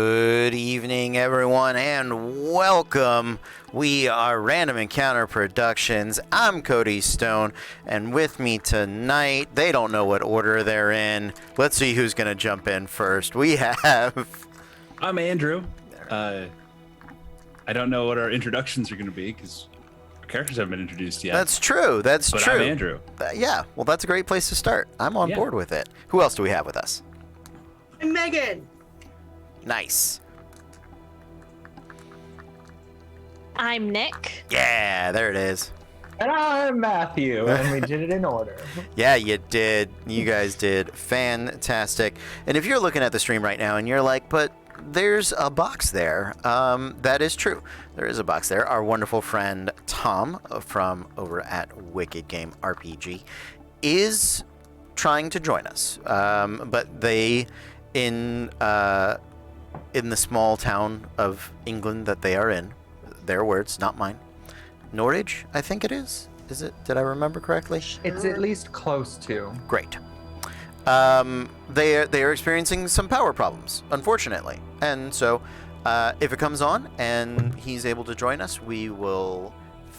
Good evening, everyone, and welcome. We are Random Encounter Productions. I'm Cody Stone, and with me tonight, they don't know what order they're in. Let's see who's going to jump in first. We have... I'm Andrew. I don't know what our introductions are going to be because our characters haven't been introduced yet. That's true. But I'm Andrew. Yeah, well, that's a great place to start. I'm on board with it. Who else do we have with us? I'm Megan. Nice. I'm Nick. Yeah, there it is. And I'm Matthew, and we did it in order. Yeah, you did. You guys did fantastic. And if you're looking at the stream right now and you're like, but there's a box there, that is true. There is a box there. Our wonderful friend Tom from over at Wicked Game RPG is trying to join us. But they, in the small town of England that they are in, their words, not mine, Norwich, I think it is. Is it? Did I remember correctly? It's at least close to. Great. They are experiencing some power problems, unfortunately. And so, if it comes on and he's able to join us, we will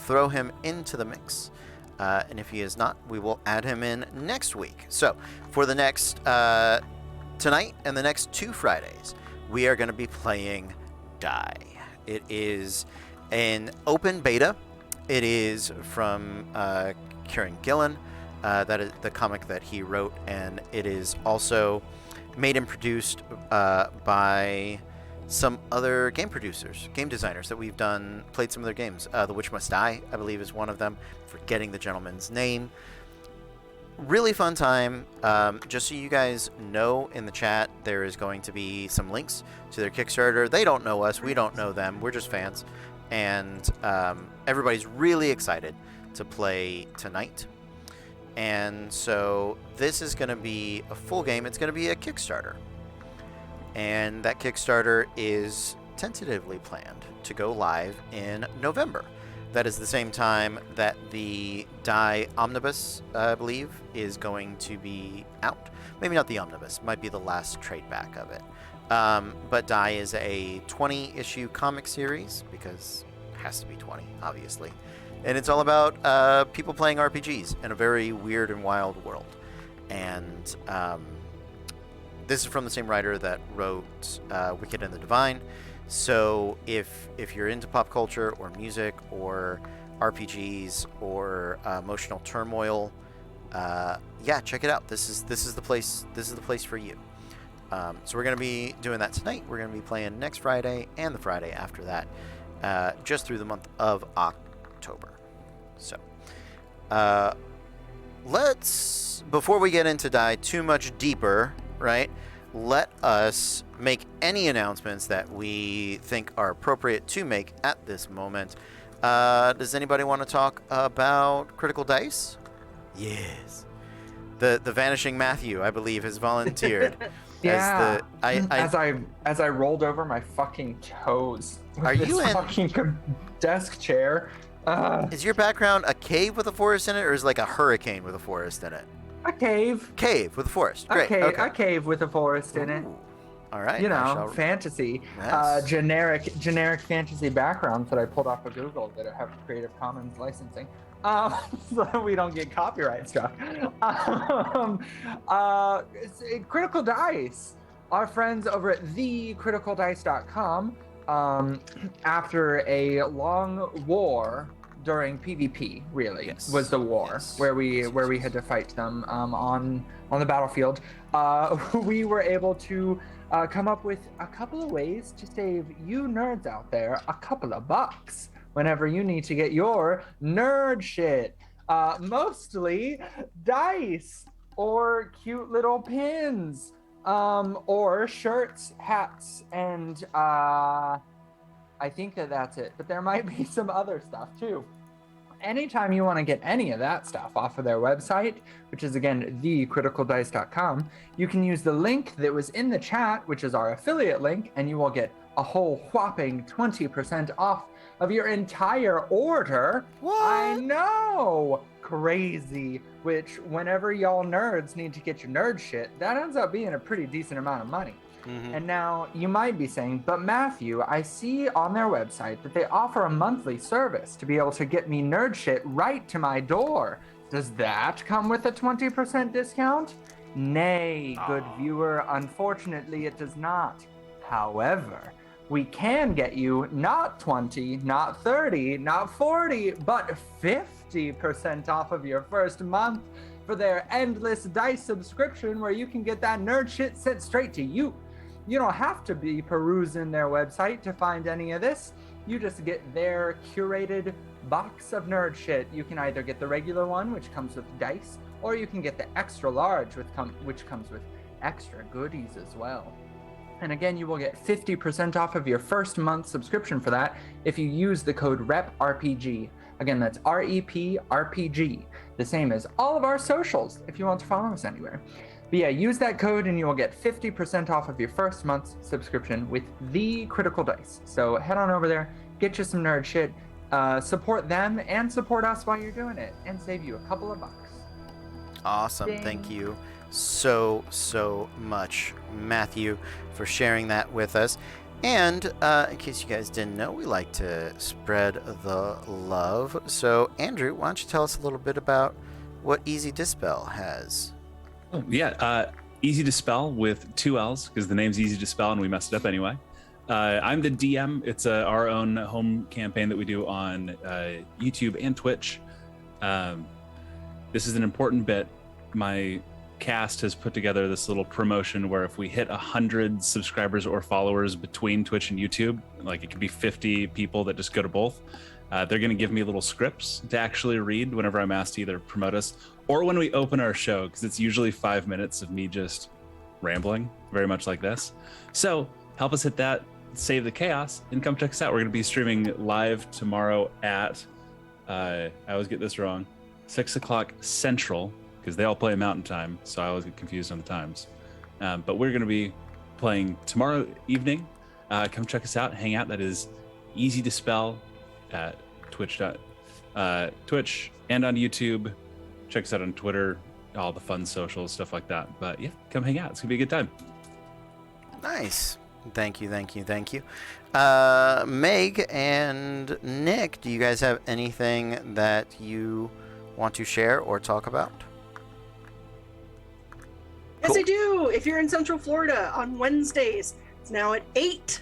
throw him into the mix. And if he is not, we will add him in next week. So, for the next tonight and the next 2 Fridays, we are going to be playing Die. It is an open beta. It is from Kieran Gillen. That is the comic that he wrote, and it is also made and produced by some other game producers, game designers that we've played some of their games. The Witch Must Die, I believe, is one of them. Forgetting the gentleman's name. Really fun time. Just so you guys know, in the chat, there is going to be some links to their Kickstarter. They don't know us. We don't know them. We're just fans. And everybody's really excited to play tonight. And so this is going to be a full game. It's going to be a Kickstarter. And that Kickstarter is tentatively planned to go live in November. That is the same time that the Die Omnibus, I believe, is going to be out. Maybe not the Omnibus. Might be the last trade back of it. But Die is a 20-issue comic series, because it has to be 20, obviously. And it's all about people playing RPGs in a very weird and wild world. And this is from the same writer that wrote Wicked and the Divine. So if you're into pop culture or music or RPGs or emotional turmoil, yeah, check it out. This is the place. This is the place for you. So we're gonna be doing that tonight. We're gonna be playing next Friday and the Friday after that, just through the month of October. So let's, before we get into Die too much deeper, right? Let us make any announcements that we think are appropriate to make at this moment. Does anybody want to talk about Critical Dice? Yes. The Vanishing Matthew, I believe, has volunteered. Yeah. As I rolled over my fucking toes. Are you in fucking desk chair? Is your background a cave with a forest in it, or is it like a hurricane with a forest in it? A cave. Cave with a forest. Great. Okay. A cave with a forest in it. All right. You know, fantasy. Yes. Generic fantasy backgrounds that I pulled off of Google that have Creative Commons licensing. So we don't get copyright struck. Critical Dice. Our friends over at thecriticaldice.com, after a long war during PvP, really, was the war where we had to fight them on the battlefield. We were able to come up with a couple of ways to save you nerds out there a couple of bucks whenever you need to get your nerd shit. Mostly dice or cute little pins, or shirts, hats, and I think that's it, but there might be some other stuff too. Anytime you want to get any of that stuff off of their website, which is again thecriticaldice.com, you can use the link that was in the chat, which is our affiliate link, and you will get a whole whopping 20% off of your entire order. What? I know! Crazy. Which, whenever y'all nerds need to get your nerd shit, that ends up being a pretty decent amount of money. And now you might be saying, but Matthew, I see on their website that they offer a monthly service to be able to get me nerd shit right to my door. Does that come with a 20% discount? Nay, good viewer, unfortunately it does not. However, we can get you not 20, not 30, not 40, but 50% off of your first month for their endless dice subscription, where you can get that nerd shit sent straight to you. You don't have to be perusing their website to find any of this. You just get their curated box of nerd shit. You can either get the regular one, which comes with dice, or you can get the extra large, which comes with extra goodies as well. And again, you will get 50% off of your first month subscription for that if you use the code REPRPG. Again, that's REPRPG, the same as all of our socials if you want to follow us anywhere. But yeah, use that code and you will get 50% off of your first month's subscription with the Critical Dice. So head on over there, get you some nerd shit, support them and support us while you're doing it, and save you a couple of bucks. Awesome. Ding. Thank you so much, Matthew, for sharing that with us. And in case you guys didn't know, we like to spread the love. So, Andrew, why don't you tell us a little bit about what Easy Dispel has? Oh, yeah. Easy to spell with 2 L's because the name's easy to spell and we messed it up anyway. I'm the DM. It's our own home campaign that we do on YouTube and Twitch. This is an important bit. My cast has put together this little promotion where if we hit 100 subscribers or followers between Twitch and YouTube, like it could be 50 people that just go to both, they're going to give me little scripts to actually read whenever I'm asked to either promote us or when we open our show, because it's usually 5 minutes of me just rambling, very much like this. So help us hit that, save the chaos, and come check us out. We're going to be streaming live tomorrow at, I always get this wrong, 6 o'clock Central, because they all play Mountain Time, so I always get confused on the times. But we're going to be playing tomorrow evening. Come check us out, hang out. That is Easy to Spell at Twitch and on YouTube. Check us out on Twitter, all the fun socials, stuff like that. But yeah, come hang out. It's going to be a good time. Nice. Thank you. Meg and Nick, do you guys have anything that you want to share or talk about? Yes, I do. If you're in Central Florida on Wednesdays, it's now at 8.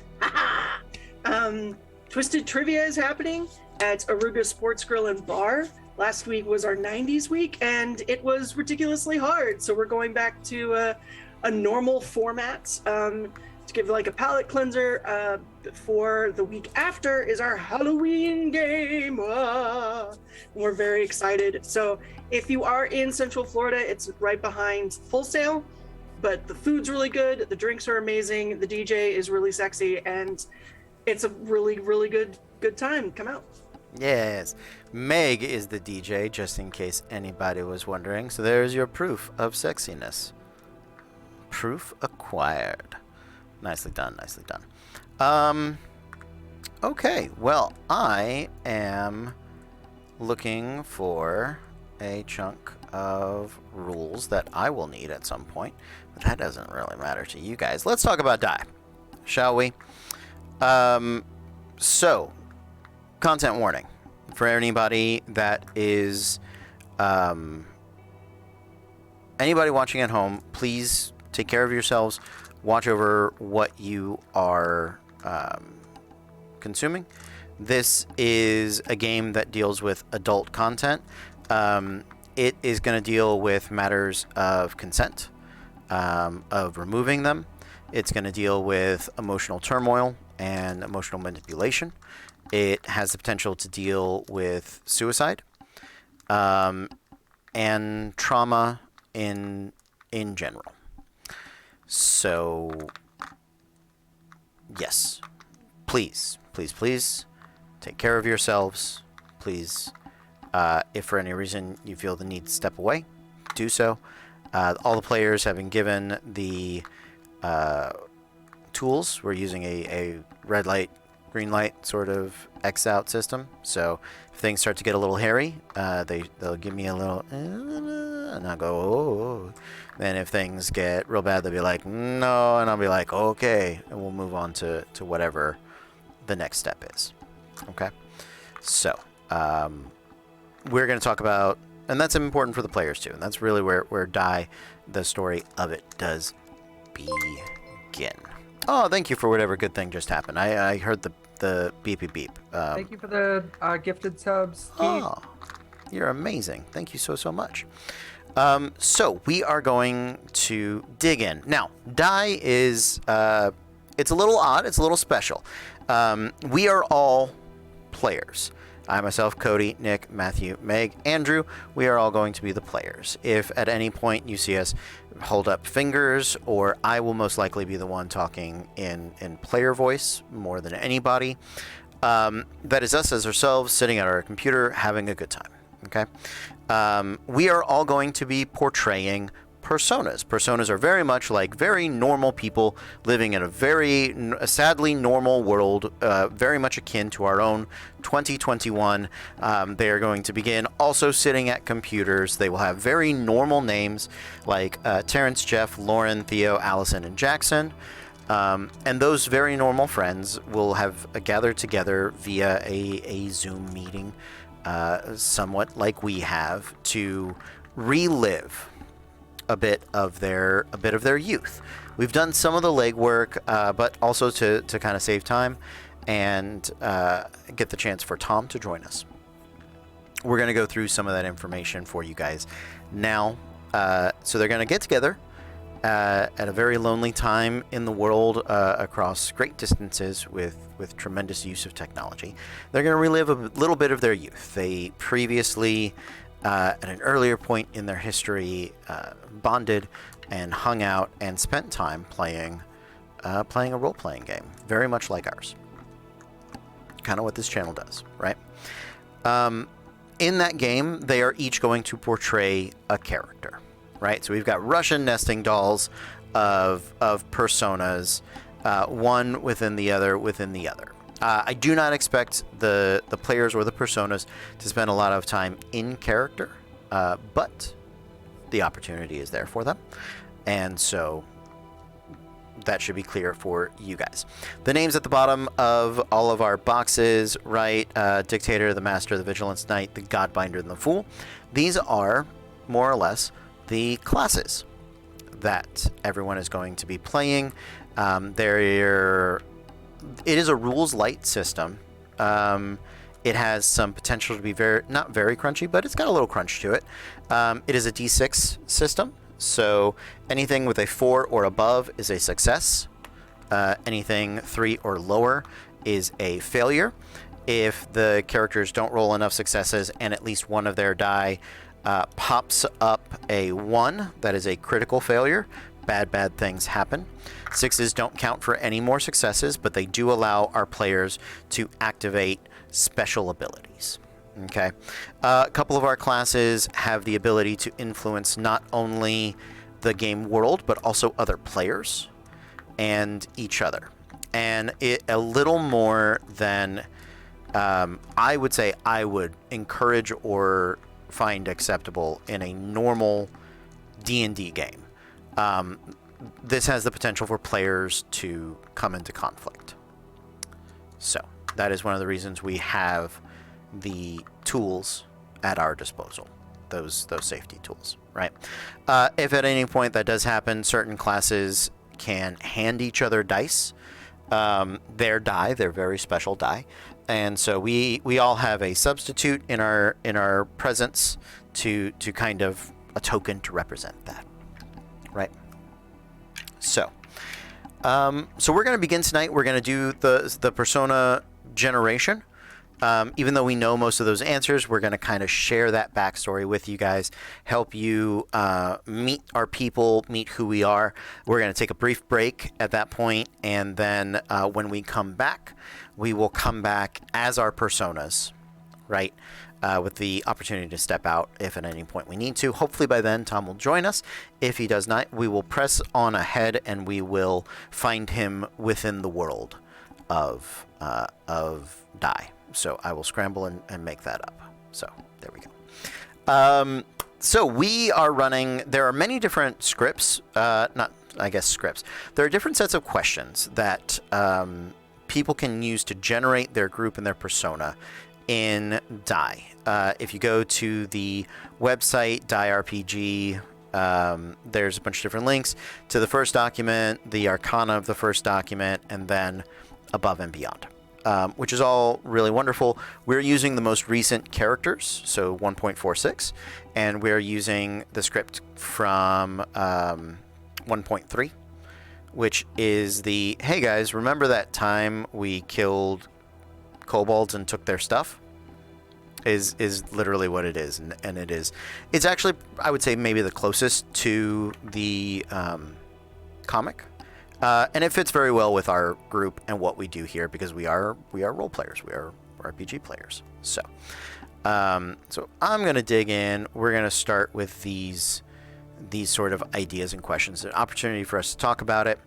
Twisted Trivia is happening at Aruga Sports Grill and Bar. Last week was our 90s week, and it was ridiculously hard. So we're going back to a normal format to give like a palate cleanser. For the week after is our Halloween game. We're very excited. So if you are in Central Florida, it's right behind Full Sail, but the food's really good. The drinks are amazing. The DJ is really sexy, and it's a really, really good time. Come out. Yes. Meg is the DJ, just in case anybody was wondering. So there's your proof of sexiness. Proof acquired. Nicely done. Okay, well, I am looking for a chunk of rules that I will need at some point, but that doesn't really matter to you guys. Let's talk about die, shall we? So, content warning for anybody that is anybody watching at home. Please take care of yourselves. Watch over what you are consuming. This is a game that deals with adult content. It is going to deal with matters of consent, of removing them. It's going to deal with emotional turmoil and emotional manipulation. It has the potential to deal with suicide and trauma in general. So, yes, please take care of yourselves. Please, if for any reason you feel the need to step away, do so. All the players have been given the tools. We're using a red light green light sort of X out system. So if things start to get a little hairy, they'll give me a little, and I'll go, oh. Then if things get real bad, they'll be like, no, and I'll be like, okay, and we'll move on to whatever the next step is. Okay, so we're going to talk about, and that's important for the players too, and that's really where the story of it does begin. Oh, thank you for whatever good thing just happened. I heard the beep beep beep. Thank you for the gifted subs. Oh, you're amazing. Thank you so much. So we are going to dig in. Now, die is, it's a little odd. It's a little special. We are all players. I myself, Cody, Nick, Matthew, Meg, Andrew, we are all going to be the players. If at any point you see us hold up fingers, or I will most likely be the one talking in player voice more than anybody, that is us as ourselves sitting at our computer having a good time. Okay? We are all going to be portraying personas. Personas are very much like very normal people living in a very sadly normal world, very much akin to our own 2021. They are going to begin also sitting at computers. They will have very normal names like Terrence, Jeff, Lauren, Theo, Allison, and Jackson. And those very normal friends will have gathered together via a Zoom meeting, somewhat like we have, to relive a bit of their youth. We've done some of the legwork, but also to kind of save time and get the chance for Tom to join us. We're going to go through some of that information for you guys now. So they're going to get together at a very lonely time in the world, across great distances with tremendous use of technology. They're going to relive a little bit of their youth. They previously, at an earlier point in their history, bonded and hung out and spent time playing a role-playing game, very much like ours. Kind of what this channel does, right? In that game, they are each going to portray a character, right? So we've got Russian nesting dolls of personas, one within the other I do not expect the players or the personas to spend a lot of time in character, but the opportunity is there for them, and so that should be clear for you guys. The names at the bottom of all of our boxes, right? Dictator, the Master, the Vigilance Knight, the Godbinder, and the Fool. These are more or less the classes that everyone is going to be playing. It is a rules light system. It has some potential to be not very crunchy, but it's got a little crunch to it. It is a D6 system, so anything with a 4 or above is a success. Anything 3 or lower is a failure. If the characters don't roll enough successes and at least one of their die pops up a 1, that is a critical failure. Bad things happen. 6s don't count for any more successes, but they do allow our players to activate special abilities. Okay. A couple of our classes have the ability to influence not only the game world, but also other players and each other. And a little more than I would say I would encourage or find acceptable in a normal D&D game. This has the potential for players to come into conflict. So that is one of the reasons we have the tools at our disposal, those safety tools, right? If at any point that does happen, certain classes can hand each other dice, their very special die, and so we all have a substitute in our presence to kind of a token to represent that. Right. So we're going to begin tonight. We're going to do the persona generation. Even though we know most of those answers, we're going to kind of share that backstory with you guys, help you meet our people, meet who we are. We're going to take a brief break at that point, and then when we come back, we will come back as our personas, right? With the opportunity to step out if at any point we need to. Hopefully by then Tom will join us. If he does not, we will press on ahead and we will find him within the world of die. So I will scramble and make that up. So there we go. So we are running. There are many different scripts. Not, I guess, scripts. There are different sets of questions that people can use to generate their group and their persona in Die. If you go to the website Die RPG, there's a bunch of different links to the first document, the arcana of the first document, and then Above and Beyond, which is all really wonderful. We're using the most recent characters, so 1.46, and we're using the script from 1.3, which is the, hey guys, remember that time we killed kobolds and took their stuff? Is literally what it is, and it's actually, I would say, maybe the closest to the comic, and it fits very well with our group and what we do here, because we are role players, we are RPG players. So so I'm gonna dig in. We're gonna start with these sort of ideas and questions, an opportunity for us to talk about it.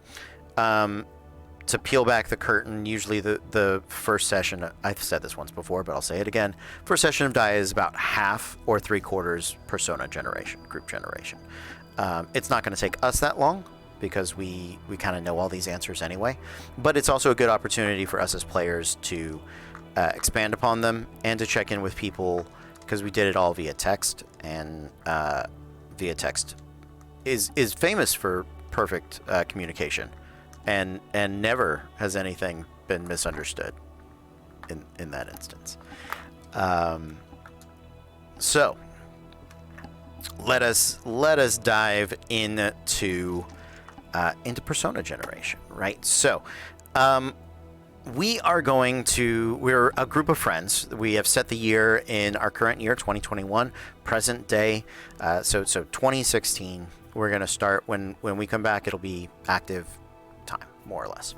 To peel back the curtain, usually the first session, I've said this once before, but I'll say it again. First session of Die is about half or 3/4 persona generation, group generation. It's not going to take us that long because we kind of know all these answers anyway, but it's also a good opportunity for us as players to expand upon them and to check in with people, because we did it all via text, and via text is famous for perfect communication. And never has anything been misunderstood in that instance. So let us dive into persona generation, right? So we're a group of friends. We have set the year in our current year, 2021, present day. So 2016. We're going to start when we come back. It'll be active time, more or less.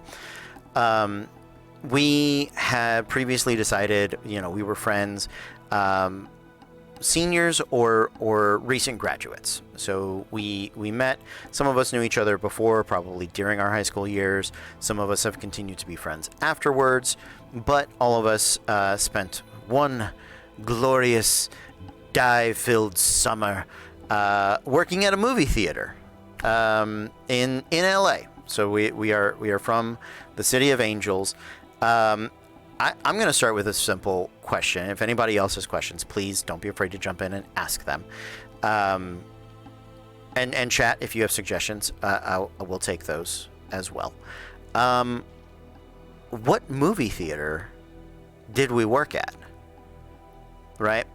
We had previously decided, we were friends, seniors or recent graduates. So we met. Some of us knew each other before, probably during our high school years. Some of us have continued to be friends afterwards, but all of us spent one glorious dye-filled summer working at a movie theater in LA. So we are from the City of Angels. I'm going to start with a simple question. If anybody else has questions, please don't be afraid to jump in and ask them. And chat, if you have suggestions, I will take those as well. What movie theater did we work at? Right?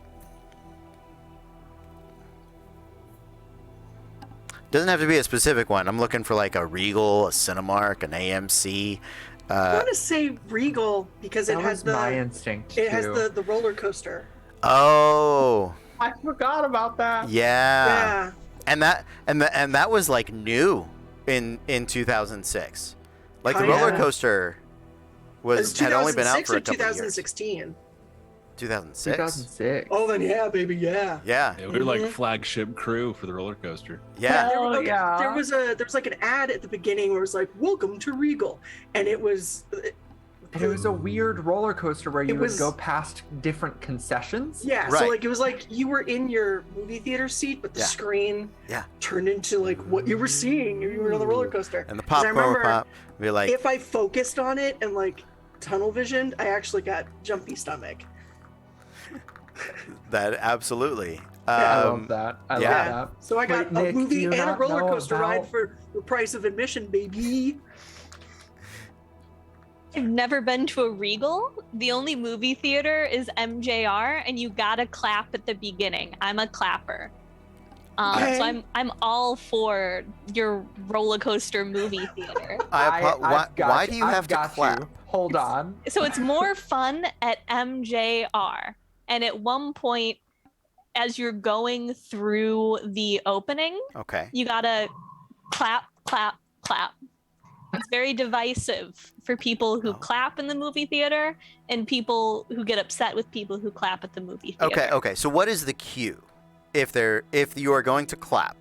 Doesn't have to be a specific one. I'm looking for like a Regal, a Cinemark, an AMC. I want to say Regal because it has my instinct. It has too. the roller coaster. Oh, I forgot about that. yeah. And that was like new in 2006. Like the roller coaster had only been out for a couple of years. 2016. 2006. 2006. Oh, then yeah, baby, yeah. Yeah. Yeah, we were like flagship crew for the roller coaster. Yeah. There was like an ad at the beginning where it was like, "Welcome to Regal," and it was a weird roller coaster where you would was- go past different concessions. yeah. Right. So like it was like you were in your movie theater seat, but the Yeah. screen Yeah. turned into like what you were seeing if you were on the roller coaster. And the 'Cause I popcorn would remember pop. Be like, if I focused on it and like tunnel visioned, I actually got jumpy stomach. that absolutely. I love that. I yeah. love that. So I got Wait, a Nick, do movie you and a not roller know coaster ride about- for the price of admission, baby. I've never been to a Regal. The only movie theater is MJR, and you gotta clap at the beginning. I'm a clapper. Okay. So I'm all for your roller coaster movie theater. Why do you have to clap? Hold on. So it's more fun at MJR. And at one point, as you're going through the opening, Okay. you gotta clap, clap, clap. It's very divisive for people who clap in the movie theater and people who get upset with people who clap at the movie theater. Okay. So what is the cue? If you are going to clap,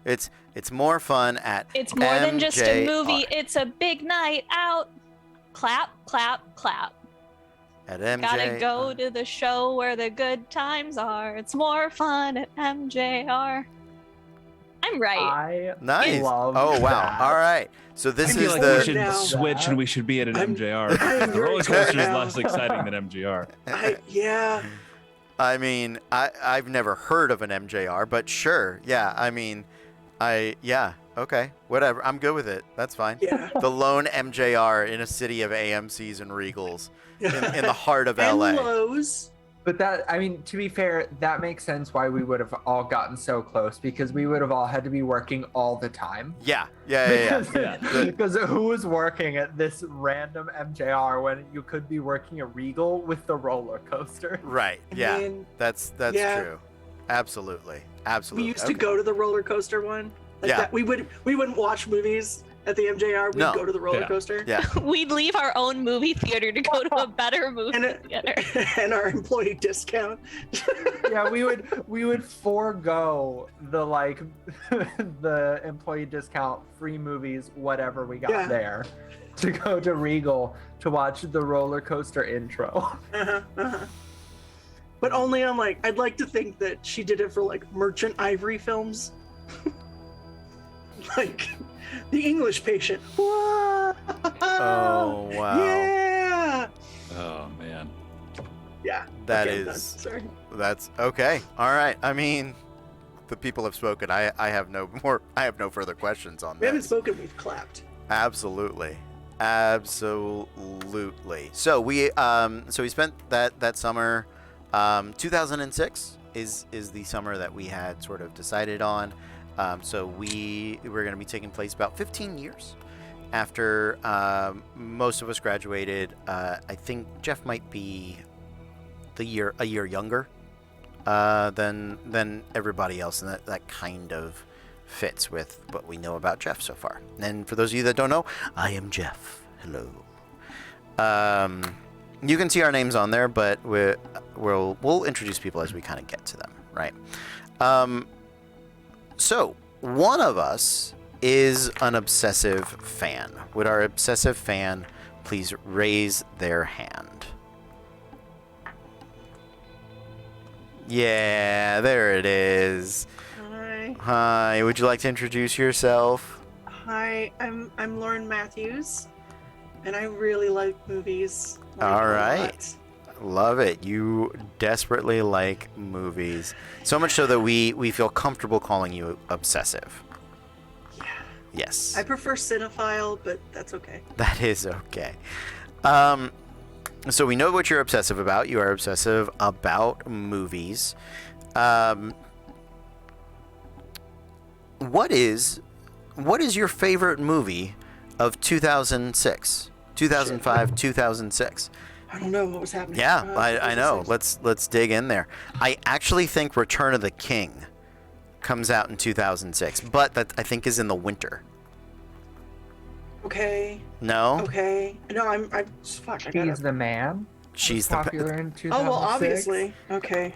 it's more fun at It's more than just a movie. MJR. It's a big night out. clap, clap, clap. At MJ. Gotta go to the show where the good times are. It's more fun at MJR. I'm right. I Nice. love Oh wow. that. All right. So this I feel is like the we should now. switch and we should be at an I'm MJR. The very roller excited coaster is now. less exciting than MJR. Yeah. I mean, I've never heard of an MJR, but sure. Yeah. I mean, yeah. Okay. Whatever. I'm good with it. That's fine. Yeah. The lone MJR in a city of AMCs and Regals in the heart of and LA. Lowe's. But that, I mean, to be fair, that makes sense why we would have all gotten so close, because we would have all had to be working all the time. Yeah. Yeah. Yeah. Because who was working at this random MJR when you could be working at Regal with the roller coaster? Right. I Yeah. mean, That's yeah. true. Absolutely. we Absolutely. used to go to the roller coaster one. Like Yeah. that. We wouldn't watch movies at the MJR. We'd No. go to the roller Yeah. coaster. Yeah. We'd leave our own movie theater to go to a better movie And, theater. and our employee discount. Yeah, we would forego the the employee discount, free movies, whatever we got Yeah. there, to go to Regal to watch the roller coaster intro. But only on I'd like to think that she did it for Merchant Ivory films. Like The English Patient. Whoa! Oh, wow. Yeah. Oh man. Yeah. That Okay, I'm done. is. Sorry. That's okay. All right. I mean, the people have spoken. I have no further questions on We haven't this. spoken. We've clapped. Absolutely. Absolutely. So we spent that summer 2006 is the summer that we had sort of decided on. So we were going to be taking place about 15 years after most of us graduated. I think Jeff might be a year younger than everybody else, and that kind of fits with what we know about Jeff so far. And for those of you that don't know, I am Jeff. Hello. You can see our names on there, but we'll introduce people as we kind of get to them, right? So one of us is an obsessive fan. Would our obsessive fan please raise their hand? Yeah, there it is. Hi. Hi, would you like to introduce yourself? Hi. I'm Lauren Matthews, and I really like movies. All a right. lot. Love it. You desperately like movies. So much so that we feel comfortable calling you obsessive. Yeah. Yes. I prefer cinephile, but that's okay. That is okay. So we know what you're obsessive about. You are obsessive about movies. What is your favorite movie of 2006? 2005, 2006. I don't know what was happening. Yeah, I know. 2006. Let's dig in there. I actually think Return of the King comes out in 2006, but that I think is in the winter. Okay. No? Okay. No, I'm fuck. I gotta. She's the man. She's Popular in 2006. Oh well, obviously. Okay.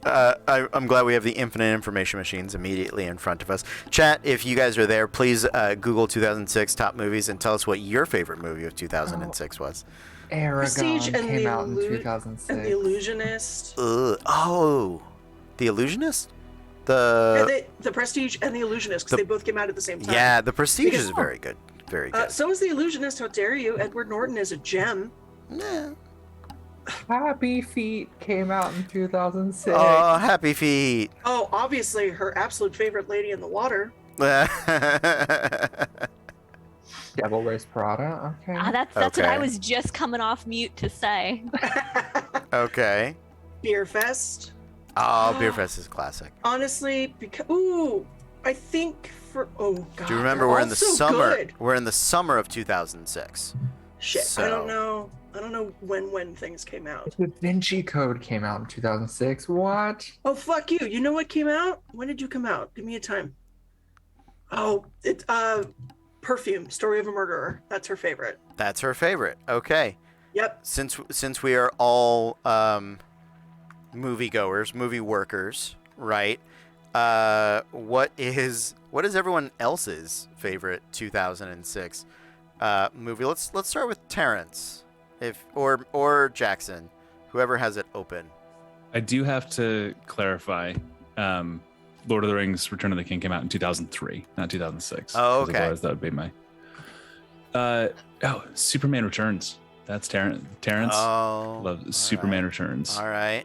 I'm glad we have the infinite information machines immediately in front of us. Chat, if you guys are there, please Google 2006 top movies and tell us what your favorite movie of 2006 was. Aragon Prestige and came the out in Illu- 2006. And The Illusionist. Oh, The Illusionist? The Prestige and The Illusionist, because The- they both came out at the same time. Yeah, The Prestige Because- is very good. Very good. So is The Illusionist. How dare you? Edward Norton is a gem. Nah. Happy Feet came out in 2006. Oh, Happy Feet. Oh, obviously her absolute favorite, Lady in the Water. Devil Wears Prada. Okay. That's what I Okay. was just coming off mute to say. Okay. Beer Fest. Oh, Beer Fest is classic. Honestly, because I think for god. Do you remember they're we're all in the so summer? good. We're in the summer of 2006. Shit, So- I don't know. I don't know when things came out. Da Vinci Code came out in 2006. What? Oh fuck you! You know what came out? When did you come out? Give me a time. Oh, it's Perfume, Story of a Murderer. That's her favorite. That's her favorite. Okay. Yep. Since we are all moviegoers, movie workers, right? What is everyone else's favorite 2006 movie. Let's start with Terrence, or Jackson, whoever has it open. I do have to clarify. Lord of the Rings: Return of the King came out in 2003, not 2006. Oh, 'cause okay. Otherwise, that would be my. Superman Returns. That's Terrence. Oh, Love all Superman right. Returns. All right.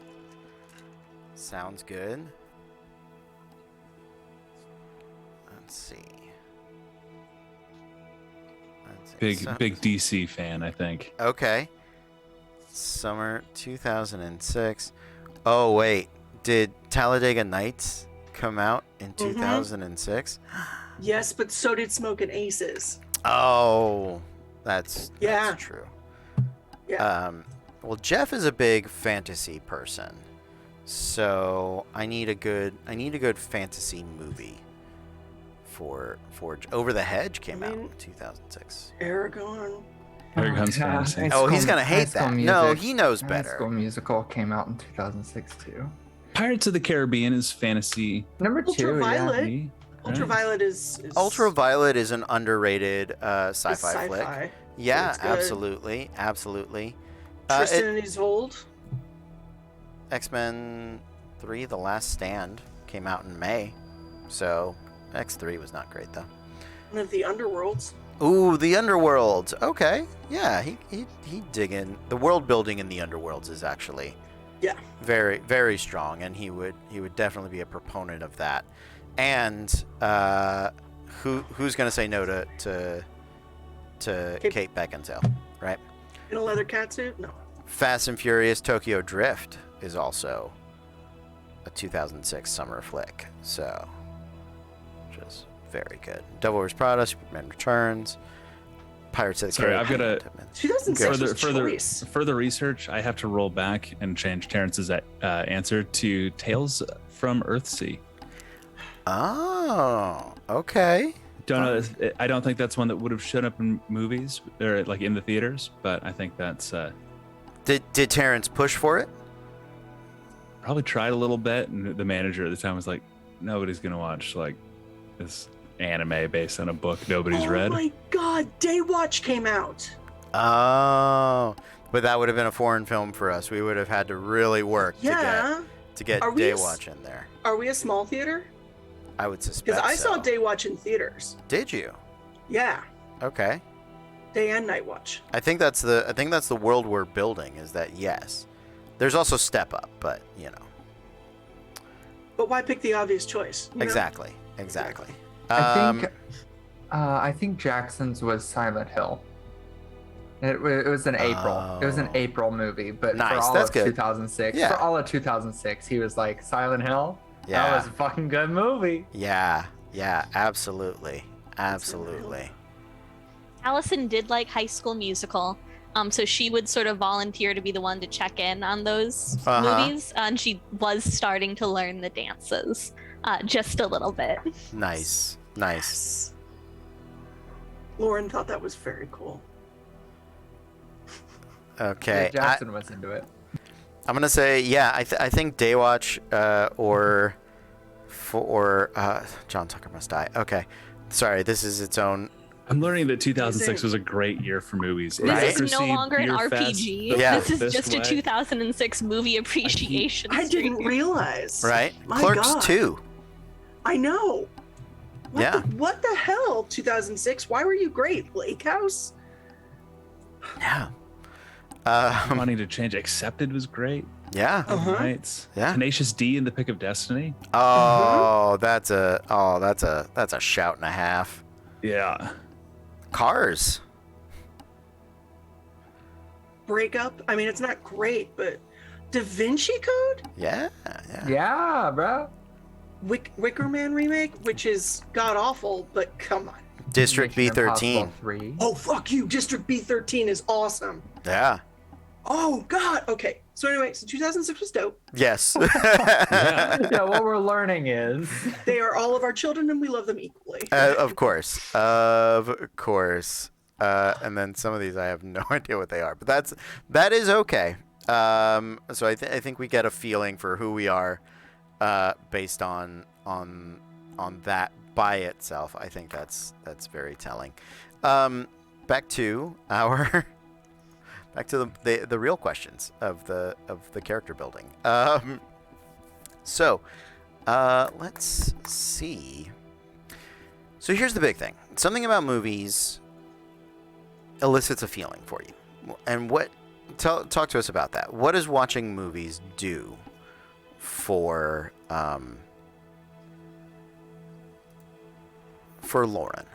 Sounds good. Let's see. Big DC fan, I think. Okay. Summer 2006. Oh, wait. Did Talladega Nights come out in 2006? Yes, but so did Smokin' Aces. Oh, that's Yeah. true. Yeah. Well, Jeff is a big fantasy person, so I need a good fantasy movie for Over the Hedge came out in 2006. Aragon. Aragon's fantasy. Oh, he's gonna hate High School that. No, Music- he knows High better. School Musical came out in 2006 too. Pirates of the Caribbean is fantasy. Number 2, yeah. Ultraviolet. Right? Ultraviolet is Ultraviolet is an underrated is sci-fi flick. sci-fi. Yeah, it's good. absolutely. Tristan and Isolde. X-Men 3: The Last Stand came out in May, so X3 was not great though. One of the underworlds. Ooh, the Underworld. Okay, yeah, he digging the world building in the Underworlds is actually very, very strong, and he would definitely be a proponent of that. And who's gonna say no to Kate Beckinsale, right? In a leather catsuit? No. Fast and Furious Tokyo Drift is also a 2006 summer flick, so just very good. Devil Wears Prada, Superman Returns, Pirates of the Sorry, I've Caribbean. got to 2006 was choice. further research. I have to roll back and change Terrence's answer to Tales from Earthsea. Oh, okay. Don't know. I don't think that's one that would have shown up in movies or like in the theaters, but I think that's Did Terrence push for it? probably tried a little bit, and the manager at the time was like, "Nobody's gonna watch like this anime based on a book nobody's read." Oh my god, Daywatch came out. Oh, but that would have been a foreign film for us. We would have had to really work Yeah. to get Are we Daywatch in there. Are we a small theater? I would suspect. Because I so. saw Daywatch in theaters. Did you? Yeah. Okay. Day and Night Watch. I think that's the world we're building. Is that yes? There's also Step Up, but you know. But why pick the obvious choice? you know? Exactly. I think Jackson's was Silent Hill. It was in April. It was an Oh. April movie, but Nice, for all that's of good. 2006, Yeah. for all of 2006, he was like Silent Hill. Yeah. That was a fucking good movie. Yeah. Absolutely. Allison did like High School Musical, so she would sort of volunteer to be the one to check in on those movies, and she was starting to learn the dances, just a little bit. Nice. Lauren thought that was very cool. Okay. Yeah, Jackson was into it. I'm gonna say I think Daywatch or John Tucker Must Die. Okay. Sorry, this is its own. I'm learning that 2006 was a great year for movies. Right? This is no Democracy, longer an Beer Fest, RPG. The Yeah. This is Fist just a Way. 2006 movie appreciation. I didn't stream. realize. Right? My Clerks God. 2. I know. Yeah. What the hell, 2006? Why were you great, Lake House? Yeah. Wanting to change. Accepted was great. Yeah. Uh-huh. Nights. Yeah. Tenacious D in The Pick of Destiny. Oh, that's a shout and a half. Yeah. Cars. Breakup. I mean, it's not great, but Da Vinci Code? Yeah. Yeah, bro. Wicker Man remake, which is god awful, but come on. District Mission B13. Impossible 3. Oh, fuck you. District B13 is awesome. Yeah. Oh, God. Okay. So, anyway, so 2006 was dope. Yes. Yeah, what we're learning is They are all of our children, and we love them equally. Of course. And then some of these I have no idea what they are, but that is okay. So I think we get a feeling for who we are based on that by itself. I think that's very telling. back to our back to the real questions of the character building. So let's see. So here's the big thing. Something about movies elicits a feeling for you. And talk to us about that. What does watching movies do for Lauren?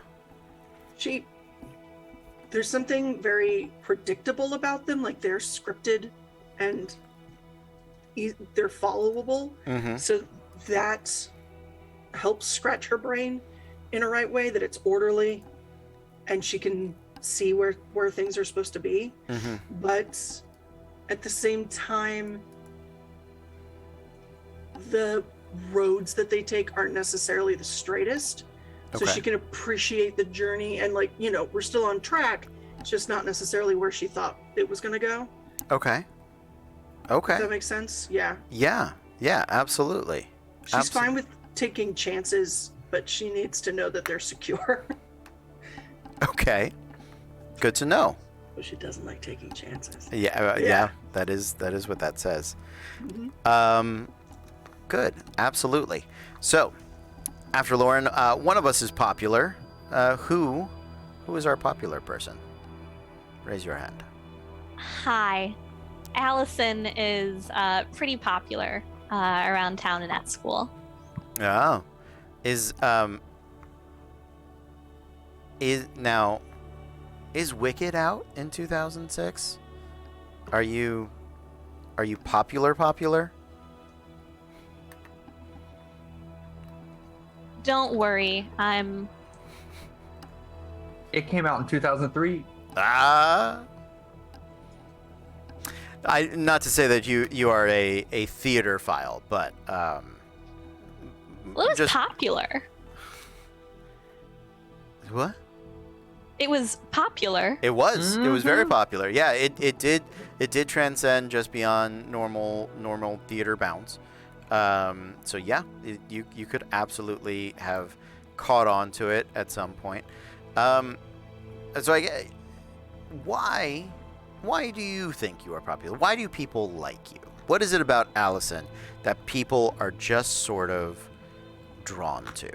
There's something very predictable about them, like they're scripted and they're followable. Mm-hmm. So that helps scratch her brain in a right way, that it's orderly and she can see where things are supposed to be. Mm-hmm. But at the same time, the roads that they take aren't necessarily the straightest. So Okay. she can appreciate the journey and, like, you know, we're still on track. It's just not necessarily where she thought it was going to go. Okay. Does that make sense? Yeah. Yeah, absolutely. She's fine with taking chances, but she needs to know that they're secure. Okay. Good to know. But she doesn't like taking chances. Yeah. That is what that says. Mm-hmm. Good. Absolutely. So, after Lauren, one of us is popular. Who is our popular person? Raise your hand. Hi. Allison is pretty popular around town and at school. Oh. Is Wicked out in 2006? Are you popular? Don't worry, I'm... It came out in 2003. Not to say that you are a theater file, but Well, it was popular. What? It was popular. It was. It was very Mhm. popular. Yeah, it did transcend just beyond normal theater bounds. So yeah, you could absolutely have caught on to it at some point. So why do you think you are popular? Why do people like you? What is it about Allison that people are just sort of drawn to?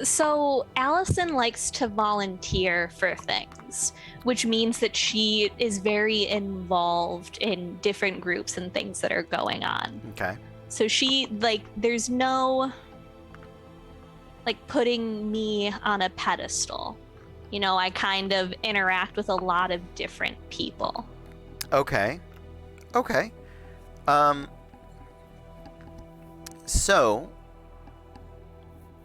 So Allison likes to volunteer for things, which means that she is very involved in different groups and things that are going on. Okay. So she, like, there's no, like, putting me on a pedestal. You know, I kind of interact with a lot of different people. Okay. So,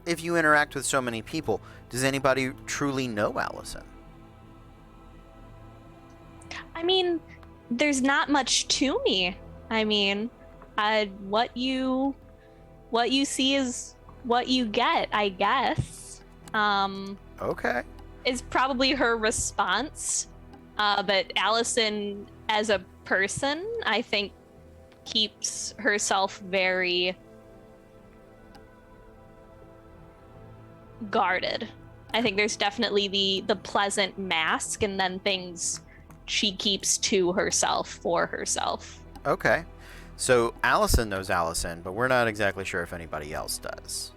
if you interact with so many people, does anybody truly know Allison? I mean, there's not much to me. I mean, what you see is what you get, I guess. Okay. Is probably her response. But Allison, as a person, I think keeps herself very guarded. I think there's definitely the pleasant mask, and then things she keeps to herself for herself. Okay. So Allison knows Allison, but we're not exactly sure if anybody else does.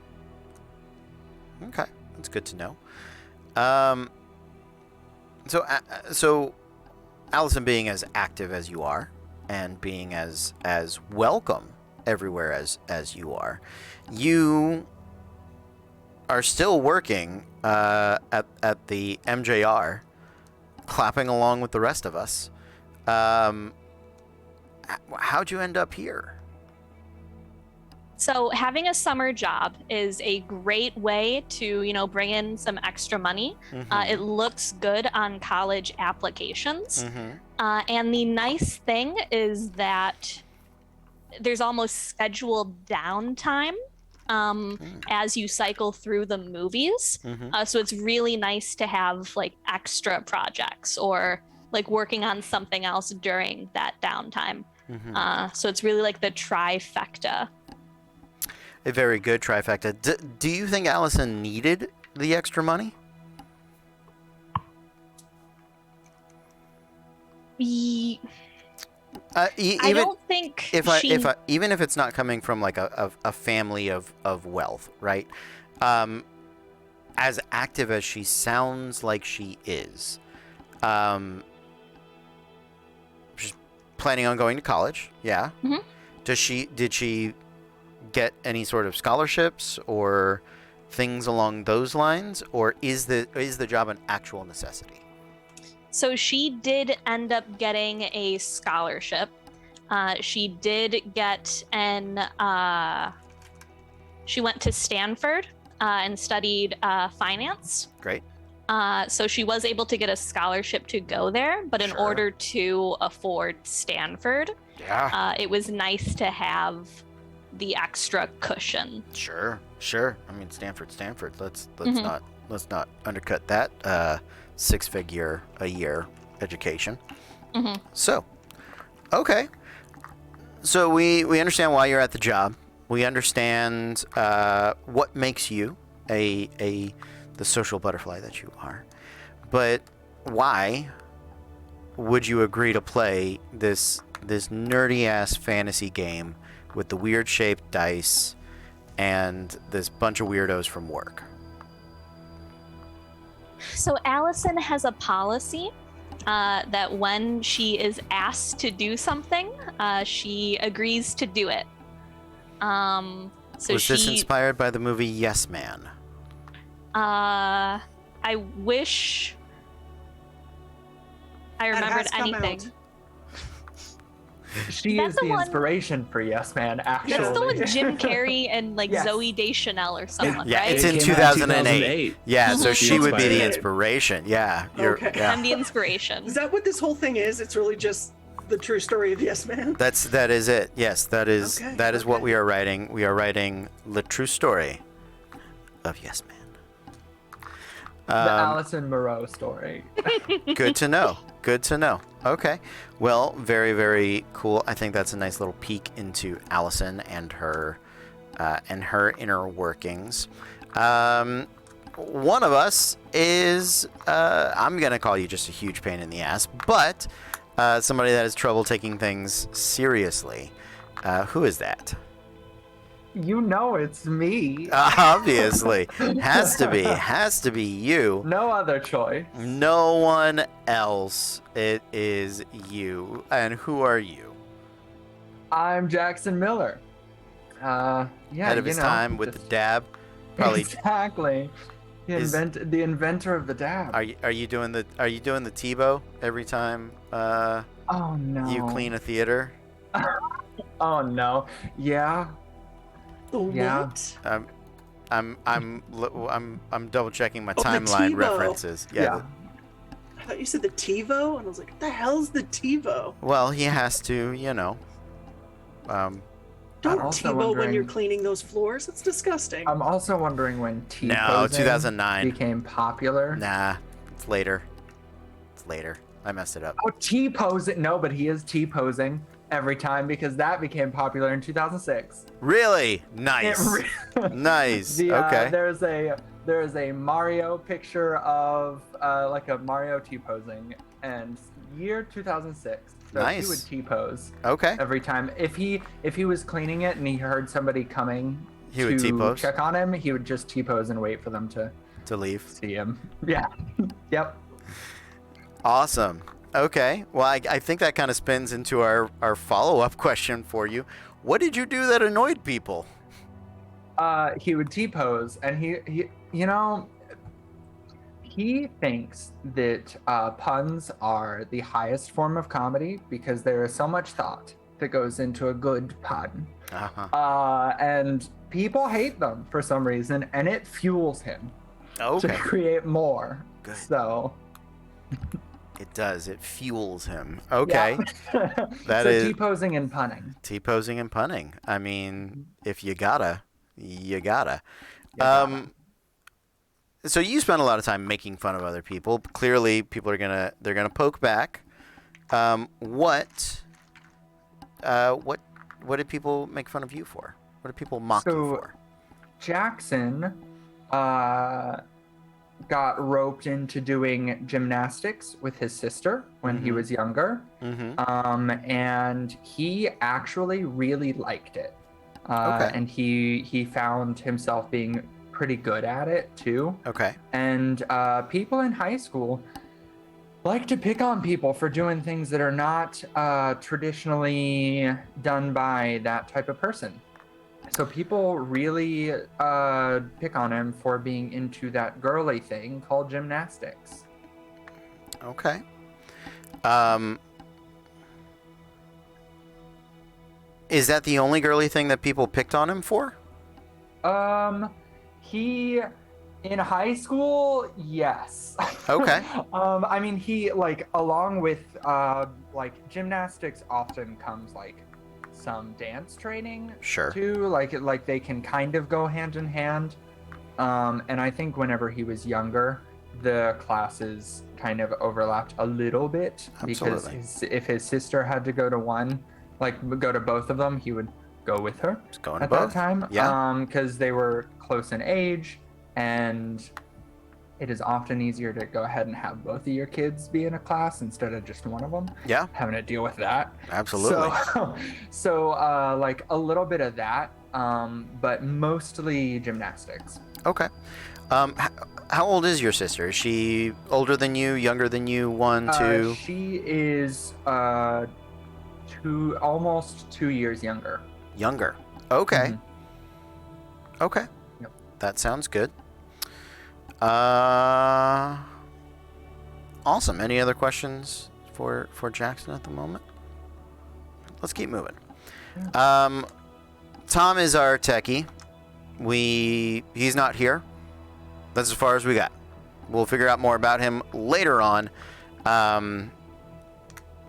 Okay, that's good to know. So Allison, being as active as you are, and being as welcome everywhere as you are still working at the MJR, clapping along with the rest of us. How'd you end up here? So having a summer job is a great way to, you know, bring in some extra money. Mm-hmm. It looks good on college applications. Mm-hmm. And the nice thing is that there's almost scheduled downtime as you cycle through the movies. Mm-hmm. So it's really nice to have like extra projects or like working on something else during that downtime. Mm-hmm. So it's really like the trifecta. A very good trifecta. Do you think Allison needed the extra money? I Even don't think even if it's not coming from like a family of wealth, right? As active as she sounds like she is, she's planning on going to college. Yeah. Mhm. Did she get any sort of scholarships or things along those lines, or is the job an actual necessity? So she did end up getting a scholarship. She did get she went to Stanford and studied finance. Great. So she was able to get a scholarship to go there, but in Sure. order to afford Stanford, Yeah. it was nice to have the extra cushion. Sure. I mean, Stanford. Let's Mhm. not undercut that 6-figure a year education. Mhm. So, okay. So we understand why you're at the job. We understand what makes you the social butterfly that you are. But why would you agree to play this nerdy ass fantasy game with the weird shaped dice and this bunch of weirdos from work? So Allison has a policy that when she is asked to do something, she agrees to do it. So Was this inspired by the movie Yes Man? I wish I That remembered has come anything. out. She That's is the the one- inspiration for Yes Man, actually. That's the one with Jim Carrey and like Yes. Zoe Deschanel or someone, Yeah, right? it's in It came out 2008. Yeah, so Mhm. she would be the Okay. inspiration. Yeah, Okay. yeah. I'm the inspiration. Is that what this whole thing is? It's really just the true story of Yes Man? That is it. Yes, that is Okay, what okay. we are writing. We are writing the true story of Yes Man. The Allison Moreau story. Good to know. Good to know. Okay. Well, very, very cool. I think that's a nice little peek into Allison and her inner workings. One of us is I'm gonna call you just a huge pain in the ass, but somebody that has trouble taking things seriously. Who is that? You know it's me. Obviously, has to be you. No other choice. No one else. It is you. And who are you? I'm Jackson Miller. Yeah, Head of his time with the dab. Probably. Exactly. The inventor of the dab. Are you doing the TiVo every time Oh no. you clean a theater? Oh no. Yeah. The Yeah. what? I'm double checking my Oh, the TiVo. timeline references. Yeah. I thought you said the TiVo, and I was like, what the hell's the TiVo? Well, he has to, you know. Don't also TiVo when wondering- you're cleaning those floors. It's disgusting. I'm also wondering when T No, 2009. became popular. Nah, it's later. I messed it up. Oh, T-posing. No, but he is T-posing every time because that became popular in 2006. Really? Nice. Nice. Okay. There is a Mario picture of like a Mario T-posing, and year 2006. So Nice. he would T-pose Okay. every time. If he was cleaning it and he heard somebody coming He would T-pose? check on him, he would just T-pose and wait for them to To leave. see him. Yeah. Yep. Awesome. Okay. Well, I think that kind of spins into our follow-up question for you. What did you do that annoyed people? He would T-pose, and he you know, he thinks that puns are the highest form of comedy because there is so much thought that goes into a good pun. Uh-huh. And people hate them for some reason, and it fuels him to Okay. create more. Good. So It does. It fuels him. Okay. yeah. That so is- T-posing and punning. T-posing and punning. I mean, if you gotta, you gotta. You gotta. So you spend a lot of time making fun of other people. Clearly, people are they're gonna poke back. What did people make fun of you for? What did people mock you So- for? Jackson got roped into doing gymnastics with his sister when he was younger. And he actually really liked it. Okay. And he found himself being pretty good at it too. Okay. And people in high school like to pick on people for doing things that are not traditionally done by that type of person. So people really pick on him for being into that girly thing called gymnastics. Okay. Is that the only girly thing that people picked on him for? He in high school, yes. Okay. I mean, he like along with like gymnastics often comes like some dance training Sure. too. Like they can kind of go hand in hand. And I think whenever he was younger, the classes kind of overlapped a little bit. Absolutely. Because if his sister had to go to one, like go to both of them, he would go with her Just going to at both. that time. Yeah. Because they were close in age, and it is often easier to go ahead and have both of your kids be in a class instead of just one of them. Yeah. Having to deal with that. Absolutely. So like a little bit of that, but mostly gymnastics. Okay. How old is your sister? Is she older than you, younger than you? 1, 2? She is almost 2 years younger. Younger. Okay. Mhm. Okay. Yep. That sounds good. Awesome. Any other questions for Jackson at the moment? Let's keep moving. Yeah. Tom is our techie. He's not here. That's as far as we got. We'll figure out more about him later on.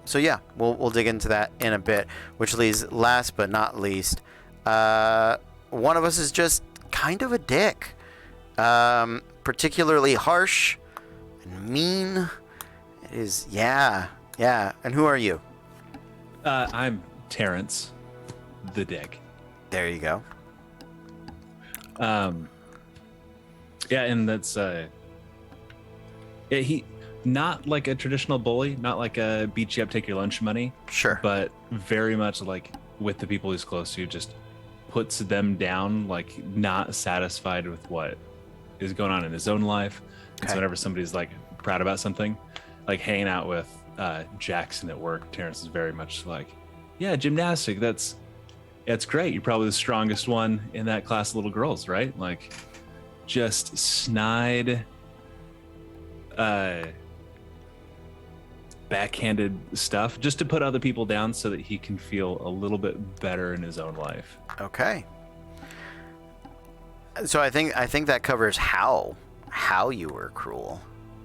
So yeah, we'll dig into that in a bit. Which leads, last but not least, one of us is just kind of a dick. Particularly harsh and mean. It is, yeah. And who are you? I'm Terrence, the dick. There you go. Yeah, and that's he not like a traditional bully, not like a beat you up, take your lunch money, Sure. but very much like with the people he's close to, just puts them down, like not satisfied with what is going on in his own life. And Okay. so whenever somebody's like proud about something, like hanging out with Jackson at work, Terrence is very much like, yeah, gymnastic, that's great. You're probably the strongest one in that class of little girls, right? Like just snide, backhanded stuff just to put other people down so that he can feel a little bit better in his own life. Okay. So I think that covers how you were cruel.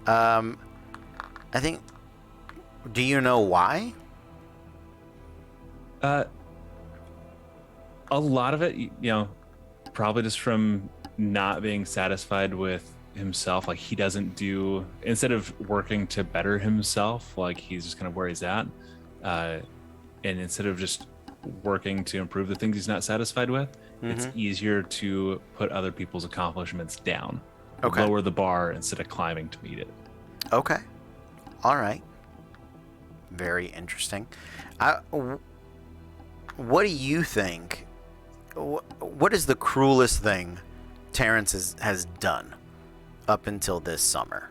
I think. Do you know why? A lot of it, probably just from not being satisfied with himself. Like he doesn't do, instead of working to better himself, like he's just kind of where he's at. And instead of just working to improve the things he's not satisfied with, it's easier to put other people's accomplishments down. Okay. Lower the bar instead of climbing to meet it. Okay. All right. Very interesting. What do you think? What is the cruelest thing Terrence has done up until this summer?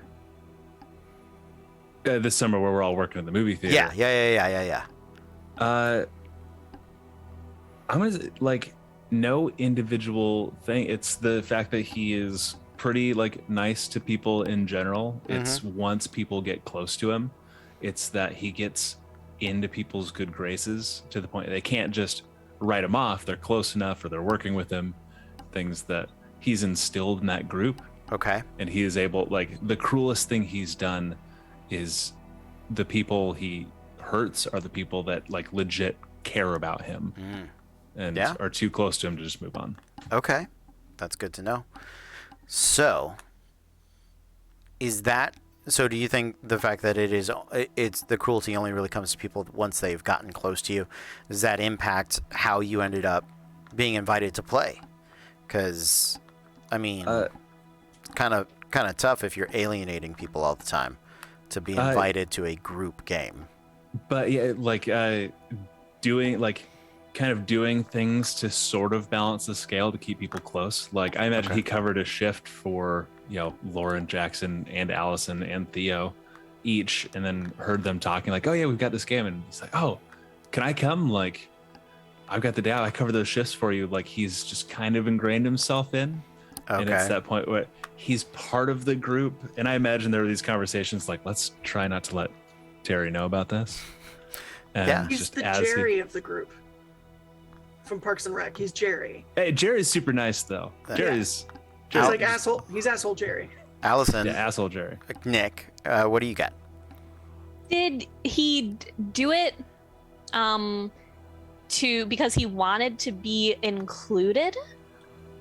This summer where we're all working in the movie theater. Yeah. I'm gonna like no individual thing. It's the fact that he is pretty like nice to people in general. It's once people get close to him, it's that he gets into people's good graces to the point they can't just write him off. They're close enough or they're working with him. Things that he's instilled in that group. Okay. And he is able, like the cruelest thing he's done is the people he hurts are the people that like legit care about him and are too close to him to just move on. Okay. That's good to know. So, do you think the fact that it's the cruelty only really comes to people once they've gotten close to you, does that impact how you ended up being invited to play? Because, I mean, kind of kind of tough if you're alienating people all the time to be invited to a group game. But yeah, like doing things to sort of balance the scale to keep people close. Like I imagine he covered a shift for, Lauren, Jackson, and Allison and Theo each, and then heard them talking like, oh yeah, we've got this game. And he's like, oh, can I come? Like, I've got the day I cover those shifts for you. Like he's just kind of ingrained himself in. Okay. And it's that point where he's part of the group. And I imagine there are these conversations like, let's try not to let Terry know about this. And he's the Jerry of the group from Parks and Rec. He's Jerry. Hey, Jerry's super nice though. Jerry's like asshole. He's asshole Jerry. Allison. Yeah, asshole Jerry. Nick, what do you got? Did he do it because he wanted to be included?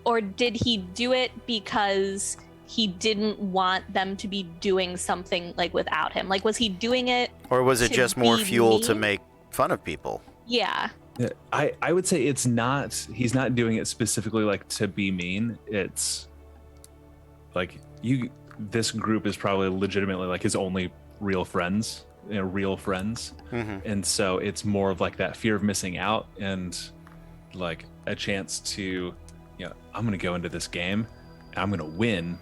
Or did he do it because he didn't want them to be doing something like without him? Like, was he doing it? Or was it just more fuel to make fun of people? Yeah. I would say he's not doing it specifically like to be mean. It's like this group is probably legitimately like his only real friends, Mm-hmm. And so it's more of like that fear of missing out and like a chance to, I'm going to go into this game and I'm going to win,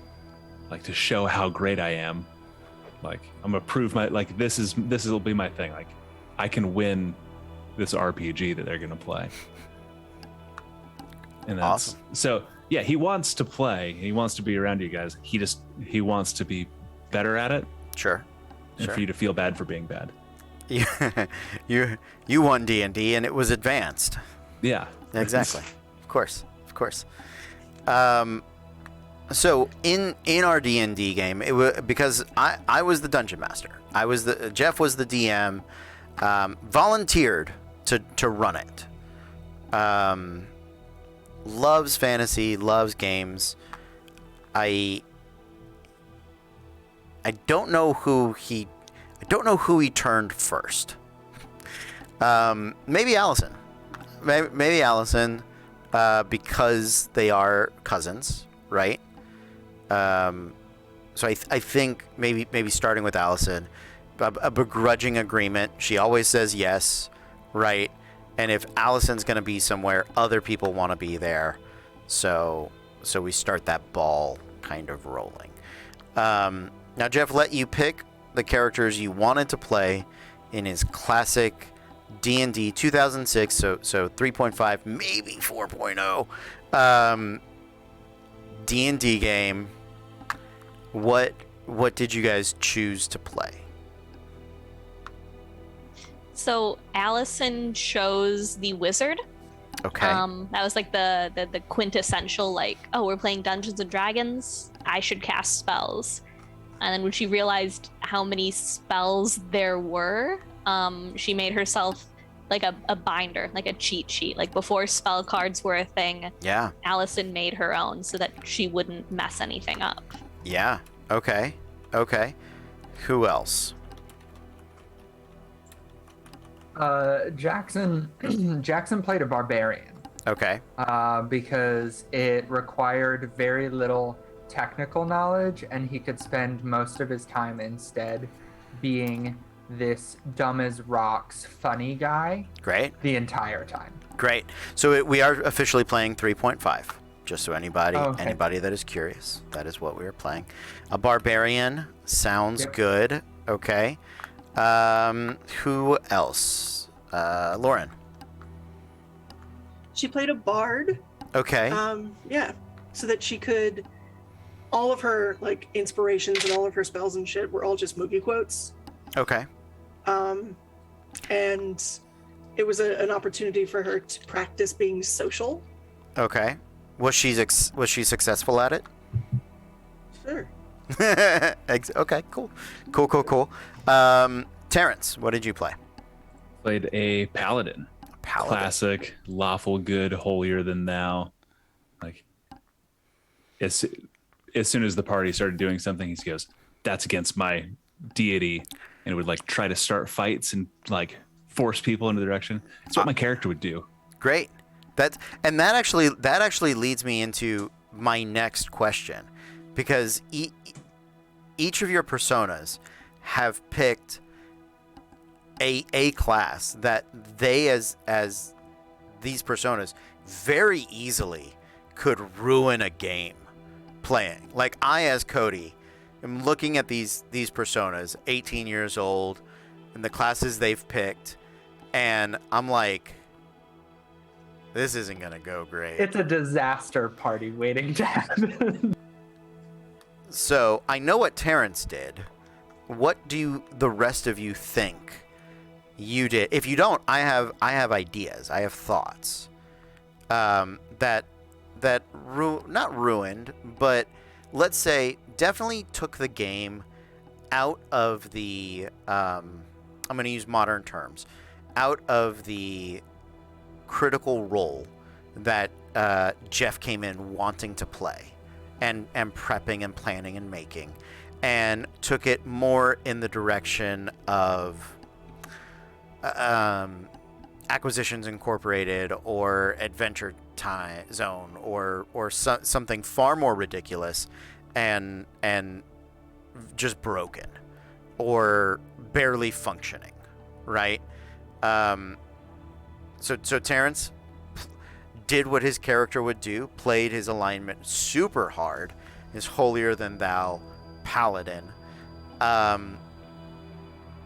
like to show how great I am. Like I'm going to prove this will be my thing. Like I can win this RPG that they're going to play. And that's awesome. So yeah, he wants to play. He wants to be around you guys. He wants to be better at it. Sure. And for you to feel bad for being bad. You won D&D and it was advanced. Yeah. Exactly. Of course. So in our D&D game, it was because I was the dungeon master. Jeff was the DM. Volunteered to run it. Loves fantasy, loves games. I don't know who he turned first. Maybe Allison. Maybe Allison, because they are cousins, right? So I think maybe starting with Allison, a begrudging agreement. She always says yes, right? And if Allison's going to be somewhere, other people want to be there. So we start that ball kind of rolling. Now Jeff let you pick the characters you wanted to play in his classic D&D 2006, so 3.5, maybe 4.0 D&D game. What did you guys choose to play? So Allison chose the wizard. Okay. That was like the quintessential, like, oh, we're playing Dungeons and Dragons, I should cast spells. And then when she realized how many spells there were, she made herself like a binder, like a cheat sheet. Like before spell cards were a thing, Yeah. Allison made her own so that she wouldn't mess anything up. Yeah. Okay. Who else? Jackson played a barbarian. Okay. Because it required very little technical knowledge, and he could spend most of his time instead being this dumb as rocks funny guy. Great. The entire time. Great. So we are officially playing 3.5. Just so anybody that is curious, that is what we are playing. A barbarian sounds good. Okay. Who else? Lauren. She played a bard. Okay. So that she could, all of her like inspirations and all of her spells and shit were all just movie quotes. Okay. And it was an opportunity for her to practice being social. Okay. Was she successful at it? Sure. Okay. Cool. Terrence, what did you play? Played a paladin. Classic, lawful good, holier than thou. Like, as soon as the party started doing something, he goes, "That's against my deity," and would like try to start fights and like force people into the direction. That's what my character would do. Great. That actually leads me into my next question, because each of your personas have picked a class that they as these personas very easily could ruin a game playing. Like I as Cody am looking at these personas, 18 years old, and the classes they've picked, and I'm like, this isn't gonna go great. It's a disaster party waiting to happen. So I know what Terrence did. What do the rest of you think you did? If you don't, I have ideas. I have thoughts that not ruined, but let's say definitely took the game out of the. I'm going to use modern terms, out of the critical role that Jeff came in wanting to play, and prepping and planning and making, and took it more in the direction of Acquisitions Incorporated or Adventure Time Zone or something far more ridiculous and just broken or barely functioning, right? So Terrence did what his character would do, played his alignment super hard, his holier than thou paladin.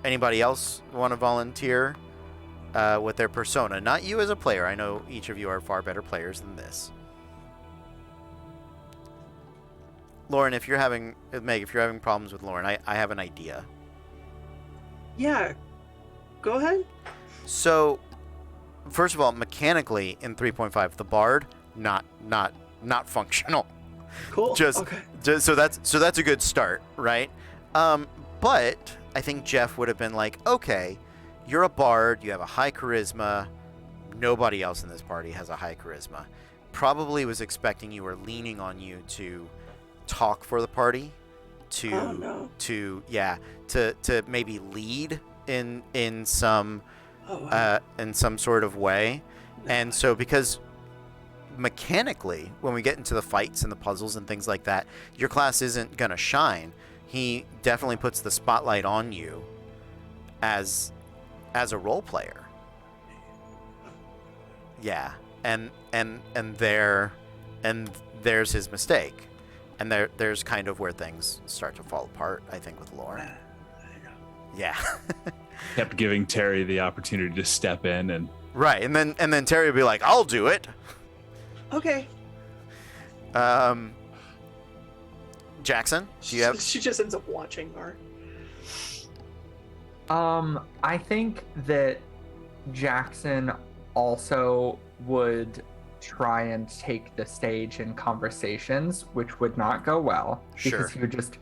Anybody else want to volunteer with their persona? Not you as a player. I know each of you are far better players than this. Lauren, if you're having problems with Lauren, I have an idea. Yeah, go ahead. So, first of all, mechanically in 3.5, the bard not functional. Cool. Just so that's a good start, right? But I think Jeff would have been like, okay, you're a bard, you have a high charisma. Nobody else in this party has a high charisma. Probably was expecting you or leaning on you to talk for the party, to maybe lead in some sort of way. And so because mechanically, when we get into the fights and the puzzles and things like that, your class isn't gonna shine. He definitely puts the spotlight on you as a role player. Yeah, and there's his mistake, and there's kind of where things start to fall apart, I think, with Lauren. Yeah. Kept giving Terry the opportunity to step in and right, and then Terry would be like, "I'll do it." Okay. Jackson, do you have? She just ends up watching her. I think that Jackson also would try and take the stage in conversations, which would not go well because he would just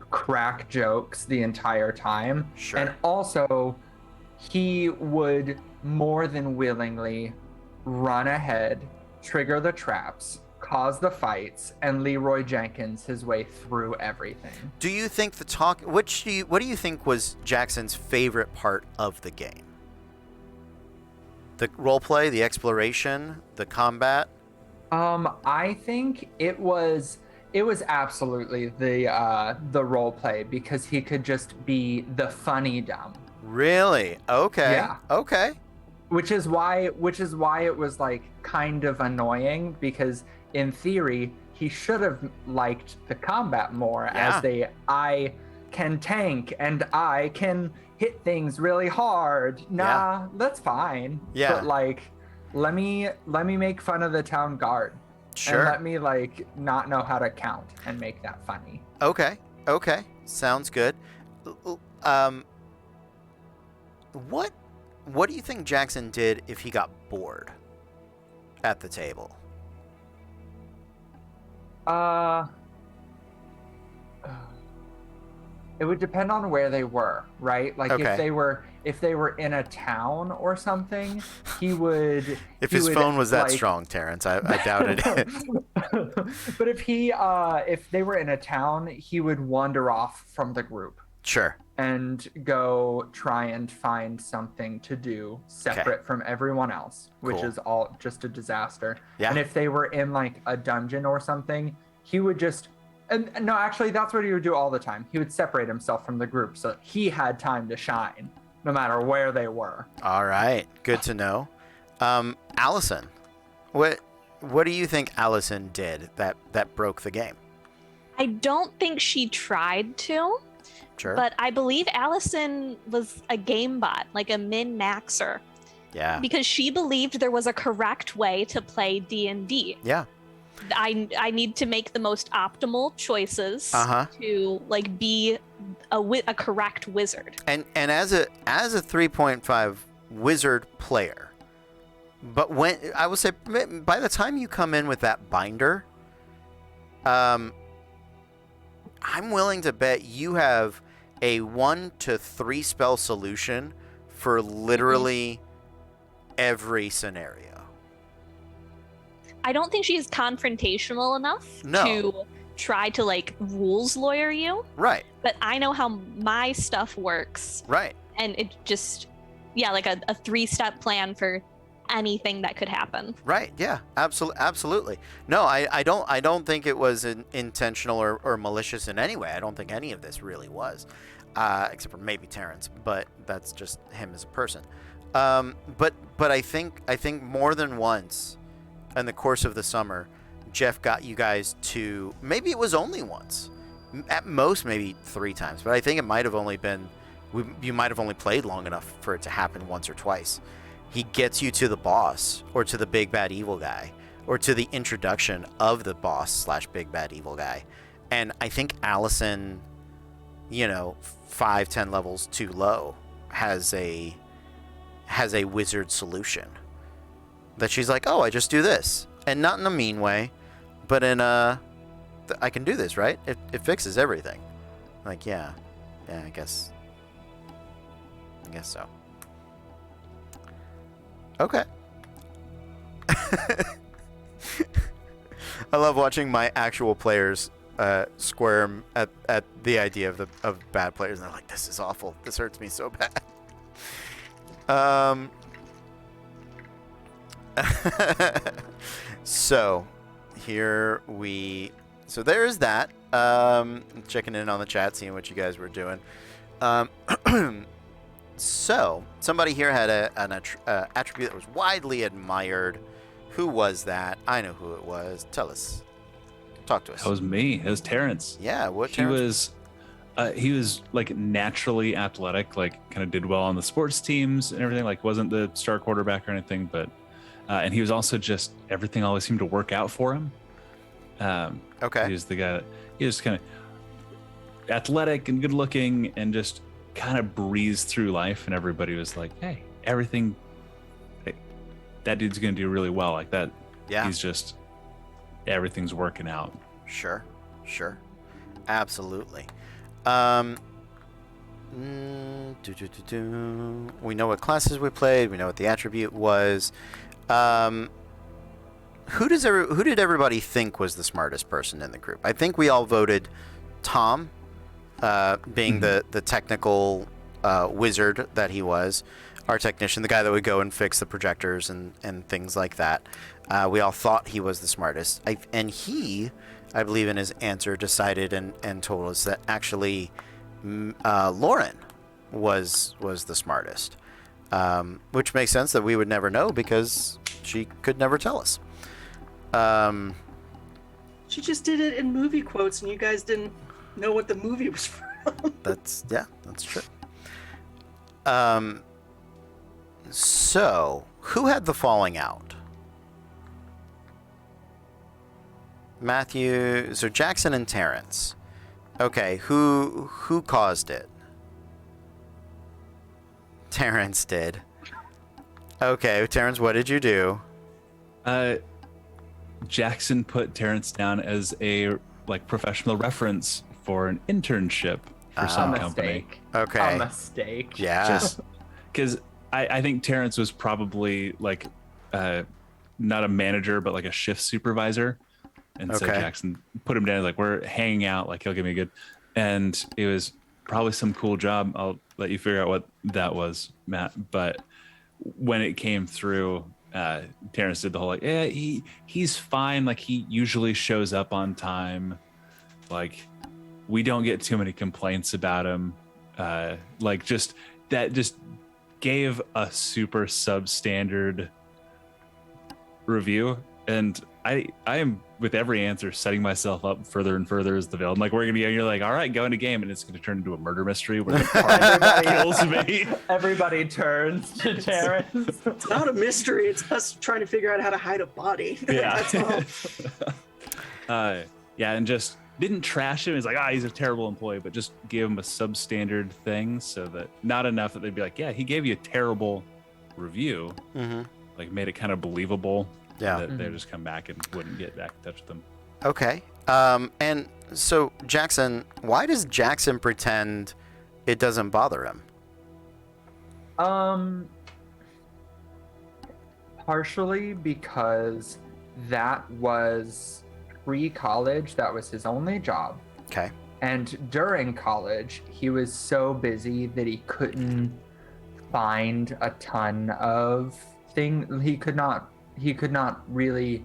crack jokes the entire time. Sure. And also, he would more than willingly run ahead, trigger the traps, cause the fights, and Leroy Jenkins his way through everything. Do you think the talk? What do you think was Jackson's favorite part of the game? The roleplay, the exploration, the combat. I think it was absolutely the roleplay, because he could just be the funny dumb. Really? Okay. Yeah. Okay. Which is why it was like kind of annoying, because in theory he should have liked the combat more, as I can tank and I can hit things really hard. Nah, that's fine. Yeah. But like, let me make fun of the town guard. Sure. And let me like not know how to count and make that funny. Okay. Sounds good. What do you think Jackson did if he got bored at the table? It would depend on where they were, right? Like if they were in a town or something, he would. If his phone was that strong, Terrence, I doubted it. But if they were in a town, he would wander off from the group. Sure. And go try and find something to do separate from everyone else, which is all just a disaster. Yeah. And if they were in like a dungeon or something, he would just And no, actually, that's what he would do all the time. He would separate himself from the group so that he had time to shine, no matter where they were. All right, good to know. Allison, what do you think Allison did that broke the game? I don't think she tried to, Sure. but I believe Allison was a game bot, like a min-maxer, Yeah. because she believed there was a correct way to play D&D. Yeah. I need to make the most optimal choices Uh-huh. to like be a correct wizard. And as a 3.5 wizard player, but when I will say by the time you come in with that binder, I'm willing to bet you have a 1 to 3 spell solution for literally every scenario. I don't think she's confrontational enough No. to try to like rules lawyer you, Right. but I know how my stuff works, Right. and it just like a 3-step plan for anything that could happen. Right. Yeah. Absolutely. No, I don't think it was intentional or malicious in any way. I don't think any of this really was, except for maybe Terrence, but that's just him as a person. But I think more than once in the course of the summer, Jeff got you guys to, maybe it was only once, at most maybe 3 times, but I think it might have only been, you might have only played long enough for it to happen once or twice. He gets you to the boss, or to the big bad evil guy, or to the introduction of the boss / big bad evil guy. And I think Allison, 5-10 levels too low, has a wizard solution that she's like, oh, I just do this, and not in a mean way, but in a, I can do this, right? It fixes everything. Like, yeah, I guess so. Okay. I love watching my actual players squirm at the idea of bad players, and they're like, this is awful. This hurts me so bad. So there's that. Checking in on the chat, seeing what you guys were doing. So somebody here had an attribute that was widely admired. Who was that? I know who it was. Tell us. Talk to us. That was me. It was Terrence. Yeah, what He Terrence? he was like naturally athletic, like kind of did well on the sports teams and everything. Like wasn't the star quarterback or anything, but and he was also just everything always seemed to work out for him. Okay. He was the guy that he was kind of athletic and good looking and just kind of breezed through life, and everybody was like, hey, everything, that dude's gonna do really well, like that. Yeah. He's just, everything's working out. Sure. Absolutely. We know what classes we played. We know what the attribute was. Who did everybody think was the smartest person in the group? I think we all voted Tom, being the technical wizard that he was, our technician, the guy that would go and fix the projectors and things like that. We all thought he was the smartest. And he, I believe in his answer, decided and told us that actually Lauren was the smartest. Which makes sense that we would never know because she could never tell us. She just did it in movie quotes, and you guys didn't know what the movie was from. That's true. So who had the falling out? Matthew, so Jackson and Terrence. Okay, who caused it? Terrence did. Okay, Terrence, what did you do? Jackson put Terrence down as a professional reference for an internship for some company. Okay. A mistake. Yeah. Just because I think Terrence was probably not a manager, but like a shift supervisor. And so Okay. Jackson put him down, like, we're hanging out, like he'll give me a good, and it was probably some cool job. I'll let you figure out what that was, Matt. But when it came through, Terrence did the whole he's fine. Like he usually shows up on time. Like, we don't get too many complaints about him. Like, just gave a super substandard review, and I am with every answer setting myself up further and further as the villain. Like, we're gonna be, you're like, all right, go into game, and it's gonna turn into a murder mystery where the party kills me. Everybody turns to Terrence. It's not a mystery. It's us trying to figure out how to hide a body. Yeah. That's all. Yeah, and just didn't trash him. He's like, he's a terrible employee, but just gave him a substandard thing, so that not enough that they'd be like, yeah, he gave you a terrible review. Mm-hmm. Like, made it kind of believable. Yeah. That they'd just come back and wouldn't get back in touch with them. Okay. And so Jackson, why does Jackson pretend it doesn't bother him? Partially because that was pre-college. That was his only job. Okay. And during college, he was so busy that he couldn't find a ton of things. He could not really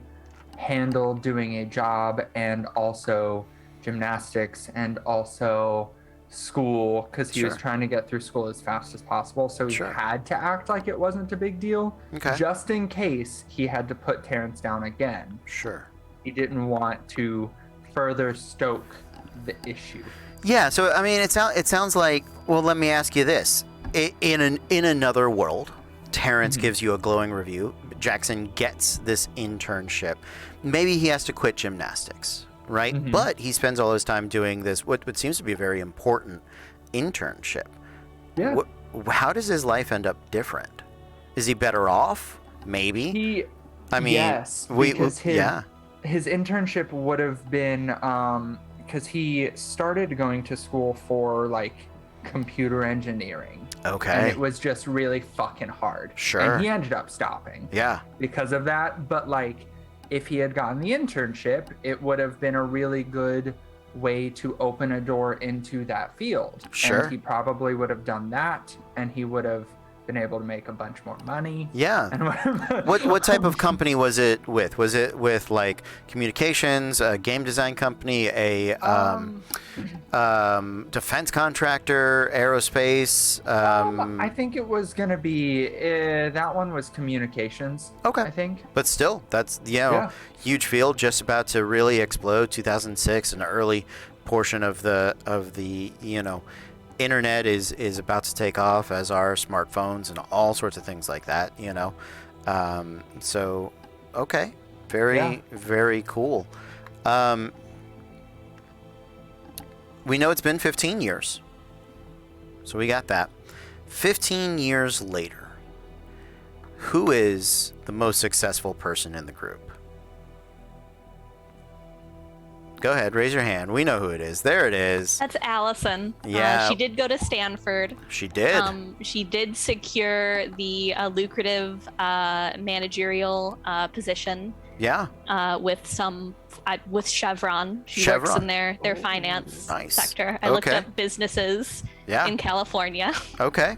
handle doing a job and also gymnastics and also school, because he was trying to get through school as fast as possible. So he had to act like it wasn't a big deal, just in case he had to put Terrence down again. Sure. He didn't want to further stoke the issue. Yeah. So I mean, it sounds like. Well, let me ask you this: in another world, Terrence gives you a glowing review. Jackson gets this internship. Maybe he has to quit gymnastics, right? Mm-hmm. But he spends all his time doing this, what seems to be a very important internship. Yeah. How does his life end up different? Is he better off? Maybe. Yes, because his internship would have been because he started going to school for like computer engineering. Okay. And it was just really fucking hard. Sure. And he ended up stopping. Yeah. Because of that. But like, if he had gotten the internship, it would have been a really good way to open a door into that field. Sure. And he probably would have done that, and he would have been able to make a bunch more money. Yeah. And What type of company was it with? Was it with like communications, a game design company, a defense contractor, aerospace? I think it was going to be, that one was communications. Okay. I think. But still, that's, huge field, just about to really explode. 2006, an early portion of the internet is about to take off, as are smartphones and all sorts of things like that, so okay, very cool. We know it's been 15 years, so we got that. 15 years later, who is the most successful person in the group? Go ahead, raise your hand. We know who it is. There it is. That's Allison. Yeah. She did go to Stanford. She did. She did secure the lucrative managerial position. Yeah. With Chevron. She works in their finance sector. I looked up businesses in California. Okay.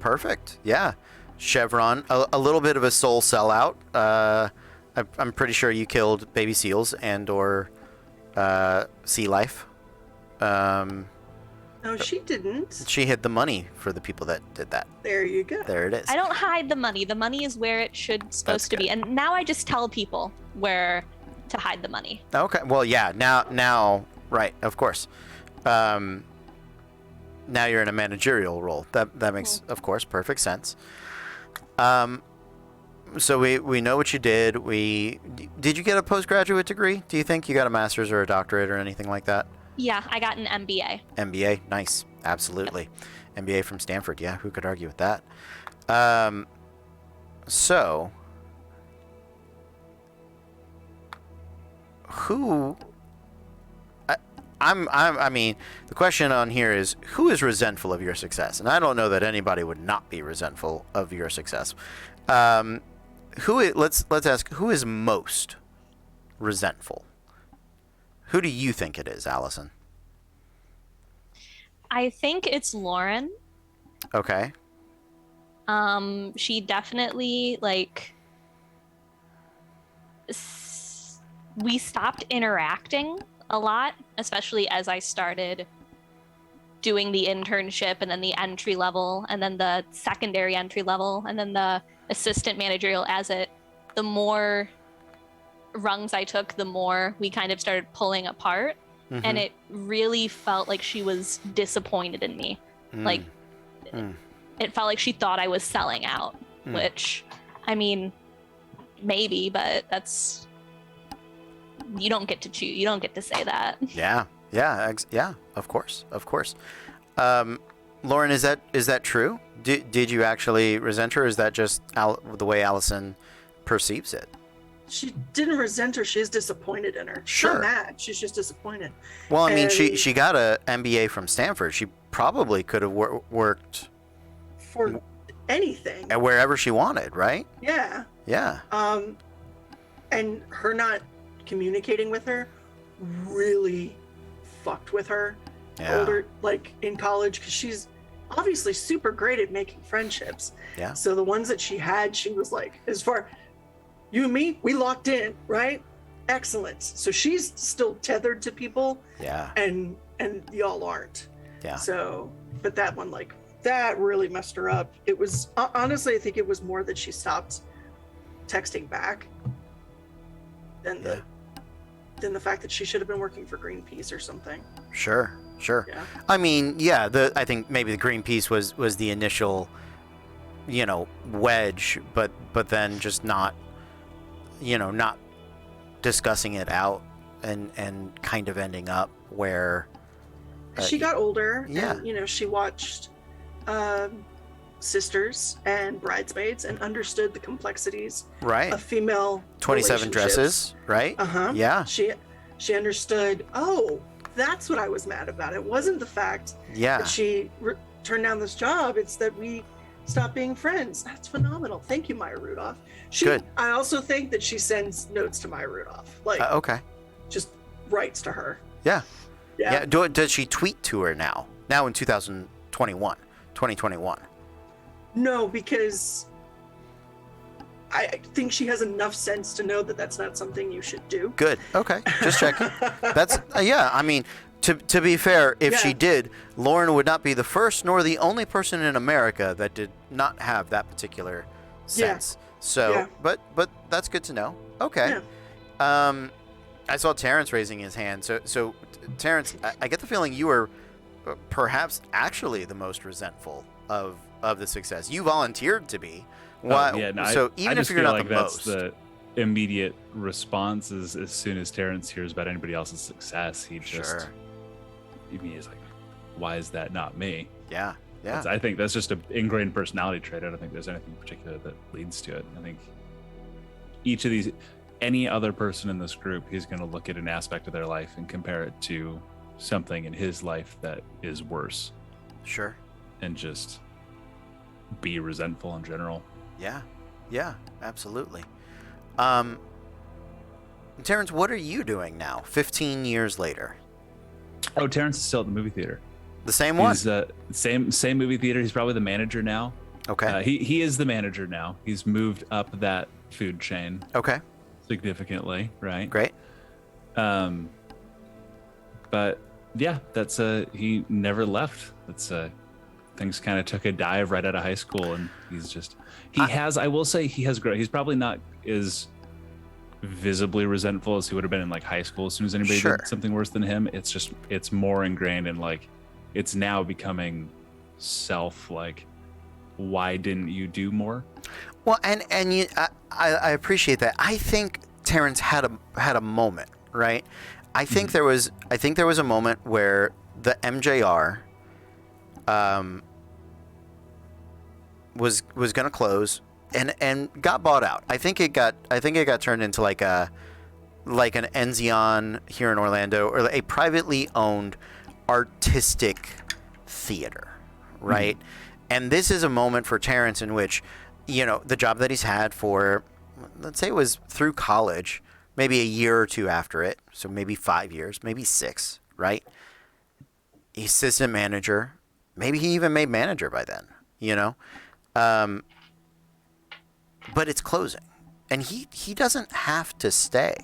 Perfect. Yeah. Chevron, a little bit of a soul sellout. I'm pretty sure you killed baby seals and or sea life. No, she didn't. She hid the money for the people that did that. There you go. There it is. I don't hide the money. The money is where it supposed to be. And now I just tell people where to hide the money. Okay. Well, yeah. Now, right. Of course. Now you're in a managerial role. That makes, of course, perfect sense. So we know what you did. Did you get a postgraduate degree? Do you think you got a master's or a doctorate or anything like that? Yeah, I got an MBA. MBA, nice, absolutely. Yep. MBA from Stanford. Yeah, who could argue with that? So who? I mean, the question on here is who is resentful of your success, and I don't know that anybody would not be resentful of your success. Let's ask who is most resentful. Who do you think it is, Allison? I think it's Lauren. Okay. She definitely we stopped interacting a lot especially as I started doing the internship and then the entry level and then the secondary entry level and then the assistant managerial the more rungs I took, the more we kind of started pulling apart. Mm-hmm. And it really felt like she was disappointed in me. Like it felt like she thought I was selling out, which, I mean, maybe, but that's, you don't get to choose. You don't get to say that. Yeah. Of course. Lauren, is that true? Did you actually resent her? Or is that just the way Allison perceives it? She didn't resent her. She's disappointed in her. She's Sure. not mad. She's just disappointed. Well, I mean, And she got a MBA from Stanford. She probably could have worked for anything. at wherever she wanted, right? Yeah. Yeah. And her not communicating with her really fucked with her. Yeah. Older, like in college, because she's obviously super great at making friendships. Yeah. So the ones that she had, she was like, as far you and me, we locked in, right? Excellent. So she's still tethered to people, Yeah. and y'all aren't. Yeah. So, but that one, like, that really messed her up. It was honestly, I think it was more that she stopped texting back than the fact that she should have been working for Greenpeace or something. Sure. Yeah. I mean, yeah. I think maybe the Greenpeace was the initial, wedge, but then just not discussing it out and kind of ending up where She got older. Yeah. And, she watched Sisters and Bridesmaids and understood the complexities right. of female 27 relationships. dresses, right? Uh-huh. Yeah. She understood, that's what I was mad about. It wasn't the fact Yeah. that she turned down this job. It's that we stopped being friends. That's phenomenal. Thank you, Maya Rudolph. Good. I also think that she sends notes to Maya Rudolph, like Okay. just writes to her. Yeah. Yeah. Does she tweet to her now? Now in 2021. No, because I think she has enough sense to know that that's not something you should do. Good. Okay. Just checking. That's yeah. I mean, to be fair, if she Yeah. did, Lauren would not be the first nor the only person in America that did not have that particular sense. So, Yeah. but that's good to know. Okay. Yeah. I saw Terrence raising his hand. So Terrence, I get the feeling you were perhaps actually the most resentful of the success. You volunteered to be. Why? So even if you're not the most, that's the immediate response is as soon as Terrence hears about anybody else's success, he's like, why is that not me? Yeah. I think that's just an ingrained personality trait. I don't think there's anything particular that leads to it. I think each of these, any other person in this group, he's going to look at an aspect of their life and compare it to something in his life that is worse. Sure. And just be resentful in general. Yeah, absolutely. Terrence, what are you doing now, 15 years later? Oh, Terrence is still at the movie theater. The same one? He's same movie theater. He's probably the manager now. Okay. He is the manager now. He's moved up that food chain Okay. significantly, right? Great. But yeah, that's he never left. That's things kind of took a dive right out of high school, and I will say he has grown. He's probably not as visibly resentful as he would have been in like high school. As soon as anybody Sure. did something worse than him, it's more ingrained in like, it's now becoming like, why didn't you do more? Well, and I appreciate that. I think Terrence had a moment, right? I think there was a moment where the MJR was going to close and got bought out. I think it got turned into like an Enzion here in Orlando, or a privately owned artistic theater, right? And this is a moment for Terrence in which, the job that he's had for, let's say it was through college, maybe a year or two after it, so maybe 5 years, maybe 6, right? Assistant manager, maybe he even made manager by then, but it's closing, and he doesn't have to stay.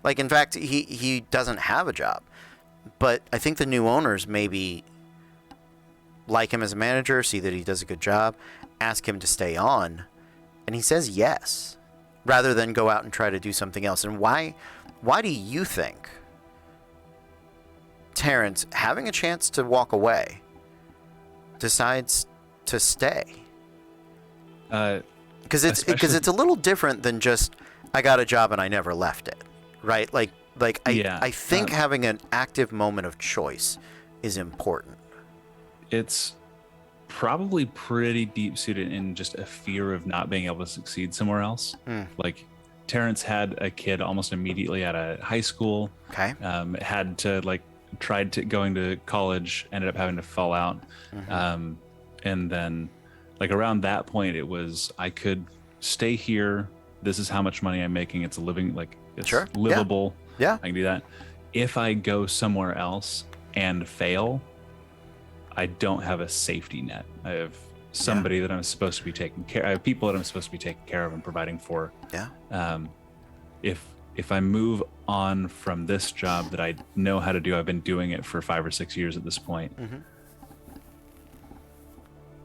Like, in fact, he doesn't have a job. But I think the new owners maybe like him as a manager, see that he does a good job, ask him to stay on, and he says yes, rather than go out and try to do something else. And why do you think Terrence, having a chance to walk away, decides to stay? Because it's a little different than just I got a job and I never left it, right? I think having an active moment of choice is important. It's probably pretty deep suited in just a fear of not being able to succeed somewhere else. Like Terrence had a kid almost immediately out of high school. Okay. Had to tried to going to college, ended up having to fall out. And then around that point, it was, I could stay here. This is how much money I'm making. It's a living, it's Sure. livable. Yeah. I can do that. If I go somewhere else and fail, I don't have a safety net. I have somebody that I'm supposed to be taking care. I have people that I'm supposed to be taking care of and providing for. Yeah. If I move on from this job that I know how to do, I've been doing it for 5 or 6 years at this point.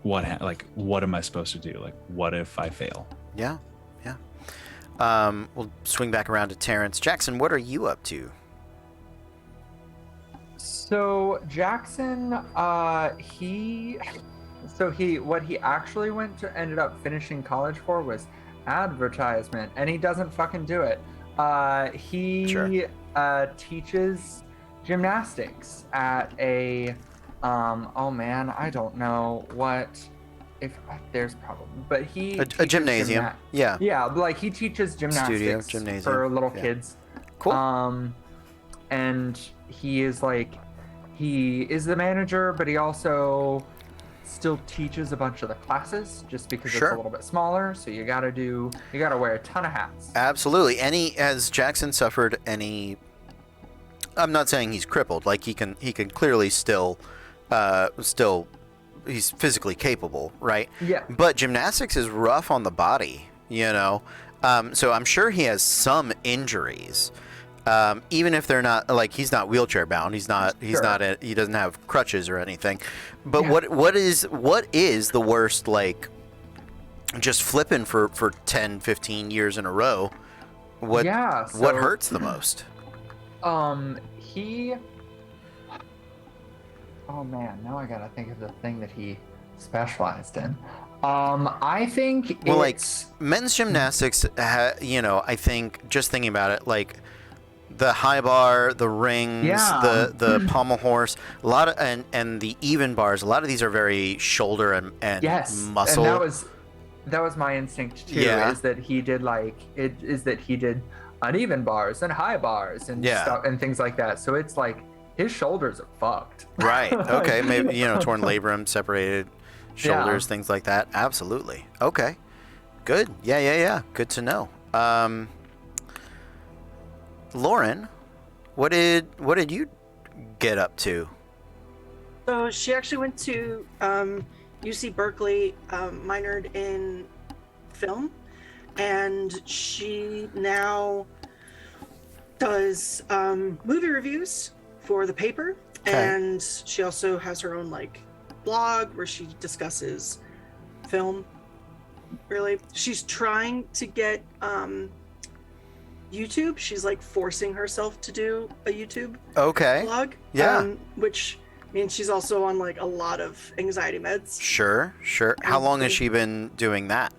What am I supposed to do? What if I fail? Yeah. We'll swing back around to Terrence. Jackson, what are you up to? So Jackson, what he actually ended up finishing college for was advertisement, and he doesn't fucking do it. He teaches gymnastics at a I don't know what, if there's probably, but he a gymnasium. Yeah, he teaches gymnastics gymnasium for little kids. Cool. And he is the manager, but he also still teaches a bunch of the classes just because it's a little bit smaller. So you gotta wear a ton of hats. Absolutely. Has Jackson suffered any? I'm not saying he's crippled. He can clearly still he's physically capable, right? Yeah. But gymnastics is rough on the body, so I'm sure he has some injuries. Even if they're not he's not wheelchair bound, he doesn't have crutches or anything. But what is the worst, just flipping for 10, 15 years in a row? What hurts the most? Oh man, now I gotta think of the thing that he specialized in. I think men's gymnastics, I think just thinking about it, the high bar, the rings, the pommel horse, a lot of, and the even bars, a lot of these are very shoulder and muscle. And that was my instinct too, is that he did uneven bars and high bars and stuff and things like that. So it's his shoulders are fucked. Right. Okay. Maybe, torn labrum, separated shoulders, things like that. Absolutely. Okay. Good. Yeah. Good to know. Lauren, what did you get up to? So she actually went to UC Berkeley, minored in film, and she now does movie reviews for the paper. Okay. And she also has her own blog where she discusses film. Really, she's trying to get YouTube. She's forcing herself to do a YouTube blog. Yeah. Which means she's also on a lot of anxiety meds. Sure. How long has she been doing that?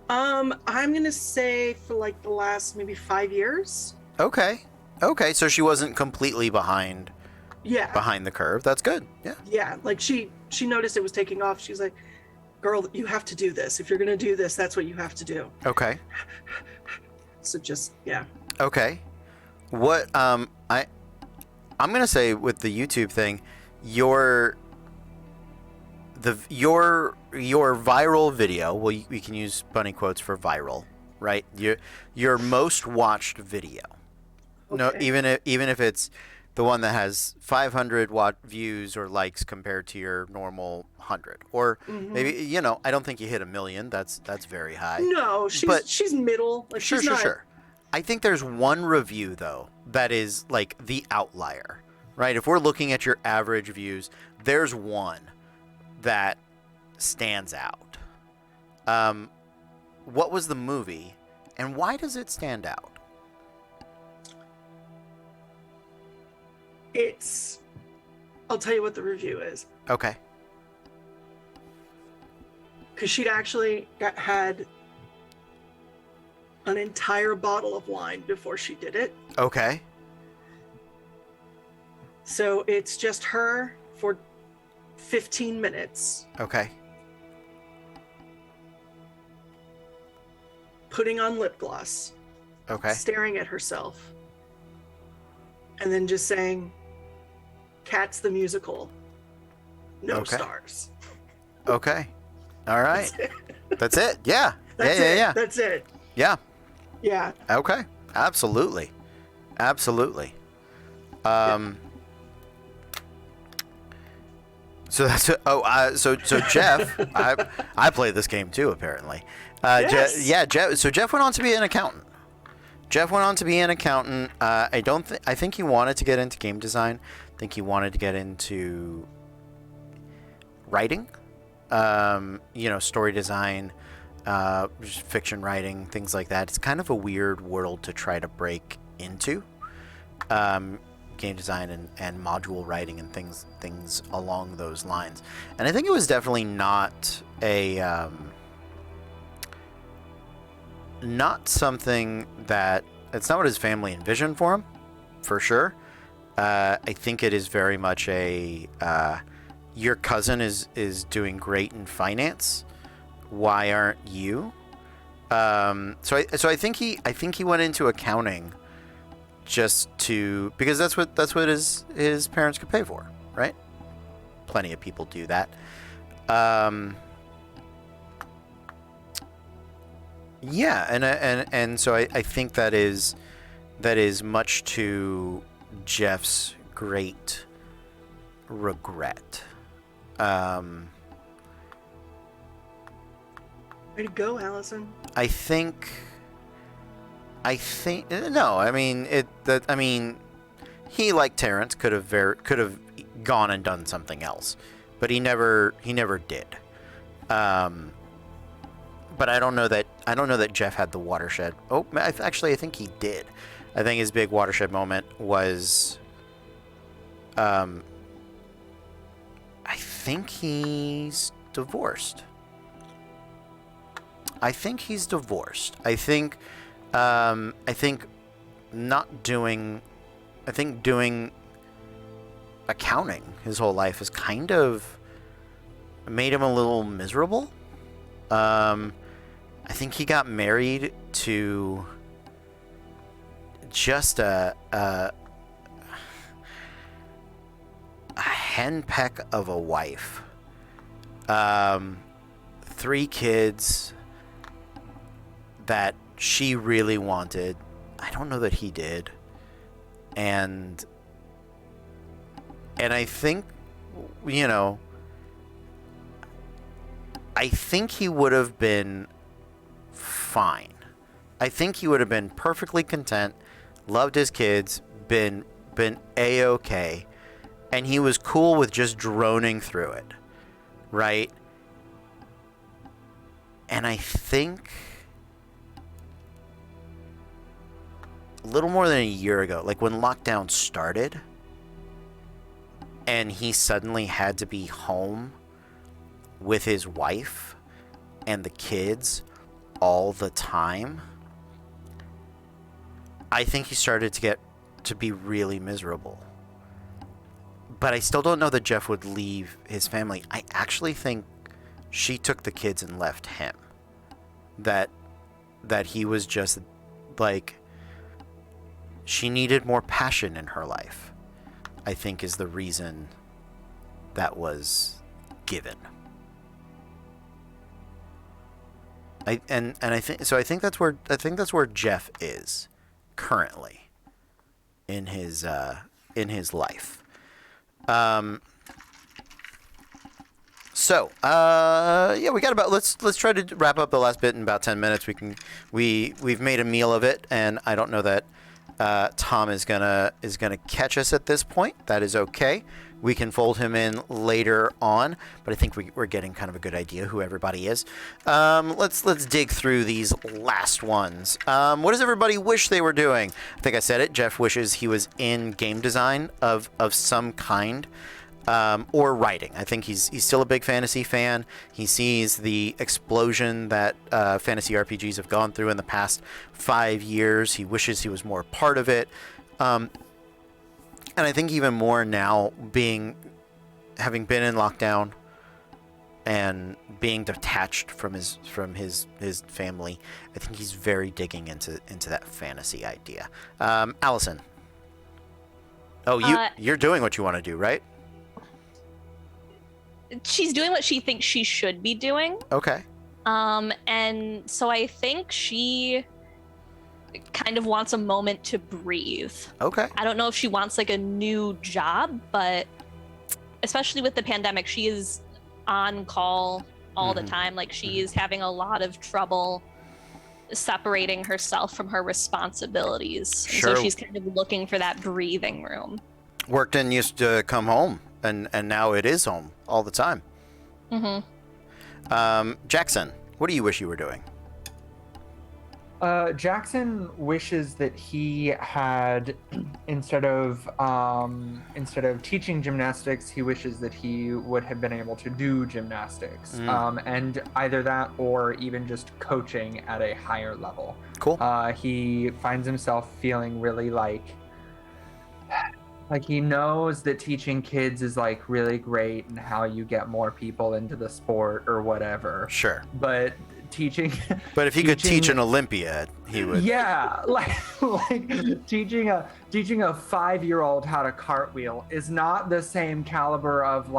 I'm gonna say for the last maybe 5 years. Okay. So she wasn't completely behind the curve. That's good. Yeah. She noticed it was taking off. She's like, girl, you have to do this. If you're gonna do this, that's what you have to do. Okay. So Okay. What I'm gonna say with the YouTube thing, your viral video. Well, we can use bunny quotes for viral, right? Your most watched video. Okay. No, even if it's the one that has 500 views or likes compared to your normal 100, or maybe I don't think you hit 1 million. That's very high. No, she's middle. Sure. I think there's one review though that is like the outlier, right? If we're looking at your average views, there's one that stands out. What was the movie, and why does it stand out? I'll tell you what the review is. Okay. Because she'd actually had an entire bottle of wine before she did it. Okay. So it's just her for 15 minutes. Okay. Putting on lip gloss. Okay. Staring at herself. And then just saying, Cats the musical. No Okay. stars. Okay. All right. That's it. That's it. Yeah. That's yeah. it. Yeah. Yeah. That's it. Yeah. Yeah. Okay. Absolutely. Absolutely. So that's it. So Jeff, I played this game too apparently. Yes. Jeff. So Jeff went on to be an accountant. I think he wanted to get into game design. I think he wanted to get into writing. Story design, just fiction writing, things like that. It's kind of a weird world to try to break into. Game design and module writing and things along those lines. And I think it was definitely not something that it's not what his family envisioned for him, for sure. I think it is very much your cousin is doing great in finance. Why aren't you? So I think he went into accounting just because that's what his parents could pay for, right? Plenty of people do that. Yeah, and so I think that is much to Jeff's great regret. Way to go, Allison. I think no. I mean, he, like Terrence, could have gone and done something else, but he never did. But I don't know that Jeff had the watershed. Oh, actually, I think he did. I think his big watershed moment was. I think he's divorced. I think doing accounting his whole life has kind of made him a little miserable. I think he got married to just a henpeck of a wife. 3 kids that she really wanted. I don't know that he did. And I think, I think he would have been fine. I think he would have been perfectly content, loved his kids, been A-okay, and he was cool with just droning through it, right? And I think a little more than a year ago, like when lockdown started, and he suddenly had to be home with his wife and the kids all the time, I think he started to be really miserable. But I still don't know that Jeff would leave his family. I actually think she took the kids and left him. That he was just like, she needed more passion in her life, I think, is the reason that was given. I think that's where Jeff is currently in his life. So, yeah, we got about let's try to wrap up the last bit in about 10 minutes. We've made a meal of it, and I don't know that Tom is gonna catch us at this point. That is okay. We can fold him in later on, but I think we're getting kind of a good idea who everybody is. Let's dig through these last ones. What does everybody wish they were doing? I think I said it. Jeff wishes he was in game design of some kind. Or writing. I think he's still a big fantasy fan. He sees the explosion that fantasy RPGs have gone through in the past 5 years. He wishes he was more a part of it. And I think even more now, having been in lockdown and being detached from his family, I think he's very digging into that fantasy idea. Allison. Oh, you're doing what you want to do, right? She's doing what she thinks she should be doing. Okay. And so I think she kind of wants a moment to breathe. Okay. I don't know if she wants like a new job, but especially with the pandemic, she is on call all the time. Like she is having a lot of trouble separating herself from her responsibilities. Sure. And so she's kind of looking for that breathing room. Workton used to come home, and now it is home all the time. Jackson, what do you wish you were doing? Jackson wishes that he had, instead of teaching gymnastics, he wishes that he would have been able to do gymnastics, and either that or even just coaching at a higher level. Cool. He finds himself feeling really like he knows that teaching kids is like really great and how you get more people into the sport or whatever. Sure. But teaching. But if he could teach an Olympiad, he would. Yeah, like teaching a 5-year-old how to cartwheel is not the same caliber of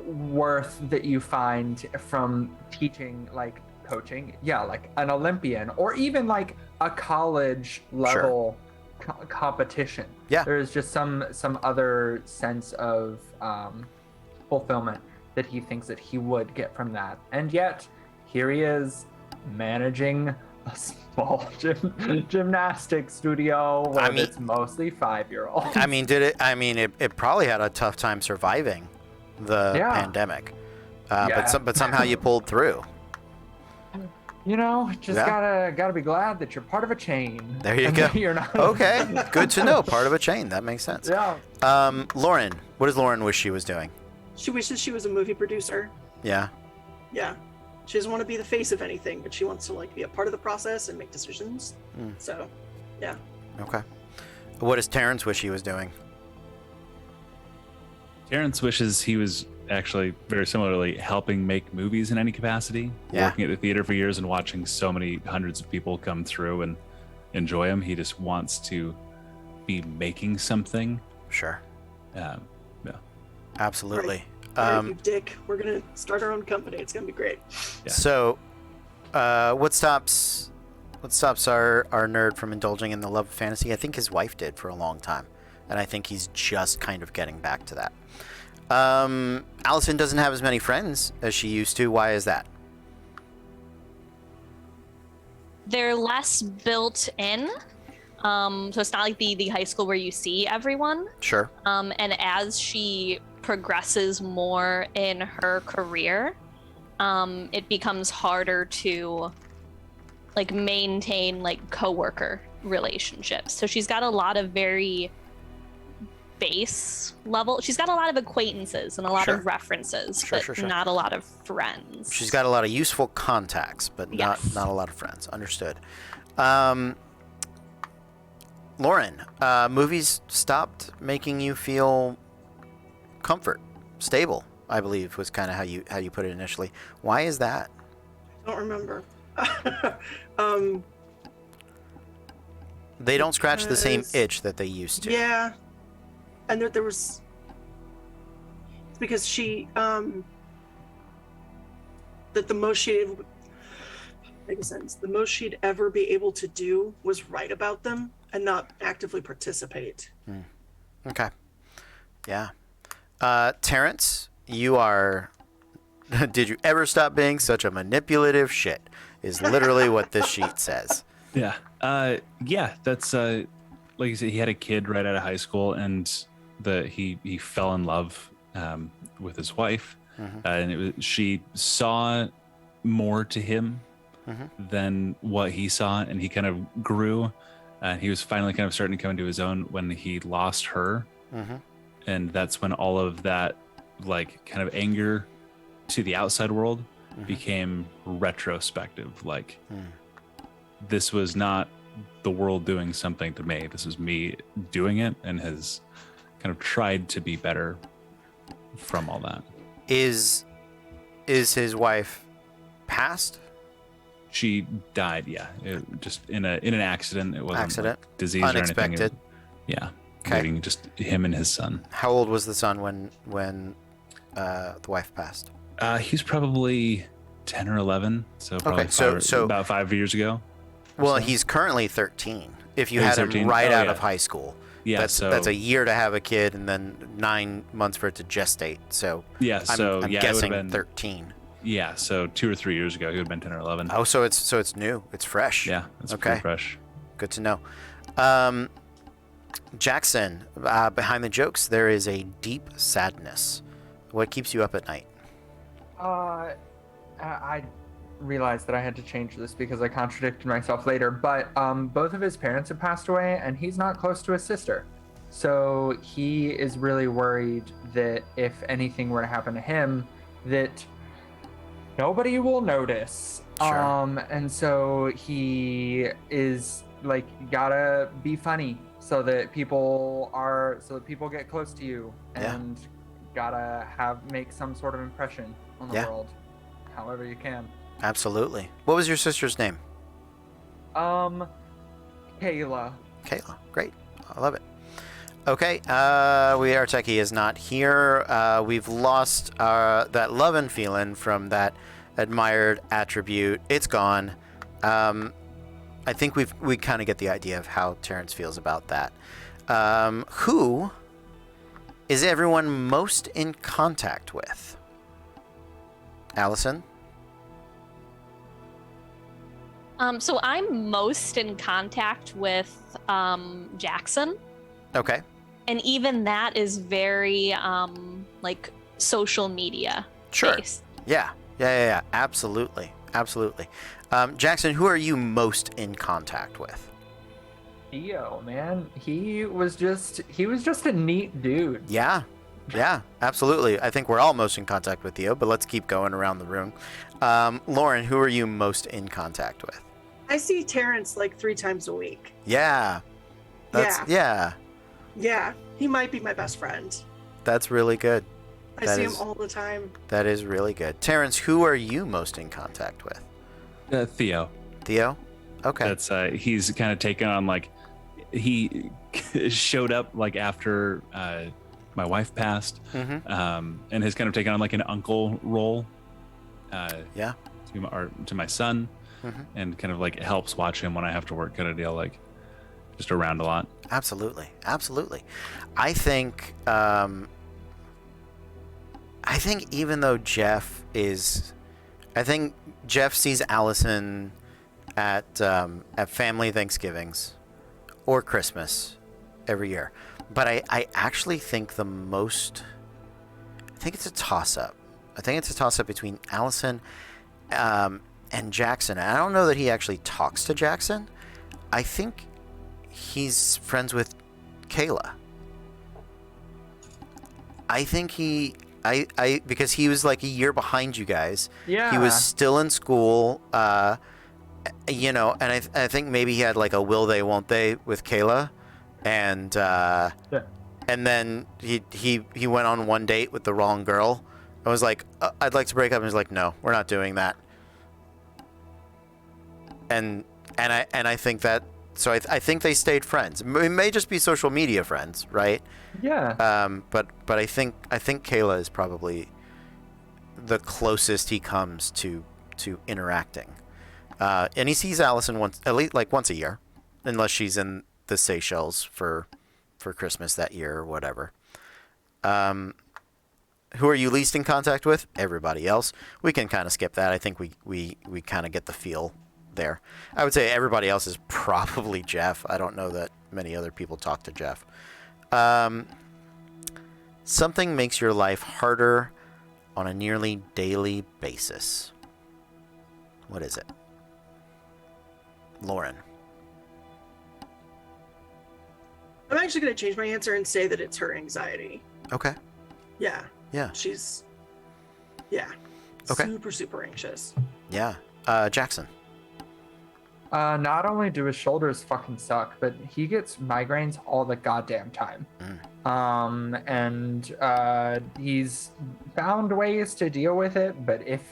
worth that you find from teaching like coaching. Yeah, like an Olympian or even like a college level competition. Yeah, there's just some other sense of fulfillment that he thinks that he would get from that. And yet, here he is managing a small gymnastics studio where it's mostly 5-year-olds. I mean, it probably had a tough time surviving the pandemic. But somehow you pulled through. You know, just gotta be glad that you're part of a chain. There you go. You're not. Okay, good to know. Part of a chain. That makes sense. Yeah. Lauren, what does Lauren wish she was doing? She wishes she was a movie producer. Yeah. Yeah. She doesn't want to be the face of anything, but she wants to like be a part of the process and make decisions. So, yeah. Okay. What does Terrence wish he was doing? Terrence wishes he was actually very similarly helping make movies in any capacity. Yeah. Working at the theater for years and watching so many hundreds of people come through and enjoy them. He just wants to be making something. Sure. Yeah. Absolutely. All right, you dick. We're gonna start our own company. It's gonna be great. Yeah. So, what stops our nerd from indulging in the love of fantasy? I think his wife did for a long time, and I think he's just kind of getting back to that. Allison doesn't have as many friends as she used to. Why is that? They're less built in. So it's not like the high school where you see everyone. Sure. And as she progresses more in her career, it becomes harder to like maintain like coworker relationships. So she's got a lot of very base level. She's got a lot of acquaintances and a lot of references, but not a lot of friends. She's got a lot of useful contacts, but not a lot of friends. Understood. Lauren, movies stopped making you feel comfort, stable, I believe was kind of how you put it initially. Why is that? I don't remember. They don't scratch the same itch that they used to. Yeah. And there was... It's because she... that the most she'd... Makes sense. The most she'd ever be able to do was write about them and not actively participate. Okay. Yeah. Terrence, you are. Did you ever stop being such a manipulative shit? Is literally what this sheet says. Yeah. Yeah. That's like you said. He had a kid right out of high school, and he fell in love with his wife, and she saw more to him than what he saw, and he kind of grew, and he was finally kind of starting to come into his own when he lost her, and that's when all of that like kind of anger to the outside world became retrospective. Like this was not the world doing something to me. This was me doing it, and has kind of tried to be better from all that. Is his wife passed? She died. Yeah, just in an accident. It wasn't like disease Unexpected. or anything. Yeah. Okay. Leaving just him and his son. How old was the son when the wife passed? He's probably 10 or 11, so probably about 5 years ago. Well, so. He's currently 13. If you Oh, had he's him 13? right Oh, out yeah. of high school, Yeah, that's a year to have a kid, and then 9 months for it to gestate. So yeah, I'm yeah, guessing it would have been 13. Yeah, so 2 or 3 years ago, he would have been 10 or 11. Oh, so it's new, it's fresh. Yeah, it's okay. pretty fresh. Good to know. Jackson, behind the jokes, there is a deep sadness. What keeps you up at night? I realized that I had to change this because I contradicted myself later, but both of his parents have passed away, and he's not close to his sister. So he is really worried that if anything were to happen to him, that nobody will notice. Sure. And so he is like, gotta be funny so that people get close to you, and gotta make some sort of impression on the world, however you can. Absolutely. What was your sister's name? Kayla. Kayla. Great. I love it. Okay. Our techie is not here. We've lost that love and feeling from that admired attribute. It's gone. I think we kind of get the idea of how Terrence feels about that. Who is everyone most in contact with? Allison? So I'm most in contact with Jackson. Okay. And even that is very like social media Sure. based. Yeah. Absolutely. Jackson, who are you most in contact with? Theo, man. He was just a neat dude. Yeah, absolutely. I think we're all most in contact with Theo, but let's keep going around the room. Lauren, who are you most in contact with? I see Terrence like 3 times a week. Yeah. Yeah. Yeah, he might be my best friend. That's really good. I see him all the time. That is really good. Terrence, who are you most in contact with? Theo. Theo? Okay. That's he's kind of taken on, like, he showed up like after my wife passed, and has kind of taken on like an uncle role. To my son, and kind of like helps watch him when I have to work, kind of deal, like just around a lot. Absolutely. I think even though Jeff sees Allison at family Thanksgivings or Christmas every year, but I actually think it's a toss-up. I think it's a toss-up between Allison and Jackson. And I don't know that he actually talks to Jackson. I think he's friends with Kayla. I think because he was like a year behind you guys. Yeah. He was still in school, and I think maybe he had like a will they, won't they with Kayla, and then he went on one date with the wrong girl. I was like, I'd like to break up. And he's like, no, we're not doing that. And I think that, so I think they stayed friends. It may just be social media friends, right? Yeah. But I think Kayla is probably the closest he comes to interacting. And he sees Allison at least once a year, unless she's in the Seychelles for Christmas that year or whatever. Who are you least in contact with? Everybody else. We can kind of skip that. I think we kind of get the feel there. I would say everybody else is probably Jeff. I don't know that many other people talk to Jeff. Something makes your life harder on a nearly daily basis. What is it? Lauren. I'm actually going to change my answer and say that it's her anxiety. Okay. Yeah. Yeah. She's, Okay. super, super anxious. Yeah. Jackson. Not only do his shoulders fucking suck, but he gets migraines all the goddamn time. And he's found ways to deal with it, but if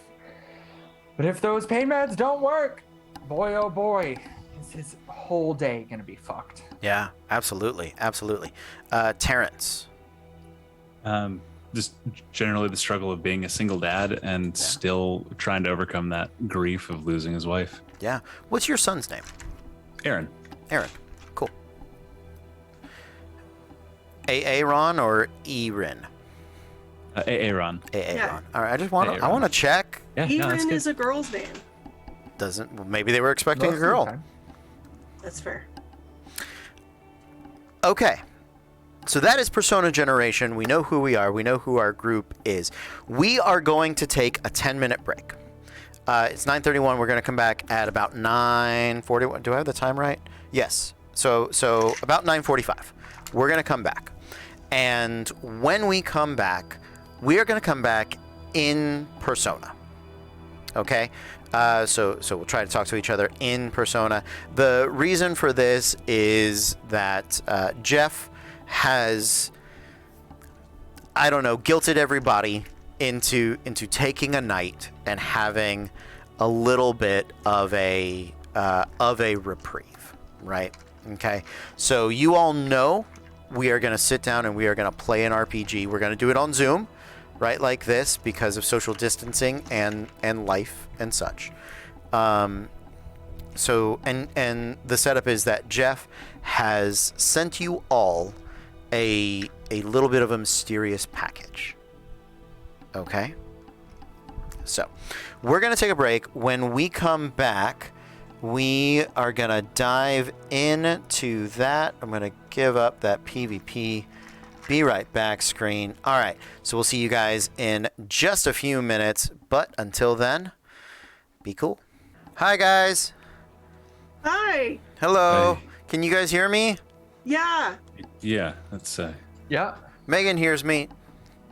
those pain meds don't work, boy oh boy, is his whole day gonna be fucked. Yeah, absolutely. Terrence. Just generally the struggle of being a single dad and still trying to overcome that grief of losing his wife. Yeah. What's your son's name? Aaron. Cool. Aaron or Erin? Aaron. Aaron. All right. I Aaron. want to check. Yeah, no, that's Erin good. is a girl's name. Well, maybe they were expecting Most a of the girl. time. That's fair. Okay. So that is Persona Generation. We know who we are. We know who our group is. We are going to take a 10-minute break. It's 9:31. We're going to come back at about 9:41. Do I have the time right? Yes. So about 9:45. We're going to come back. And when we come back, we are going to come back in Persona. Okay? So we'll try to talk to each other in Persona. The reason for this is that Jeff has, I don't know, guilted everybody into taking a night and having a little bit of a reprieve, right? Okay, so you all know we are going to sit down and we are going to play an RPG. We're going to do it on Zoom, right, like this, because of social distancing and life and such. So the setup is that Jeff has sent you all a little bit of a mysterious package. Okay? So, we're going to take a break. When we come back, we are going to dive into that. I'm going to give up that PvP. Be right back screen. All right. So, we'll see you guys in just a few minutes. But until then, be cool. Hi, guys. Hi. Hello. Hey. Can you guys hear me? Yeah. Yeah, that's Yeah. Megan hears me.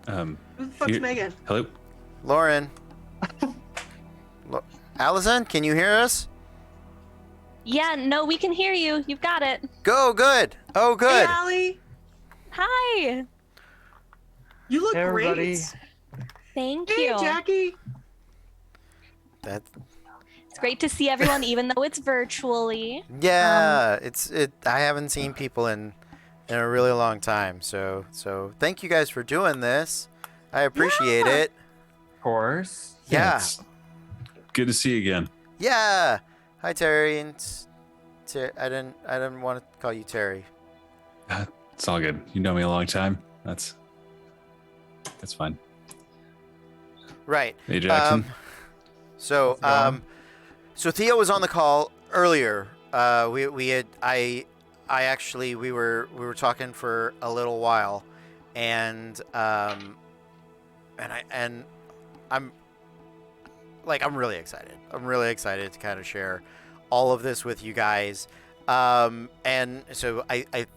Who the fuck's Megan? Hello. Lauren. Allison, can you hear us? Yeah, no, we can hear you. You've got it. Go, good. Oh, good. Hey, Allie. Hi. You look Hey, everybody. great. Thank Hey, you. Jackie. That, It's great to see everyone, even though it's virtually. yeah, I haven't seen people in a really long time. So thank you guys for doing this. I appreciate Yeah. it. Of course. Yeah. It's good to see you again. Yeah. Hi, Terry. And I didn't want to call you Terry. It's all good. You know me a long time. That's fine. Right. Hey, Jackson. So How's it going? so Theo was on the call earlier. We were talking for a little while, and I'm really excited. I'm really excited to kind of share all of this with you guys. And so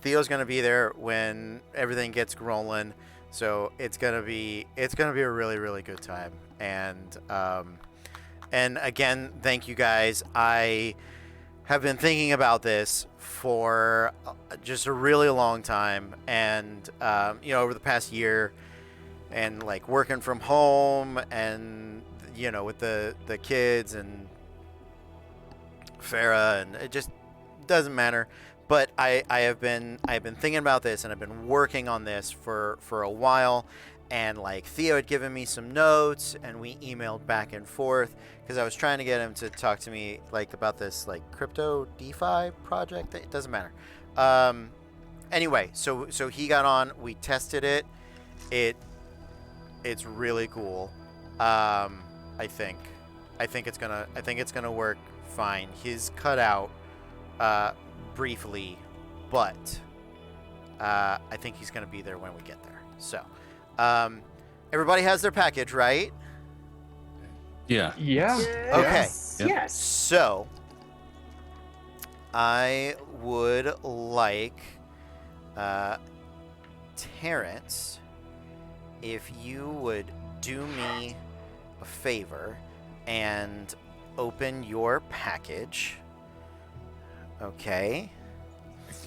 Theo's gonna be there when everything gets rolling. So it's gonna be a really, really good time. And again, thank you guys. I have been thinking about this for just a really long time, and over the past year, and like working from home, and with the kids and Farah, and it just doesn't matter. But I've been thinking about this, and I've been working on this for a while. And like Theo had given me some notes, and we emailed back and forth because I was trying to get him to talk to me like about this like crypto DeFi project. It doesn't matter. Anyway, so he got on. We tested it. It's really cool. I think it's gonna work fine. He's cut out briefly, but I think he's gonna be there when we get there. So, everybody has their package, right? Yeah. Yeah. Okay. Yep. Yes. So, I would like Terrence, if you would do me a favor and open your package. Okay.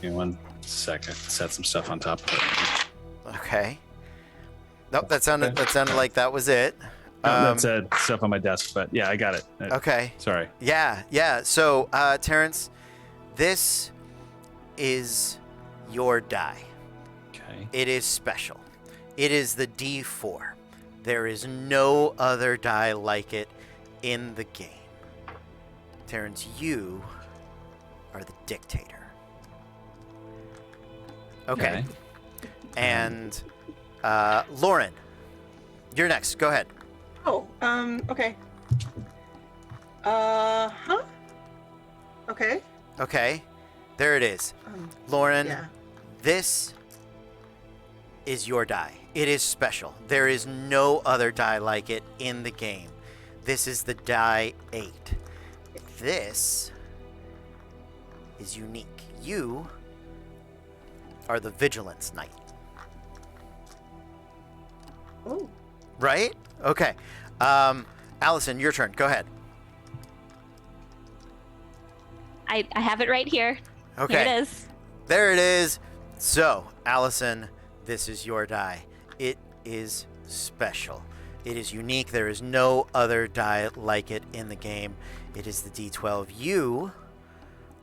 Give me 1 second. Set some stuff on top of it. Okay. Nope, that sounded like that was it. That's stuff on my desk, but yeah, I got it. Okay. Sorry. Yeah. So, Terrence, this is your die. Okay. It is special. It is the D4. There is no other die like it in the game. Terrence, you are the dictator. Okay. And Lauren, you're next. Go ahead. Oh, okay. Okay. Okay. There it is. Lauren, Yeah. this is your die. It is special. There is no other die like it in the game. This is the die 8. This is unique. You are the Vigilance Knight. Oh. Right? Okay. Allison, your turn. Go ahead. I have it right here. Okay. Here it is. There it is. So, Allison, this is your die. It is special. It is unique. There is no other die like it in the game. It is the D12. You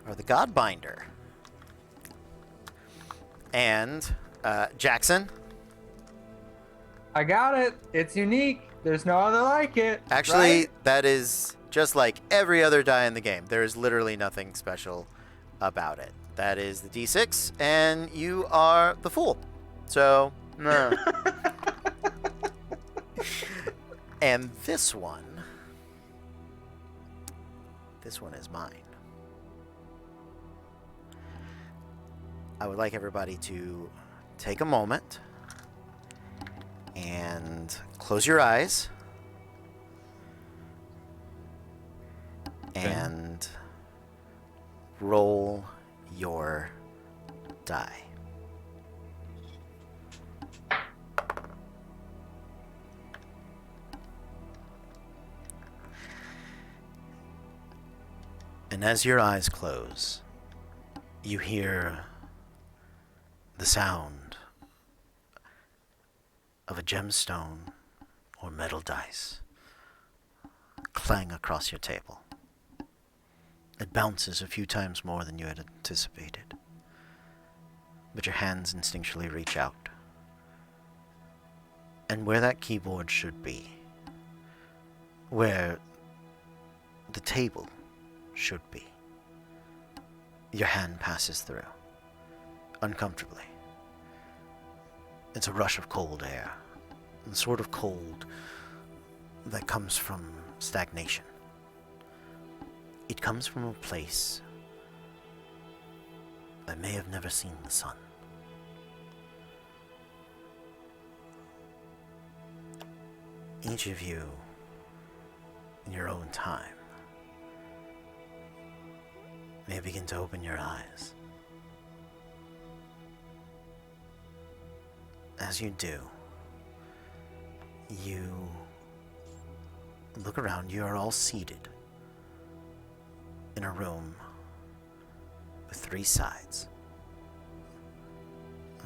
are the Godbinder. And Jackson? I got it. It's unique. There's no other like it. Actually, right? that is just like every other die in the game. There is literally nothing special about it. That is the D6, and you are the Fool. So, no. And this one is mine. I would like everybody to take a moment and close your eyes and roll your die. And as your eyes close, you hear the sound of a gemstone or metal dice clang across your table. It bounces a few times more than you had anticipated, but your hands instinctually reach out. And where that keyboard should be, where the table should be, your hand passes through, uncomfortably. It's a rush of cold air, the sort of cold that comes from stagnation. It comes from a place that may have never seen the sun. Each of you, in your own time, may begin to open your eyes. As you do, you look around. You are all seated in a room with 3 sides,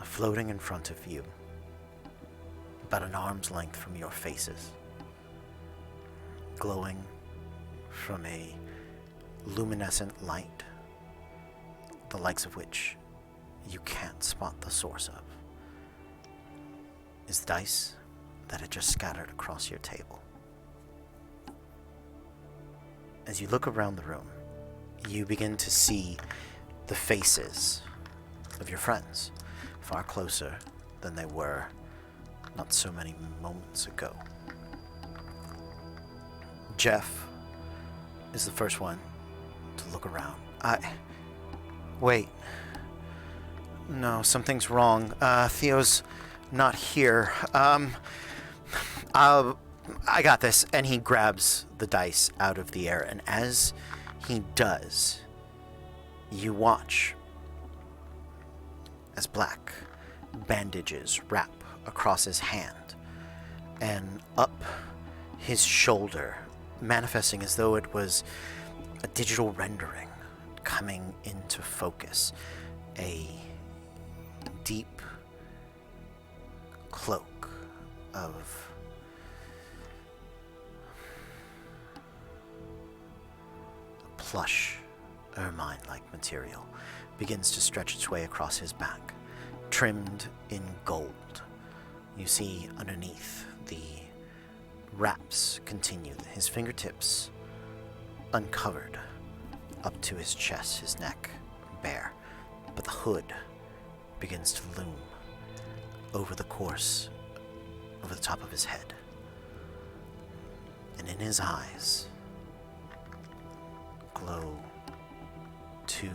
floating in front of you, about an arm's length from your faces, glowing from a luminescent light, the likes of which you can't spot the source of, is dice that had just scattered across your table. As you look around the room, you begin to see the faces of your friends, far closer than they were not so many moments ago. Jeff is the first one to look around. Wait. No, something's wrong. Theo's not here. I got this. And he grabs the dice out of the air. And as he does, you watch as black bandages wrap across his hand and up his shoulder, manifesting as though it was a digital rendering coming into focus. A deep cloak of plush, ermine-like material begins to stretch its way across his back, trimmed in gold. You see underneath the wraps continue, his fingertips uncovered up to his chest, his neck bare, but the hood begins to loom over the top of his head. And in his eyes glow 2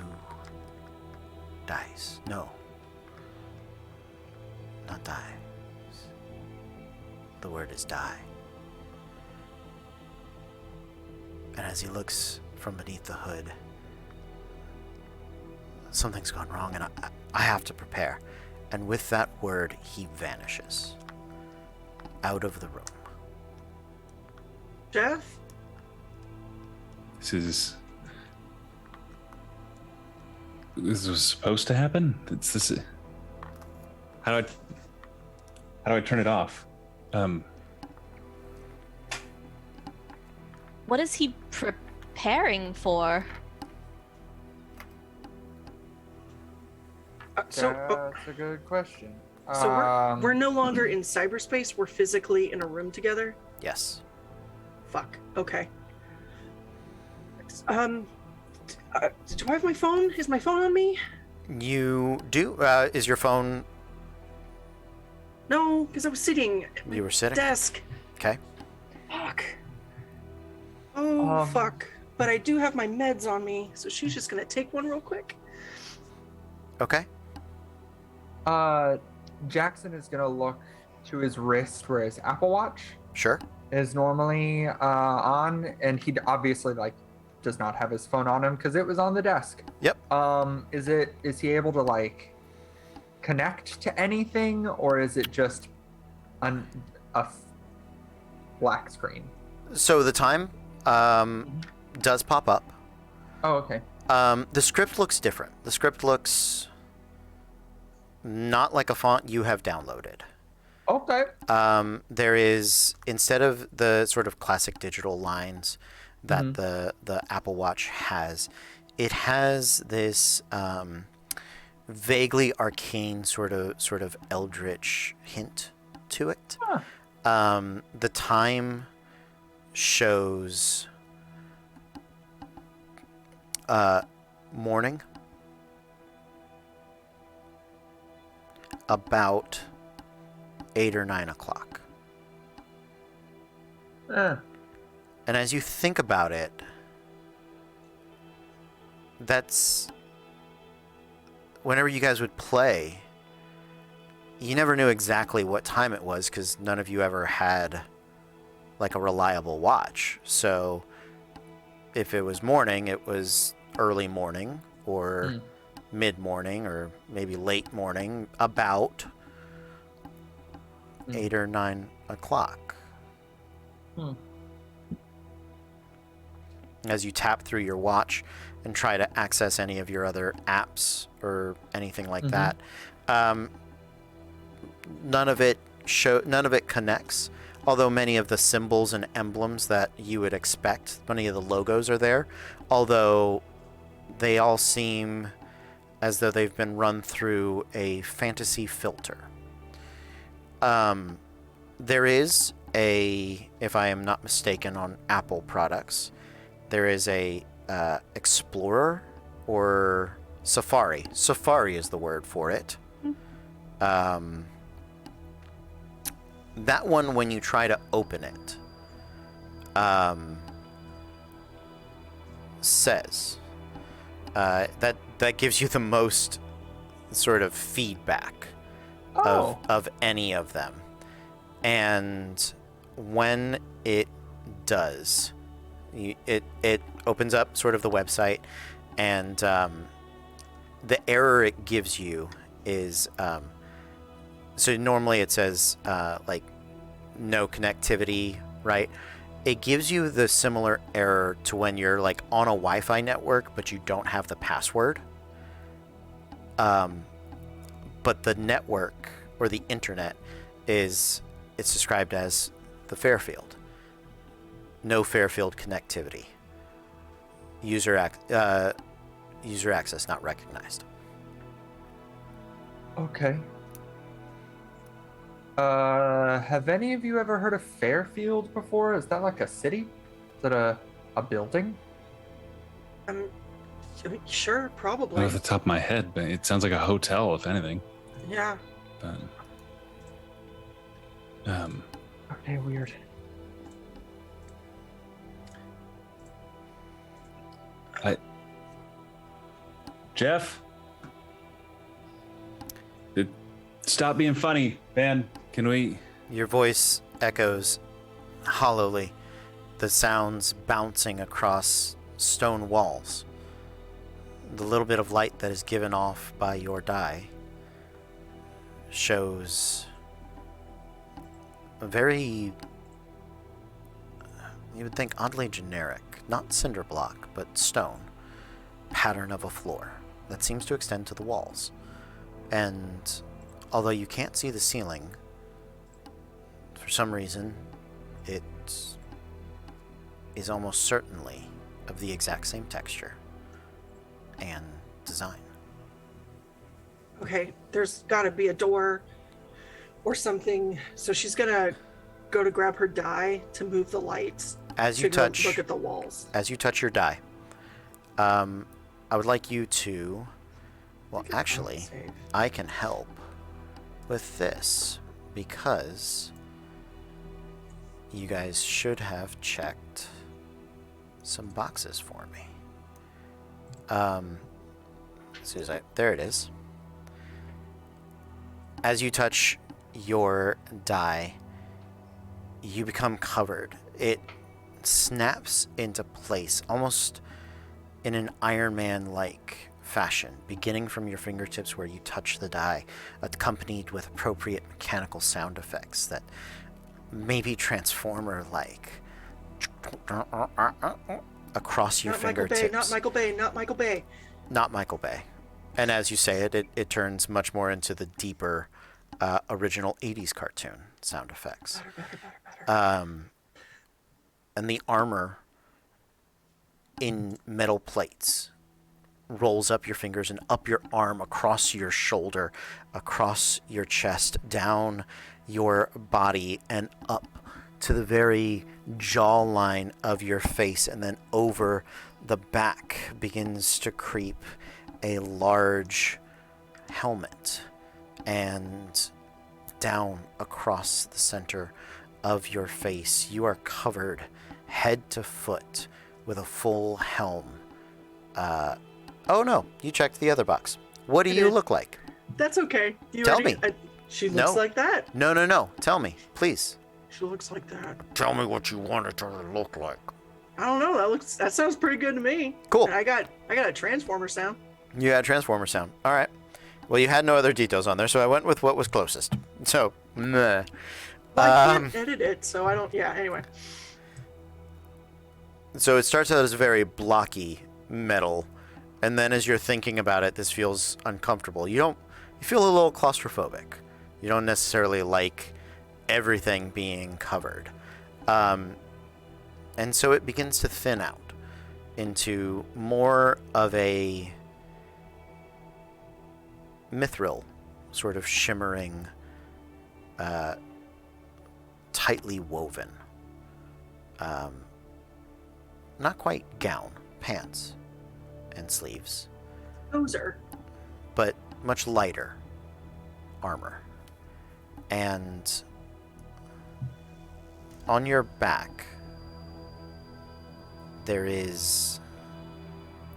dice. No. Not dice. The word is die. And as he looks from beneath the hood, something's gone wrong, and I have to prepare. And with that word, he vanishes out of the room. Jeff? This was supposed to happen? How do I turn it off? What is he preparing for? That's a good question. So we're no longer in cyberspace. We're physically in a room together. Yes. Fuck. Okay. Do I have my phone? Is my phone on me? You do? Is your phone... No, because I was sitting at my You were sitting? desk. Okay. Fuck. Oh, fuck. But I do have my meds on me, so she's just gonna take one real quick. Okay. Jackson is gonna look to his wrist where his Apple Watch Sure. is normally on, and he obviously does not have his phone on him because it was on the desk. Yep. Is he able to connect to anything, or is it just a black screen? So the time does pop up. Oh, okay. The script looks different. The script looks not like a font you have downloaded. Okay. There is, instead of the sort of classic digital lines that the Apple Watch has, it has this vaguely arcane sort of eldritch hint to it. Huh. The time shows morning, about 8 or 9 o'clock. And as you think about it, that's whenever you guys would play, you never knew exactly what time it was because none of you ever had a reliable watch. So if it was morning, it was early morning or mid-morning or maybe late morning, about 8 or 9 o'clock. As you tap through your watch and try to access any of your other apps or anything like that, none of it connects. Although many of the symbols and emblems that you would expect, many of the logos are there, although they all seem as though they've been run through a fantasy filter. There is if I am not mistaken on Apple products, there is a Explorer or Safari. Safari is the word for it. that one, when you try to open it, says that gives you the most sort of feedback of any of them. And when it does, it opens up sort of the website, and the error it gives you is so normally it says like no connectivity, right? It gives you the similar error to when you're like on a Wi-Fi network but you don't have the password. But the network or the internet it's described as the Fairfield. No Fairfield connectivity. User access not recognized. Okay. Have any of you ever heard of Fairfield before? Is that like a city? Is that a building? Sure, Not probably. off the top of my head, but it sounds like a hotel, if anything. Yeah. But, Okay, weird. Jeff, stop being funny, man. Can we? Your voice echoes hollowly, the sounds bouncing across stone walls. The little bit of light that is given off by your die shows a very, you would think, oddly generic, not cinder block, but stone pattern of a floor that seems to extend to the walls. And although you can't see the ceiling, for some reason, it is almost certainly of the exact same texture and design. Okay, there's got to be a door or something. So she's gonna go to grab her die to move the lights. As you to go touch, look at the walls. as you touch your die, I would like you to. Well, actually, Save. I can help with this because you guys should have checked some boxes for me. As soon as there it is. As you touch your die, you become covered. It snaps into place, almost in an Iron Man-like fashion, beginning from your fingertips where you touch the die, accompanied with appropriate mechanical sound effects that may be Transformer-like across your Not Michael fingertips. Bay, not Michael Bay, not Michael Bay. Not Michael Bay. And as you say it, it turns much more into the deeper original 80s cartoon sound effects. Better. And the armor in metal plates rolls up your fingers and up your arm, across your shoulder, across your chest, down your body, and up to the very jawline of your face, and then over the back begins to creep a large helmet, and down across the center of your face you are covered head to foot with a full helm. Oh no, you checked the other box. What do I you did. look like? That's okay. You Tell already- me. she looks No. like that. No. Tell me, please. She looks like that. Tell me what you want it to look like. I don't know. That sounds pretty good to me. Cool. And I got a transformer sound. You had Transformer sound. All right. Well, you had no other details on there, so I went with what was closest. So, meh. Well, I can't edit it, so I don't. Yeah. Anyway. So it starts out as very blocky metal, and then as you're thinking about it, this feels uncomfortable. You feel a little claustrophobic. You don't necessarily like everything being covered. And so it begins to thin out into more of a mithril, sort of shimmering, tightly woven. Not quite gown, pants, and sleeves, Poser. but much lighter armor. And on your back, there is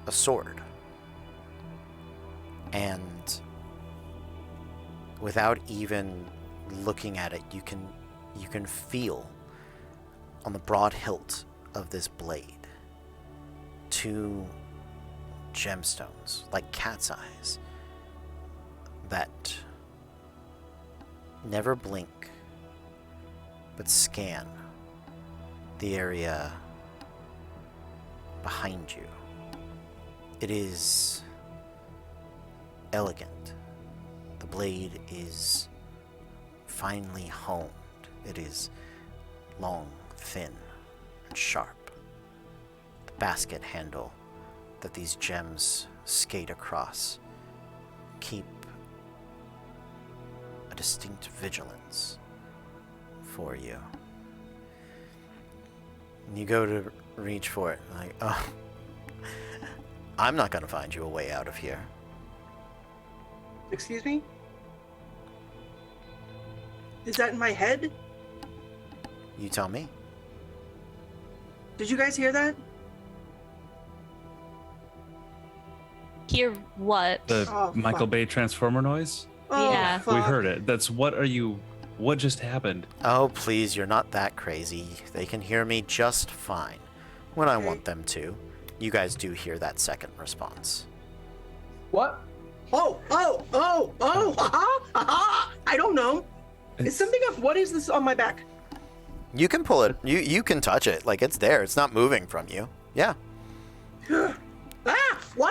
a sword. And without even looking at it, you can feel on the broad hilt of this blade 2 gemstones, like cat's eyes, that never blink, but scan the area behind you. It is elegant. The blade is finely honed. It is long, thin, and sharp. The basket handle that these gems skate across keep a distinct vigilance for you. And you go to reach for it, like, oh, I'm not gonna find you a way out of here. Excuse me? Is that in my head? You tell me. Did you guys hear that? Hear what? The Oh, Michael fuck. Bay Transformer noise? Oh, Yeah. We fuck. heard it. What just happened? Oh, please, you're not that crazy. They can hear me just fine when I Okay. want them to. You guys do hear that second response. What? I don't know. Is something up? What is this on my back? You can pull it. You can touch it. Like, it's there. It's not moving from you. Yeah. Why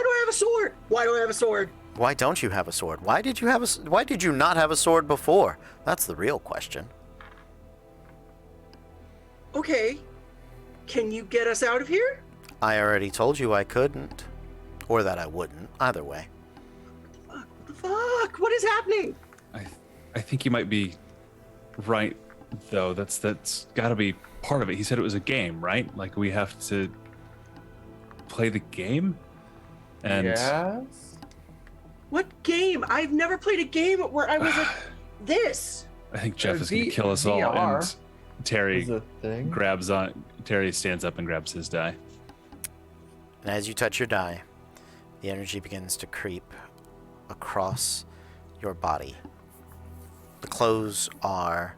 do I have a sword? Why do I have a sword? Why don't you have a sword? Why did you not have a sword before? That's the real question. Okay. Can you get us out of here? I already told you I couldn't. Or that I wouldn't. Either way. What the fuck? What is happening? I think you might be right, though. That's got to be part of it. He said it was a game, right? Like, we have to play the game? And Yes. What game? I've never played a game where I was like this. I think Jeff is going to kill us all. VR And Terry Is a thing. Terry stands up and grabs his die. And as you touch your die, the energy begins to creep across your body. The clothes are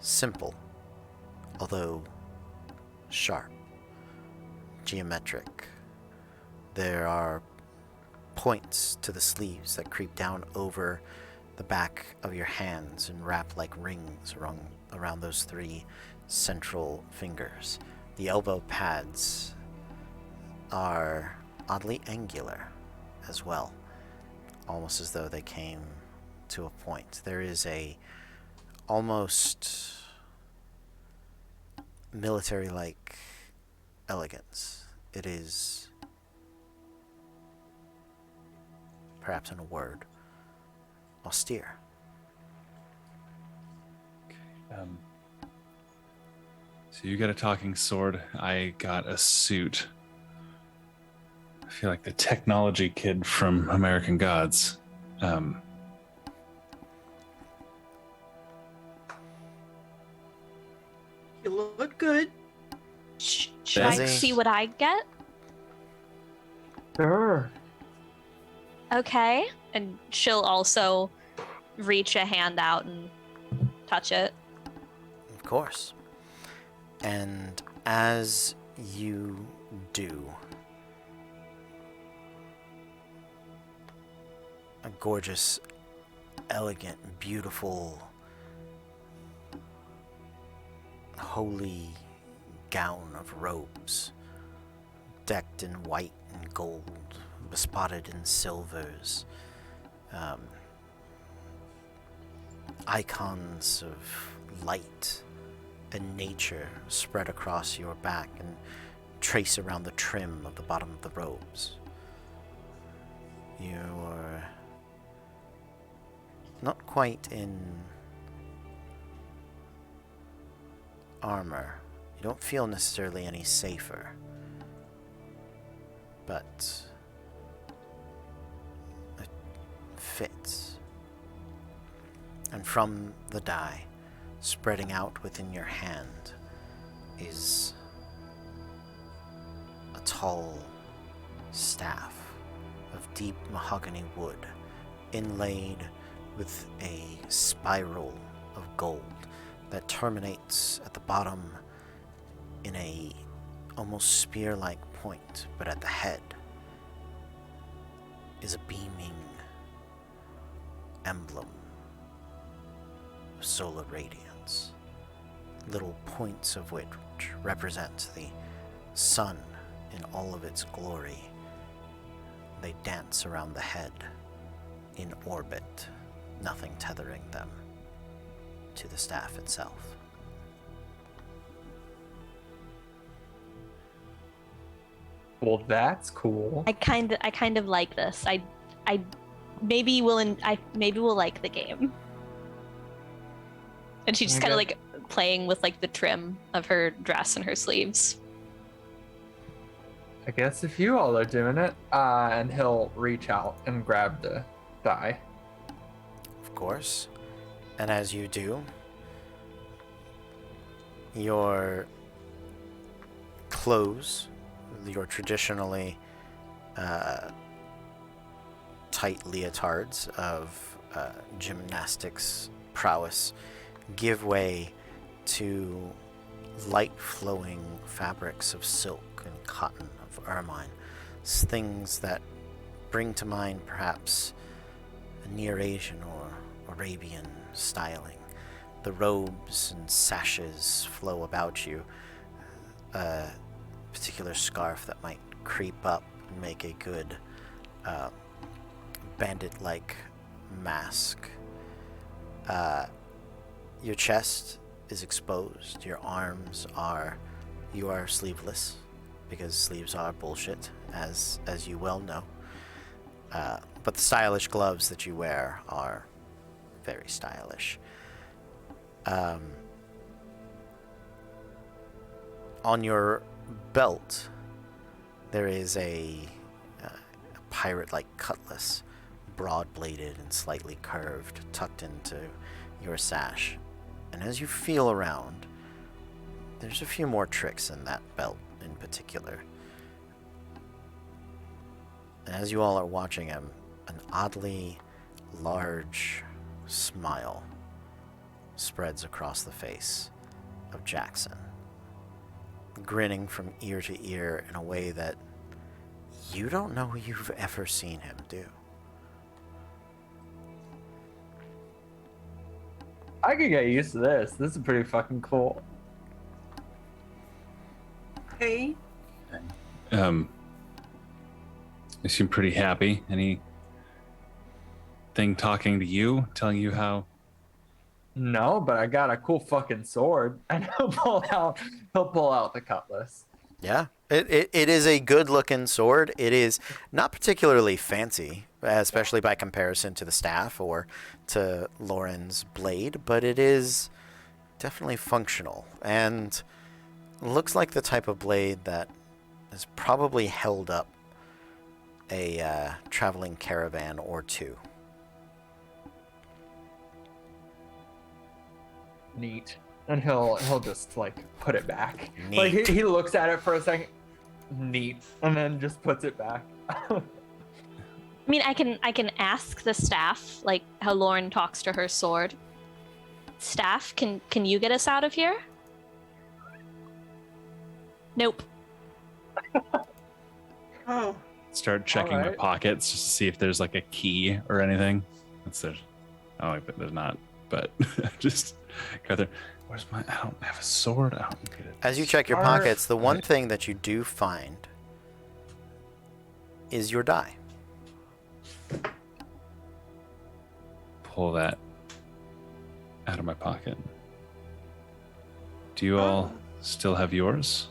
simple, although sharp, geometric. There are points to the sleeves that creep down over the back of your hands and wrap like rings around those 3 central fingers. The elbow pads are oddly angular as well, almost as though they came to a point. There is a almost military-like elegance. It is, perhaps in a word, austere. So you got a talking sword. I got a suit. I feel like the technology kid from American Gods. You look good. Should I Desi? see what I get? Sure. Okay. And she'll also reach a hand out and touch it. Of course. And as you do, a gorgeous, elegant, beautiful, holy gown of robes, decked in white and gold, bespotted in silvers, icons of light and nature spread across your back and trace around the trim of the bottom of the robes. You're not quite in armor. You don't feel necessarily any safer, but it fits. And from the die, spreading out within your hand, is a tall staff of deep mahogany wood inlaid with a spiral of gold that terminates at the bottom in a almost spear-like point, but at the head is a beaming emblem of solar radiance, little points of which represent the sun in all of its glory. They dance around the head in orbit, nothing tethering them to the staff itself. Well, that's cool. I kind of like this. I maybe we'll like the game. And she's just kind of Okay. like playing with like the trim of her dress and her sleeves. I guess if you all are doing it, and he'll reach out and grab the die. Of course. And as you do, your clothes, your traditionally tight leotards of gymnastics prowess, give way to light flowing fabrics of silk and cotton, of ermine, things that bring to mind perhaps a Near Asian or Arabian styling. The robes and sashes flow about you, a particular scarf that might creep up and make a good bandit-like mask. Your chest is exposed, your arms are, you are sleeveless, because sleeves are bullshit, as you well know. But the stylish gloves that you wear are very stylish. On your belt, there is a pirate-like cutlass, broad-bladed and slightly curved, tucked into your sash. And as you feel around, there's a few more tricks in that belt in particular. And as you all are watching him, an oddly large smile spreads across the face of Jackson, grinning from ear to ear in a way that you don't know you've ever seen him do. I could get used to this. This is pretty fucking cool. Hey, You seem pretty happy. Anything talking to you, telling you how? No, but I got a cool fucking sword. And he'll pull out the cutlass. Yeah, it is a good-looking sword. It is not particularly fancy, especially by comparison to the staff or to Lauren's blade, but it is definitely functional and looks like the type of blade that has probably held up a traveling caravan or two. Neat. And he'll just like put it back. Neat. Like he looks at it for a second. Neat. And then just puts it back. I mean, I can ask the staff like how Lauren talks to her sword. Staff, can you get us out of here? Nope. oh, Start checking my Alright. pockets just to see if there's like a key or anything. I don't think there's not, but just go there. Where's my? I don't have a sword. I don't get it. As you check your Alright. pockets, the one thing that you do find is your die. Pull that out of my pocket. Do you all still have yours?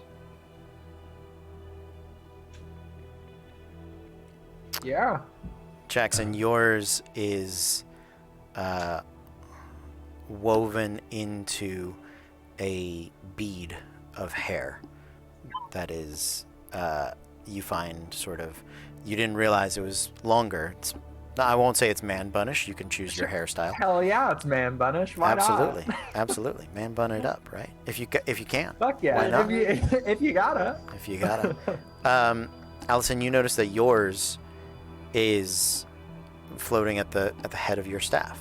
Yeah. Jackson, yours is woven into a bead of hair that is, you find sort of, you didn't realize it was longer. It's No, I won't say it's man bunish. You can choose your hairstyle. Hell yeah, it's man bunish. Why Absolutely, not? absolutely, man bun it up, right? If you can, Fuck yeah, Why not? if you gotta. if you gotta. Allison, you notice that yours is floating at the head of your staff.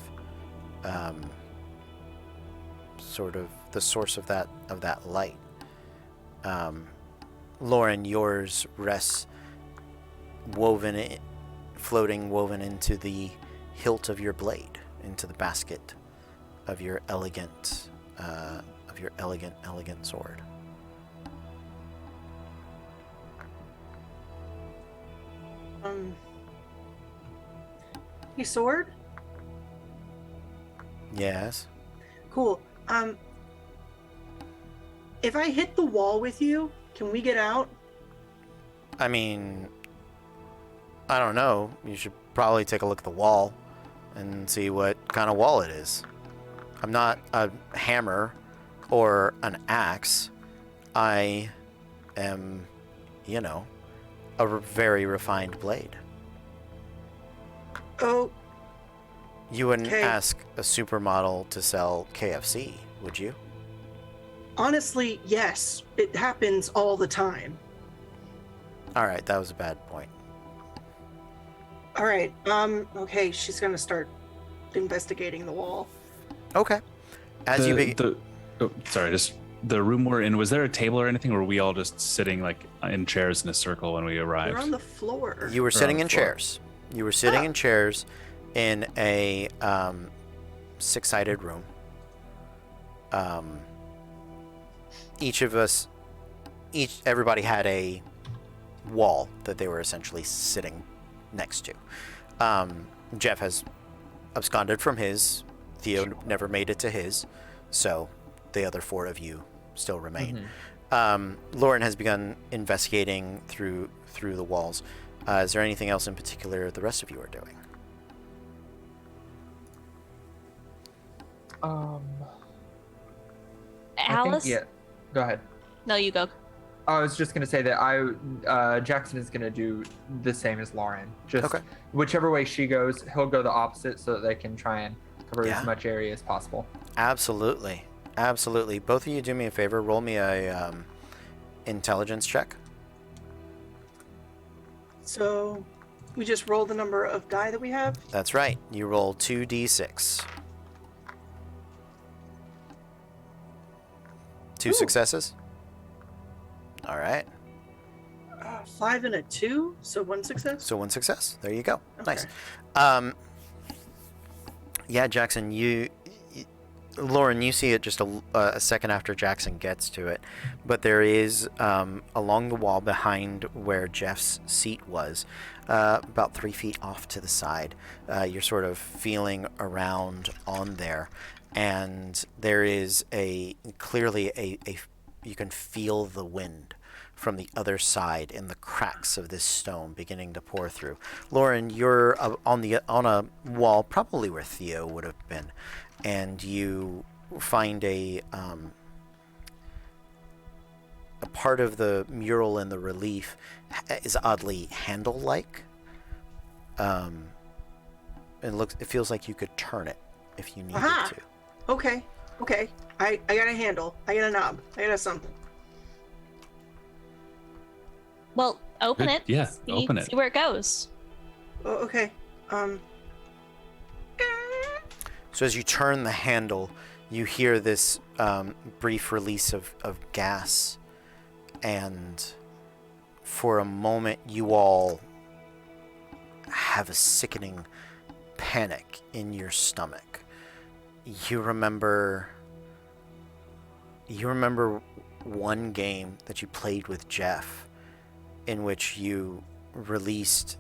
Sort of the source of that light. Lauren, yours rests floating into the hilt of your blade, into the basket of your elegant sword. Your sword? Yes. Cool. If I hit the wall with you, can we get out? I mean, I don't know. You should probably take a look at the wall and see what kind of wall it is. I'm not a hammer or an axe. I am, a very refined blade. Oh, You wouldn't Okay. ask a supermodel to sell KFC, would you? honestly, yes. It happens all the time. All right, that was a bad point. All right. Okay, she's gonna start investigating the wall. Okay. As you begin, Just the room we're in. Was there a table or anything, or were we all just sitting like in chairs in a circle when we arrived? You're on the floor. you were sitting on in the floor. chairs. You were sitting Ah. in chairs in a six-sided room. Everybody had a wall that they were essentially sitting next to. Jeff has absconded from his. Theo never made it to his, so the other four of you still remain. Lauren has begun investigating through the walls. Is there anything else in particular the rest of you are doing? Alice? Yeah. Go ahead. No, you go. I was just gonna say that Jackson is gonna do the same as Lauren. Just Okay. whichever way she goes, he'll go the opposite so that they can try and cover Yeah. as much area as possible. Absolutely. Absolutely. Both of you do me a favor. Roll me a intelligence check. So we just roll the number of die that we have. That's right. You roll 2d6. Two Ooh. successes. All right. 5 and a 2, so 1 success. So one success. There you go. Okay. Nice. Yeah, Jackson, Lauren, you see it just a second after Jackson gets to it, but there is along the wall behind where Jeff's seat was, about 3 feet off to the side. You're sort of feeling around on there, and there is clearly a you can feel the wind from the other side in the cracks of this stone beginning to pour through. Lauren, you're on a wall probably where Theo would have been, and you find a part of the mural in the relief is oddly handle-like. It feels like you could turn it if you needed Aha! to. Okay. I got a handle. I got a knob. I got a something. Well, open Good. it. Yeah, See, open it. See where it goes. Oh, okay. So as you turn the handle, you hear this brief release of gas, and for a moment you all have a sickening panic in your stomach. You remember one game that you played with Jeff in which you released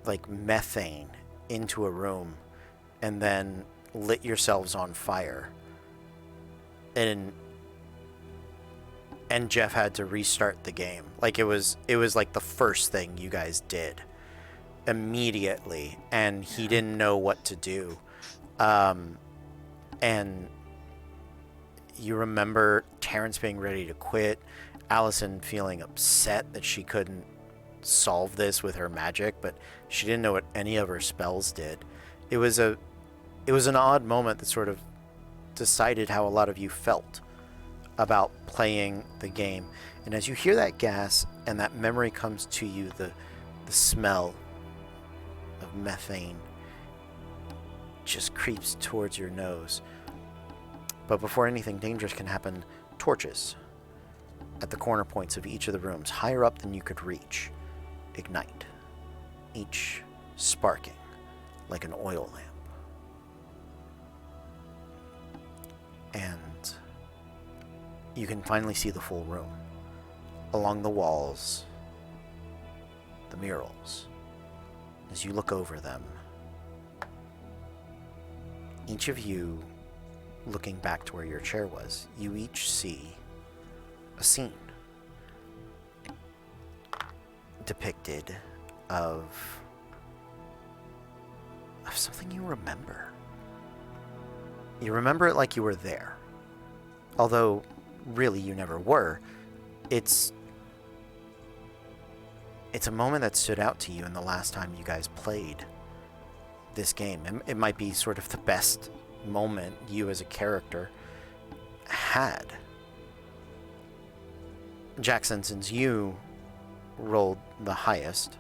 like methane into a room and then lit yourselves on fire, and Jeff had to restart the game. Like it was like the first thing you guys did immediately, and he didn't know what to do. And you remember Terrence being ready to quit, Allison feeling upset that she couldn't solve this with her magic, but she didn't know what any of her spells did. It was an odd moment that sort of decided how a lot of you felt about playing the game. And as you hear that gas and that memory comes to you, the smell of methane just creeps towards your nose. But before anything dangerous can happen, torches at the corner points of each of the rooms, higher up than you could reach, ignite, each sparking like an oil lamp. And you can finally see the full room. Along the walls, the murals. As you look over them, each of you, looking back to where your chair was, you each see a scene depicted of something you remember. You remember it like you were there. Although, really, you never were. It's a moment that stood out to you in the last time you guys played this game. It might be sort of the best moment you as a character had. Jackson, since you rolled the highest,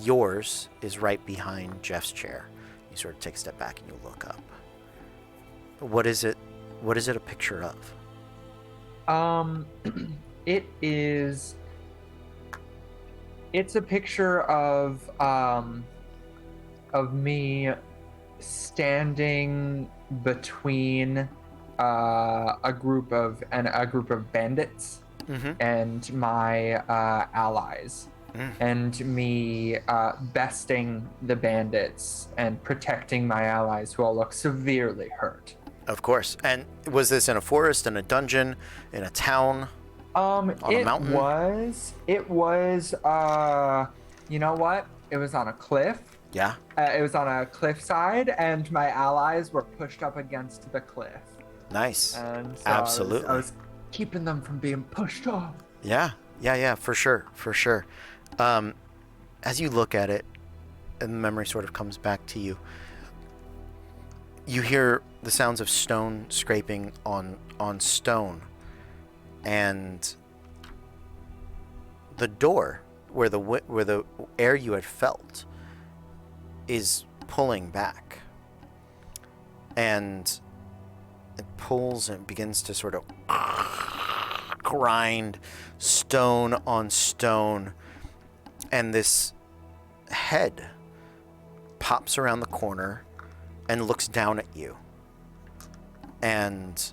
yours is right behind Jeff's chair. You sort of take a step back and you look up. What is it a picture of? It's a picture of me standing between a group of bandits and my allies, and me besting the bandits and protecting my allies who all look severely hurt. Of course. And was this in a forest, in a dungeon, in a town? On a mountain? It was, you know what? It was on a cliff. Yeah. It was on a cliffside, and my allies were pushed up against the cliff. Nice. And so absolutely. I was keeping them from being pushed off. Yeah, for sure. As you look at it, and the memory sort of comes back to you, you hear the sounds of stone scraping on stone, and the door where the air you had felt is pulling back, and it pulls and begins to sort of grind stone on stone, and this head pops around the corner and looks down at you, and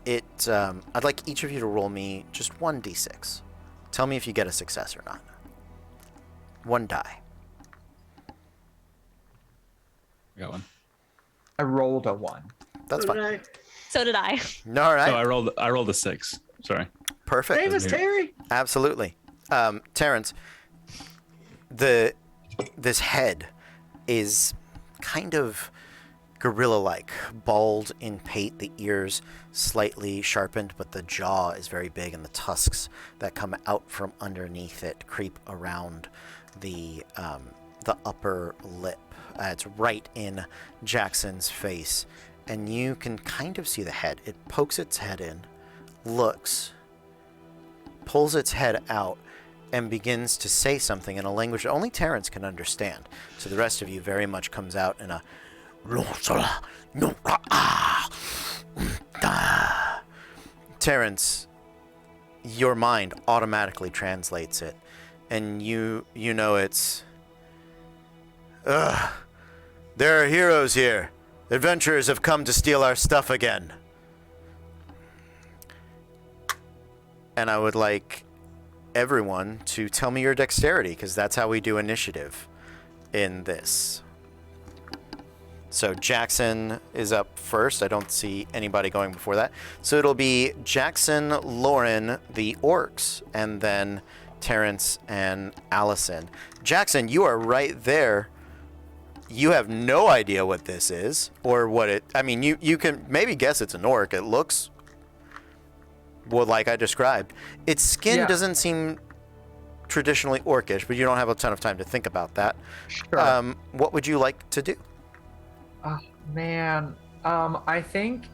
I'd like each of you to roll me just 1d6. Tell me if you get a success or not. 1 die. I got one. I rolled a 1. That's fine. So did I. All right. So I rolled a 6. Sorry. Perfect. Save us, Terry. Absolutely. Terrence, this head is kind of gorilla-like, bald in pate, the ears slightly sharpened, but the jaw is very big, and the tusks that come out from underneath it creep around the upper lip. It's right in Jackson's face, and you can kind of see the head. It pokes its head in, looks, pulls its head out, and begins to say something in a language that only Terrence can understand. So the rest of you very much comes out in a Terrence, your mind automatically translates it, and you know it's there are heroes here. Adventurers have come to steal our stuff again. And I would like everyone to tell me your dexterity, because that's how we do initiative in this. So Jackson is up first. I don't see anybody going before that. So it'll be Jackson, Lauren, the orcs, and then Terrence and Allison. Jackson, you are right there. You have no idea what this is or what it... I mean, you can maybe guess it's an orc. It looks well, like I described, its skin Yeah. doesn't seem traditionally orcish, but you don't have a ton of time to think about that. Sure. What would you like to do? Oh, man. I think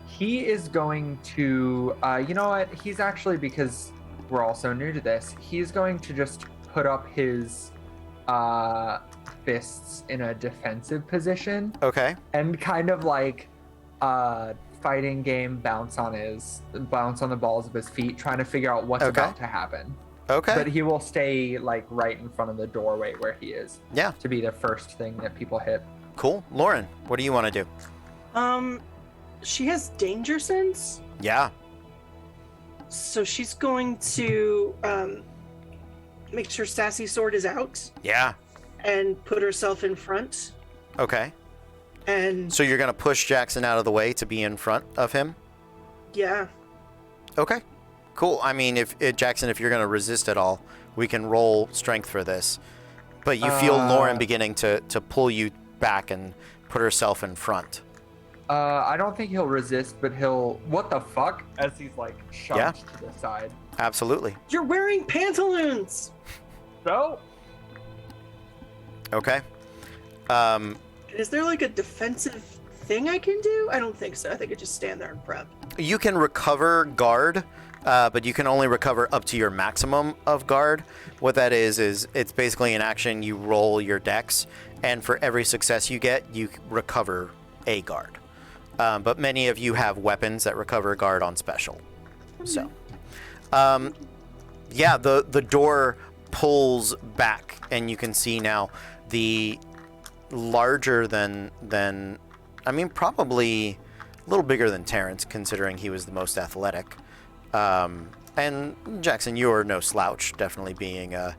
he is going to you know what? He's actually, because we're all so new to this, he's going to just put up his fists in a defensive position Okay. and kind of like fighting game bounce on the balls of his feet, trying to figure out what's Okay. about to happen. Okay. But he will stay like right in front of the doorway where he is. Yeah. To be the first thing that people hit. Cool. Lauren, what do you want to do? She has danger sense, Yeah. so she's going to make sure Sassy Sword is out Yeah. and put herself in front. Okay. And So you're going to push Jackson out of the way to be in front of him? yeah, Okay. Cool. I mean, if Jackson, if you're going to resist at all, we can roll strength for this. But you feel Lauren beginning to pull you back and put herself in front. I don't think he'll resist, but he'll what the fuck as he's like shoved Yeah. to the side. Absolutely. you're wearing pantaloons. So Okay. Is there like a defensive thing I can do? I don't think so. I think I just stand there and prep. You can recover guard, but you can only recover up to your maximum of guard. What that is it's basically an action. You roll your dex, and for every success you get, you recover a guard. But many of you have weapons that recover guard on special. So, yeah, the door pulls back, and you can see now the larger than I mean, probably a little bigger than Terrence, considering he was the most athletic. And Jackson, you're no slouch, definitely being a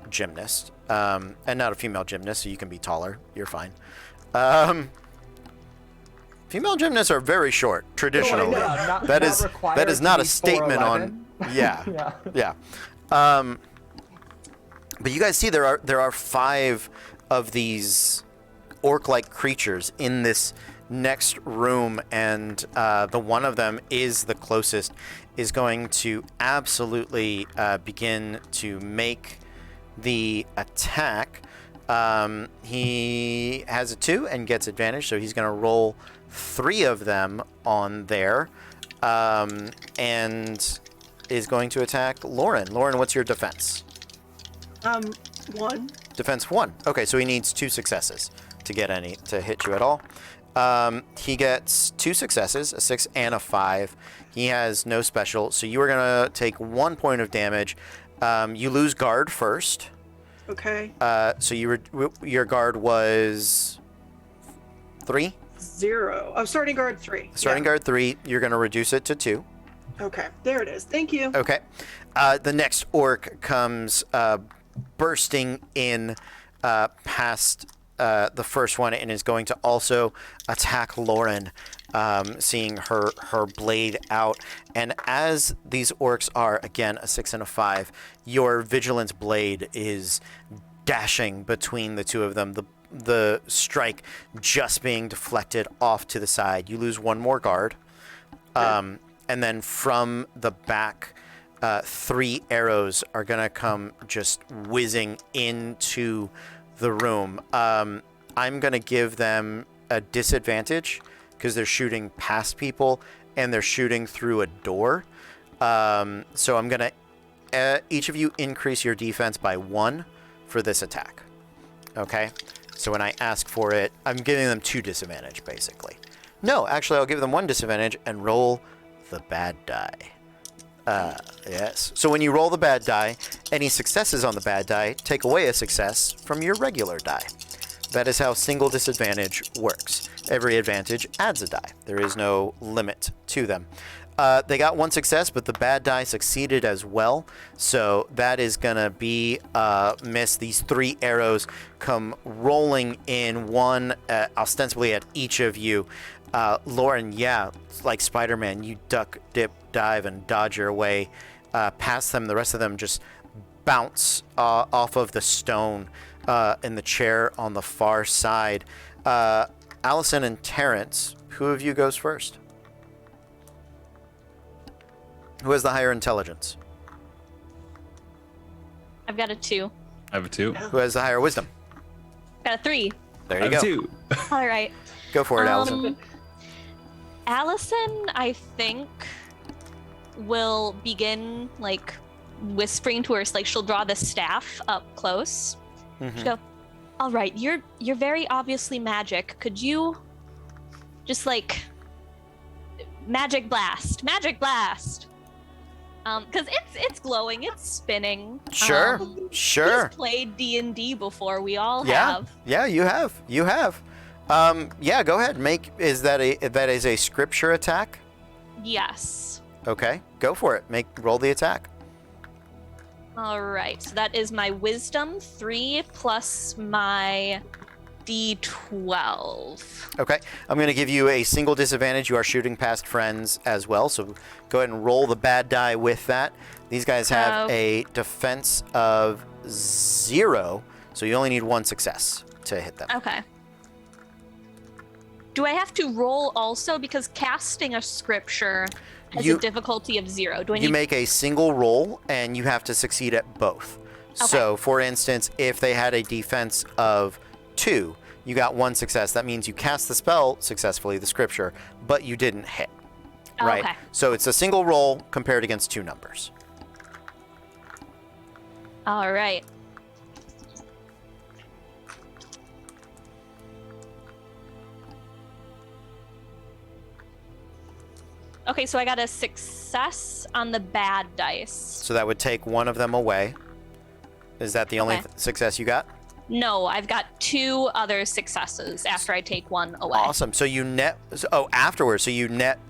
gymnast, and not a female gymnast, so you can be taller. You're fine. Female gymnasts are very short, traditionally. That is not a statement on. Yeah, yeah. But you guys see there are 5 of these orc-like creatures in this next room, and the one of them is the closest, is going to absolutely begin to make the attack. He has a 2 and gets advantage, so he's going to roll 3 of them on there, and is going to attack Lauren. Lauren, what's your defense? 1. Defense 1. Okay, so he needs 2 successes to hit you at all. He gets 2 successes, a 6 and a 5. He has no special, so you are gonna take 1 point of damage. You lose guard first. Okay. So your guard was 3. 0. Oh, starting guard 3. Starting guard 3. You're gonna reduce it to 2. Okay, there it is. Thank you. Okay. The next orc comes bursting in past the first one, and is going to also attack Lauren, seeing her blade out. And as these orcs are, again, a 6 and a 5, your vigilance blade is dashing between the two of them. The strike just being deflected off to the side. You lose 1 more guard. And then from the back, 3 arrows are going to come just whizzing into the room. I'm going to give them a disadvantage because they're shooting past people and they're shooting through a door. So I'm going to each of you increase your defense by 1 for this attack. Okay? So when I ask for it, I'm giving them 2 disadvantage, basically. No, actually, I'll give them 1 disadvantage and roll the bad die. Yes. So when you roll the bad die, any successes on the bad die take away a success from your regular die. That is how single disadvantage works. Every advantage adds a die. There is no limit to them. They got 1 success, but the bad die succeeded as well. So that is going to be a miss. These 3 arrows come rolling in, 1 ostensibly at each of you. Lauren, yeah, like Spider-Man, you duck, dip, dive, and dodge your way past them. The rest of them just bounce off of the stone in the chair on the far side. Allison and Terrence, Who of you goes first? Who has the higher intelligence? I've got a 2. I have a 2. Who has the higher wisdom? Got a 3. There I you have go. a 2. All right. Go for it, Allison. Allison, I think, will begin like whispering to her. Like she'll draw the staff up close. Mhm. She'll go, "All right, you're very obviously magic. Could you just like magic blast? Because it's glowing, it's spinning. Sure, sure. He's played D&D before. We all Yeah, have. yeah, you have. Yeah, go ahead. That is a scripture attack? Yes. Okay, go for it. Roll the attack. All right. So that is my wisdom 3 plus my D12. Okay, I'm going to give you a single disadvantage. You are shooting past friends as well, so go ahead and roll the bad die with that. These guys have a defense of 0, so you only need 1 success to hit them. Okay. Do I have to roll also because casting a scripture has a difficulty of 0? Do I You make a single roll, and you have to succeed at both. Okay. So, for instance, if they had a defense of 2, you got 1 success. That means you cast the spell successfully, the scripture, but you didn't hit. Right? Okay. So it's a single roll compared against 2 numbers. All right. Okay, so I got a success on the bad dice. So that would take 1 of them away. Is that the only success you got? No, I've got 2 other successes after I take 1 away. Awesome. So you net... afterwards. So you net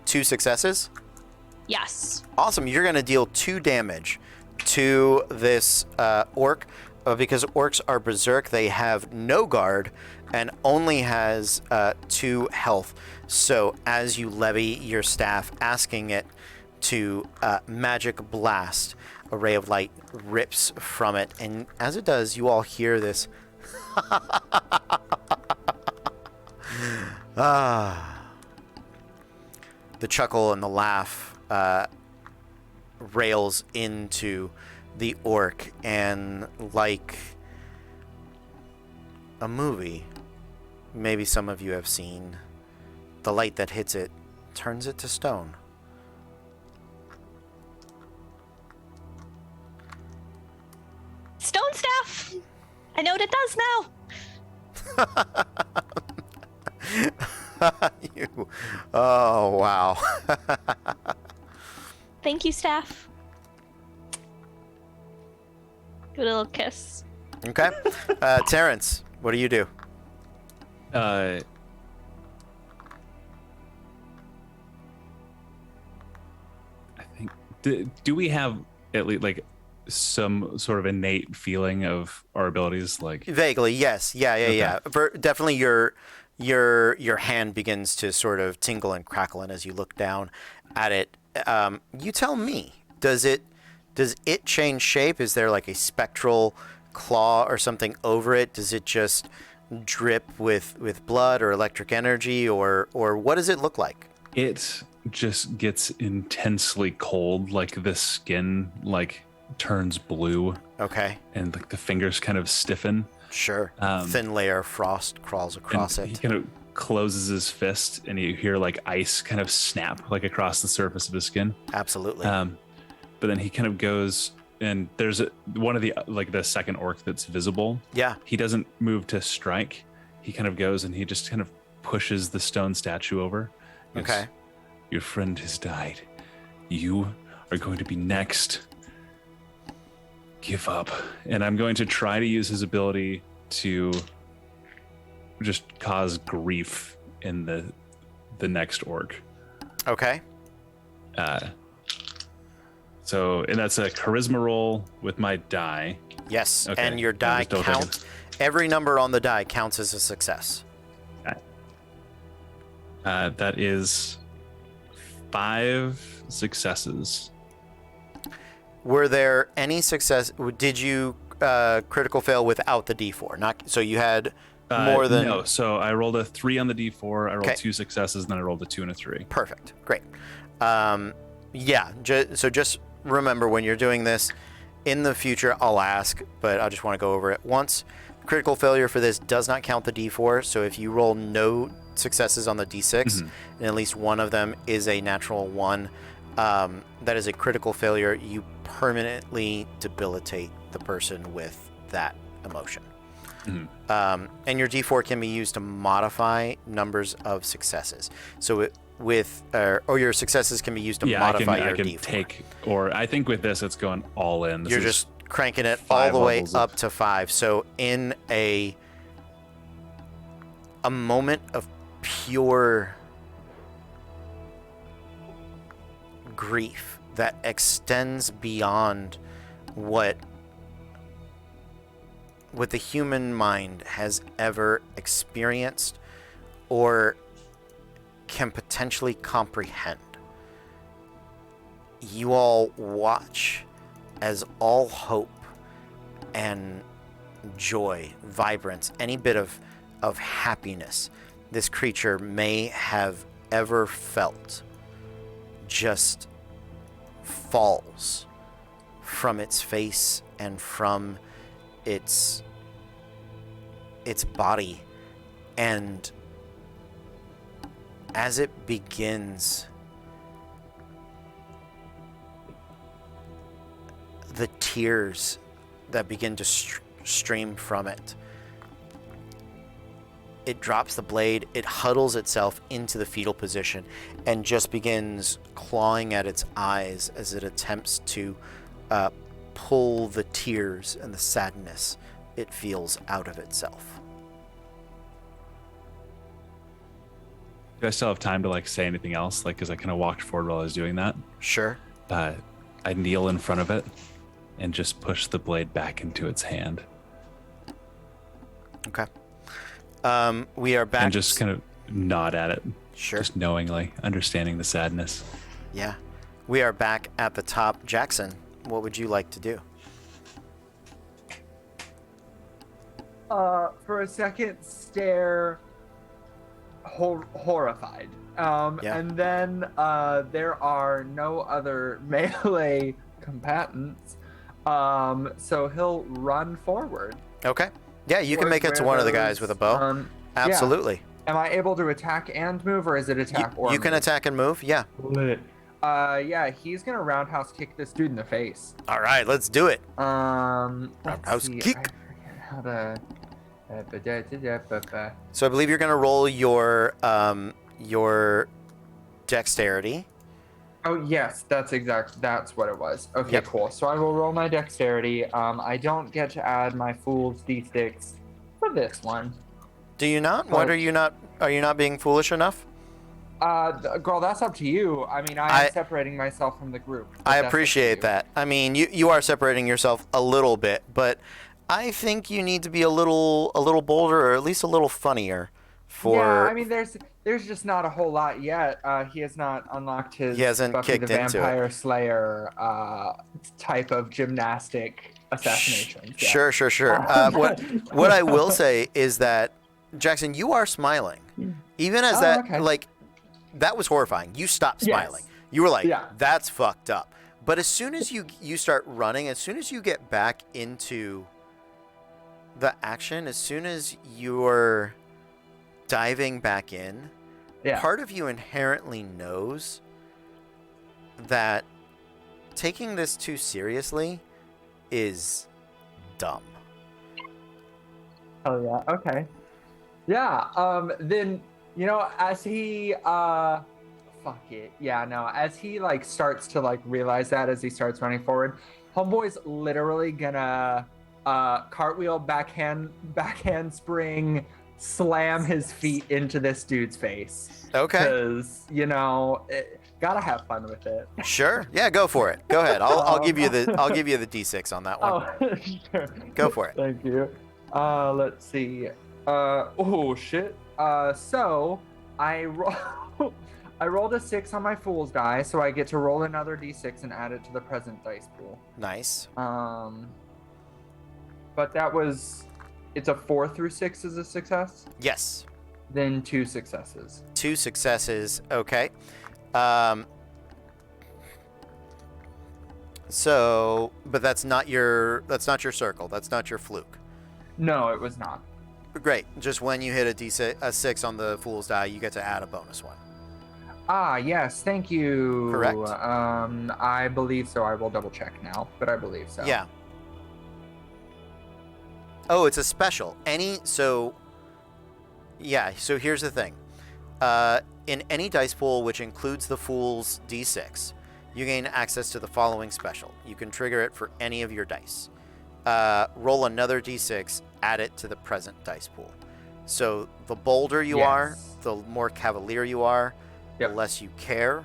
2 successes? Yes. Awesome. You're going to deal 2 damage to this orc. Because orcs are berserk, they have no guard and only has 2 health. So as you levy your staff, asking it to magic blast, a ray of light rips from it. And as it does, you all hear this. The chuckle and the laugh rails into the orc, and like a movie maybe some of you have seen, the light that hits it turns it to stone. Stone staff! I know what it does now. Oh, wow. Thank you, staff. Give it a little kiss. Okay. Terrence, what do you do? I think do we have at least like some sort of innate feeling of our abilities, like Vaguely, yes. Yeah. Definitely your hand begins to sort of tingle and crackle, and as you look down at it, you tell me, does it change shape? Is there like a spectral claw or something over it? Does it just drip with blood or electric energy, or what does it look like? it just gets intensely cold, like the skin like turns blue Okay, and like the fingers kind of stiffen. sure. Thin layer of frost crawls across and it. He kind of closes his fist, and you hear like ice kind of snap like across the surface of his skin. Absolutely. But then he kind of goes, and there's one of the like the second orc that's visible. Yeah. He doesn't move to strike. He kind of goes and he just kind of pushes the stone statue over. He goes, Okay. Your friend has died. You are going to be next. Give up. And I'm going to try to use his ability to just cause grief in the next orc. Okay. So, and that's a charisma roll with my die. Yes. Okay. And your I die just don't think counts. Every number on the die counts as a success. That is 5 successes. Were there any success? Did you critical fail without the D4? Not so you had more than No, so I rolled a 3 on the d4. I rolled Okay. 2 successes, and then I rolled a 2 and a 3. Perfect. Great. Yeah. So just remember when you're doing this in the future, I'll ask, but I just want to go over it once. Critical failure for this does not count the D4. So if you roll no successes on the D6, and at least one of them is a natural 1, that is a critical failure. You permanently debilitate the person with that emotion. And your D4 can be used to modify numbers of successes. So or your successes can be used to modify your I can D4. take, or I think with this, it's going all in. This You're is just cranking it all 5 the way levels of- up to 5. So in a moment of pure grief that extends beyond what the human mind has ever experienced or can potentially comprehend. You all watch as all hope and joy, vibrance, any bit of happiness this creature may have ever felt just falls from its face and from its body. And as it begins, the tears that begin to stream from it, it drops the blade, it huddles itself into the fetal position and just begins clawing at its eyes as it attempts to pull the tears and the sadness it feels out of itself. Do I still have time to say anything else? Because I kind of walked forward while I was doing that. Sure. I kneel in front of it and just push the blade back into its hand. Okay. We are back. And just kind of nod at it. Sure. Just knowingly, understanding the sadness. Yeah. We are back at the top. Jackson, what would you like to do? For a second, stare horrified. Yeah. And then there are no other melee combatants. So he'll run forward. Okay. Yeah, you can make it to one of the guys with a bow. Absolutely. Am I able to attack and move, or is it attack or You can move? attack and move, yeah. Yeah, he's gonna roundhouse kick this dude in the face. All right, let's do it. Let's Roundhouse see, kick. I forget how to. So I believe you're going to roll your dexterity. Oh yes, that's what it was. Okay, Yep. cool. So I will roll my dexterity. I don't get to add my fool's d6 for this one. Do you not? What are you not? Are you not being foolish enough? Girl, that's up to you. I mean, I'm separating myself from the group. but I that's up to appreciate you. that. I mean, you are separating yourself a little bit, but I think you need to be a little bolder, or at least a little funnier. Yeah, I mean, there's just not a whole lot yet. He has not unlocked his He hasn't Buffy the kicked into it. Vampire Slayer type of gymnastic assassination. Sure. What I will say is that, Jackson, you are smiling, even as okay. that was horrifying. You stopped Yes. smiling. You were like, Yeah. "That's fucked up." But as soon as you start running, as soon as you get back into the action, as soon as you're diving back in, Yeah. part of you inherently knows that taking this too seriously is dumb. Oh yeah. Okay. Yeah. Then as he fuck it. Yeah. No. As he starts to realize that as he starts running forward, homeboy's literally gonna cartwheel, backhand spring, slam his feet into this dude's face. Okay. Because gotta have fun with it. Sure. Yeah, go for it. Go ahead. I'll give you the D6 on that one. Oh, sure. Go for it. Thank you. Let's see. Oh shit. So I I rolled a 6 on my fool's die, so I get to roll another d6 and add it to the present dice pool. Nice. But that was it's a 4 through 6 is a success. Yes. Then 2 successes. 2 successes. Okay. Um, so, but that's not your circle. That's not your fluke. No, it was not. Great. Just when you hit a 6 on the fool's die, you get to add a bonus one. Ah, yes, thank you. Correct. I believe so. I will double check now, but I believe so. Yeah. Oh, it's a special. Yeah, so here's the thing. In any dice pool which includes the Fool's D6, you gain access to the following special. You can trigger it for any of your dice. Roll another D6, add it to the present dice pool. So the bolder you are, the more cavalier you are, the less you care,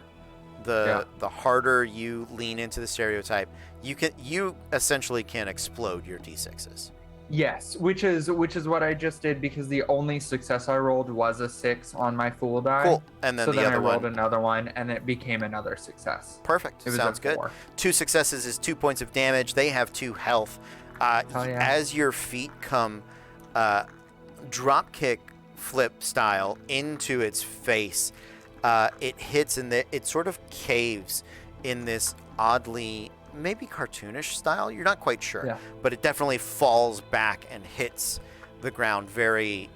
the harder you lean into the stereotype. You essentially can explode your D6s. Yes, which is what I just did, because the only success I rolled was a 6 on my fool die. Cool. And then I rolled another one, and it became another success. Perfect. It was Sounds good. 4. 2 successes is 2 points of damage. They have 2 health. As your feet come drop kick flip style into its face, it hits and it sort of caves in this oddly maybe cartoonish style. You're not quite sure, but it definitely falls back and hits the ground very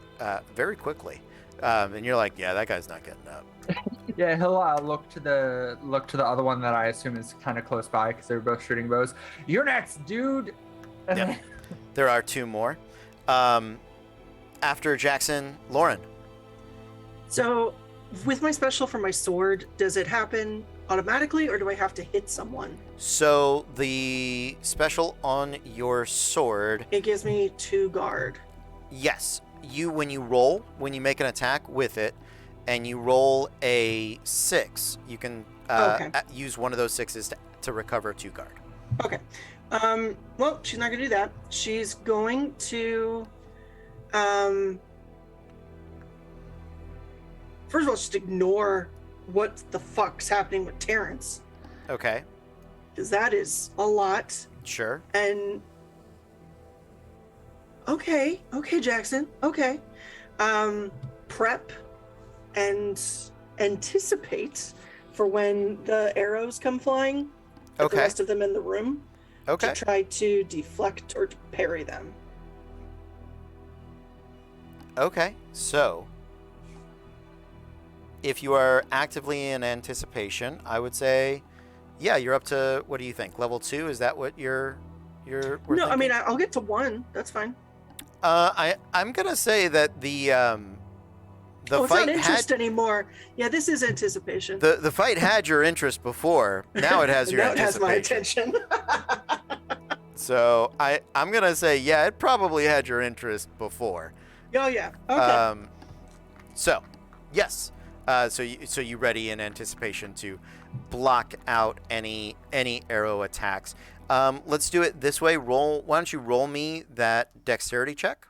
quickly. And you're like, yeah, that guy's not getting up. Yeah, he'll look to the other one that I assume is kind of close by, because they're both shooting bows. You're next, dude. Yep. There are 2 more. After Jackson, Lauren. So, with my special for my sword, does it happen automatically, or do I have to hit someone? So the special on your sword, it gives me 2 guard. Yes, when you make an attack with it, and you roll a 6, you can use one of those 6s to recover 2 guard. Okay. Well, she's not gonna do that. She's going to first of all, just ignore what the fuck's happening with Terrence. Okay. Because that is a lot. Sure. And okay, Jackson. Okay. Prep and anticipate for when the arrows come flying. With the rest of them in the room. Okay. To try to deflect or to parry them. Okay. So if you are actively in anticipation, I would say, yeah, you're up to, what do you think? Level 2? Is that what we're No, thinking? I mean, I'll get to 1. That's fine. I'm gonna say that the it's fight not interest anymore. Yeah, this is anticipation. The fight had your interest before. Now it has your now anticipation. It has my attention. So I'm gonna say, yeah, it probably had your interest before. Oh yeah. Okay. So yes. So you ready in anticipation to block out any arrow attacks. Let's do it this way. Why don't you roll me that dexterity check?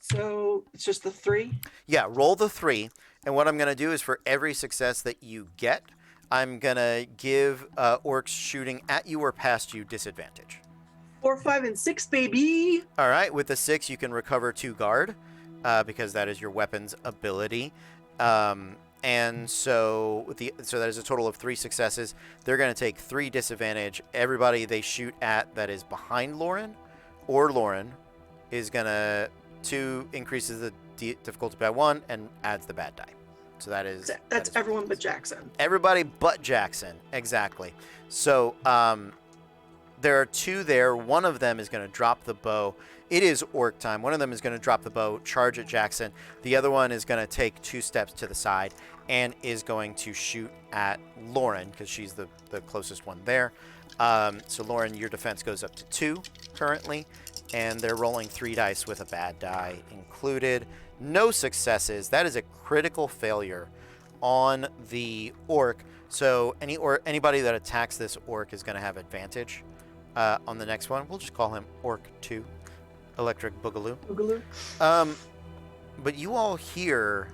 So it's just the 3? Yeah, roll the 3. And what I'm going to do is for every success that you get, I'm going to give orcs shooting at you or past you disadvantage. 4, 5, and 6, baby. All right. With the 6, you can recover 2 guard because that is your weapon's ability. And so that is a total of 3 successes. They're going to take 3 disadvantage. Everybody they shoot at that is behind Lauren or Lauren is going to 2 increases the difficulty by 1 and adds the bad die. So that's everyone but Jackson. Everybody but Jackson, exactly. So there are 2 there. One of them is going to drop the bow. It is orc time. One of them is going to drop the bow, charge at Jackson. The other one is going to take 2 steps to the side and is going to shoot at Lauren because she's the closest one there. So Lauren, your defense goes up to 2 currently. And they're rolling 3 dice with a bad die included. No successes. That is a critical failure on the orc. So anybody that attacks this orc is going to have advantage on the next one. We'll just call him Orc 2, Electric Boogaloo. Boogaloo. But you all hear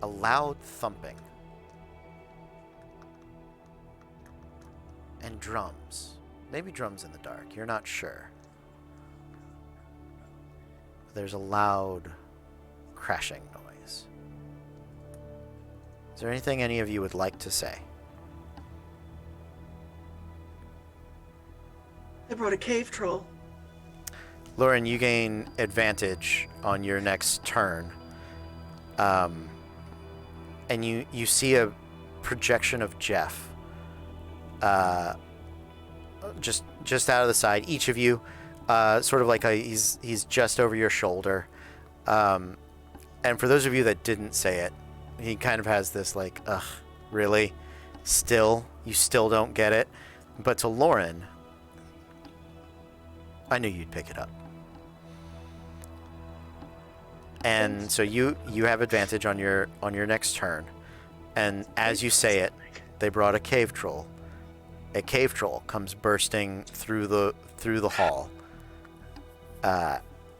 a loud thumping and drums. maybe drums in the dark. You're not sure. There's a loud crashing noise. Is there anything any of you would like to say? I brought a cave troll. Lauren, you gain advantage on your next turn. And you see a projection of Jeff. Just out of the side. Each of you, sort of like he's just over your shoulder. And for those of you that didn't say it, he kind of has this like, ugh, really? You still don't get it? But to Lauren, I knew you'd pick it up. And so you have advantage on your next turn. And as you say it, they brought a cave troll. A cave troll comes bursting through the hall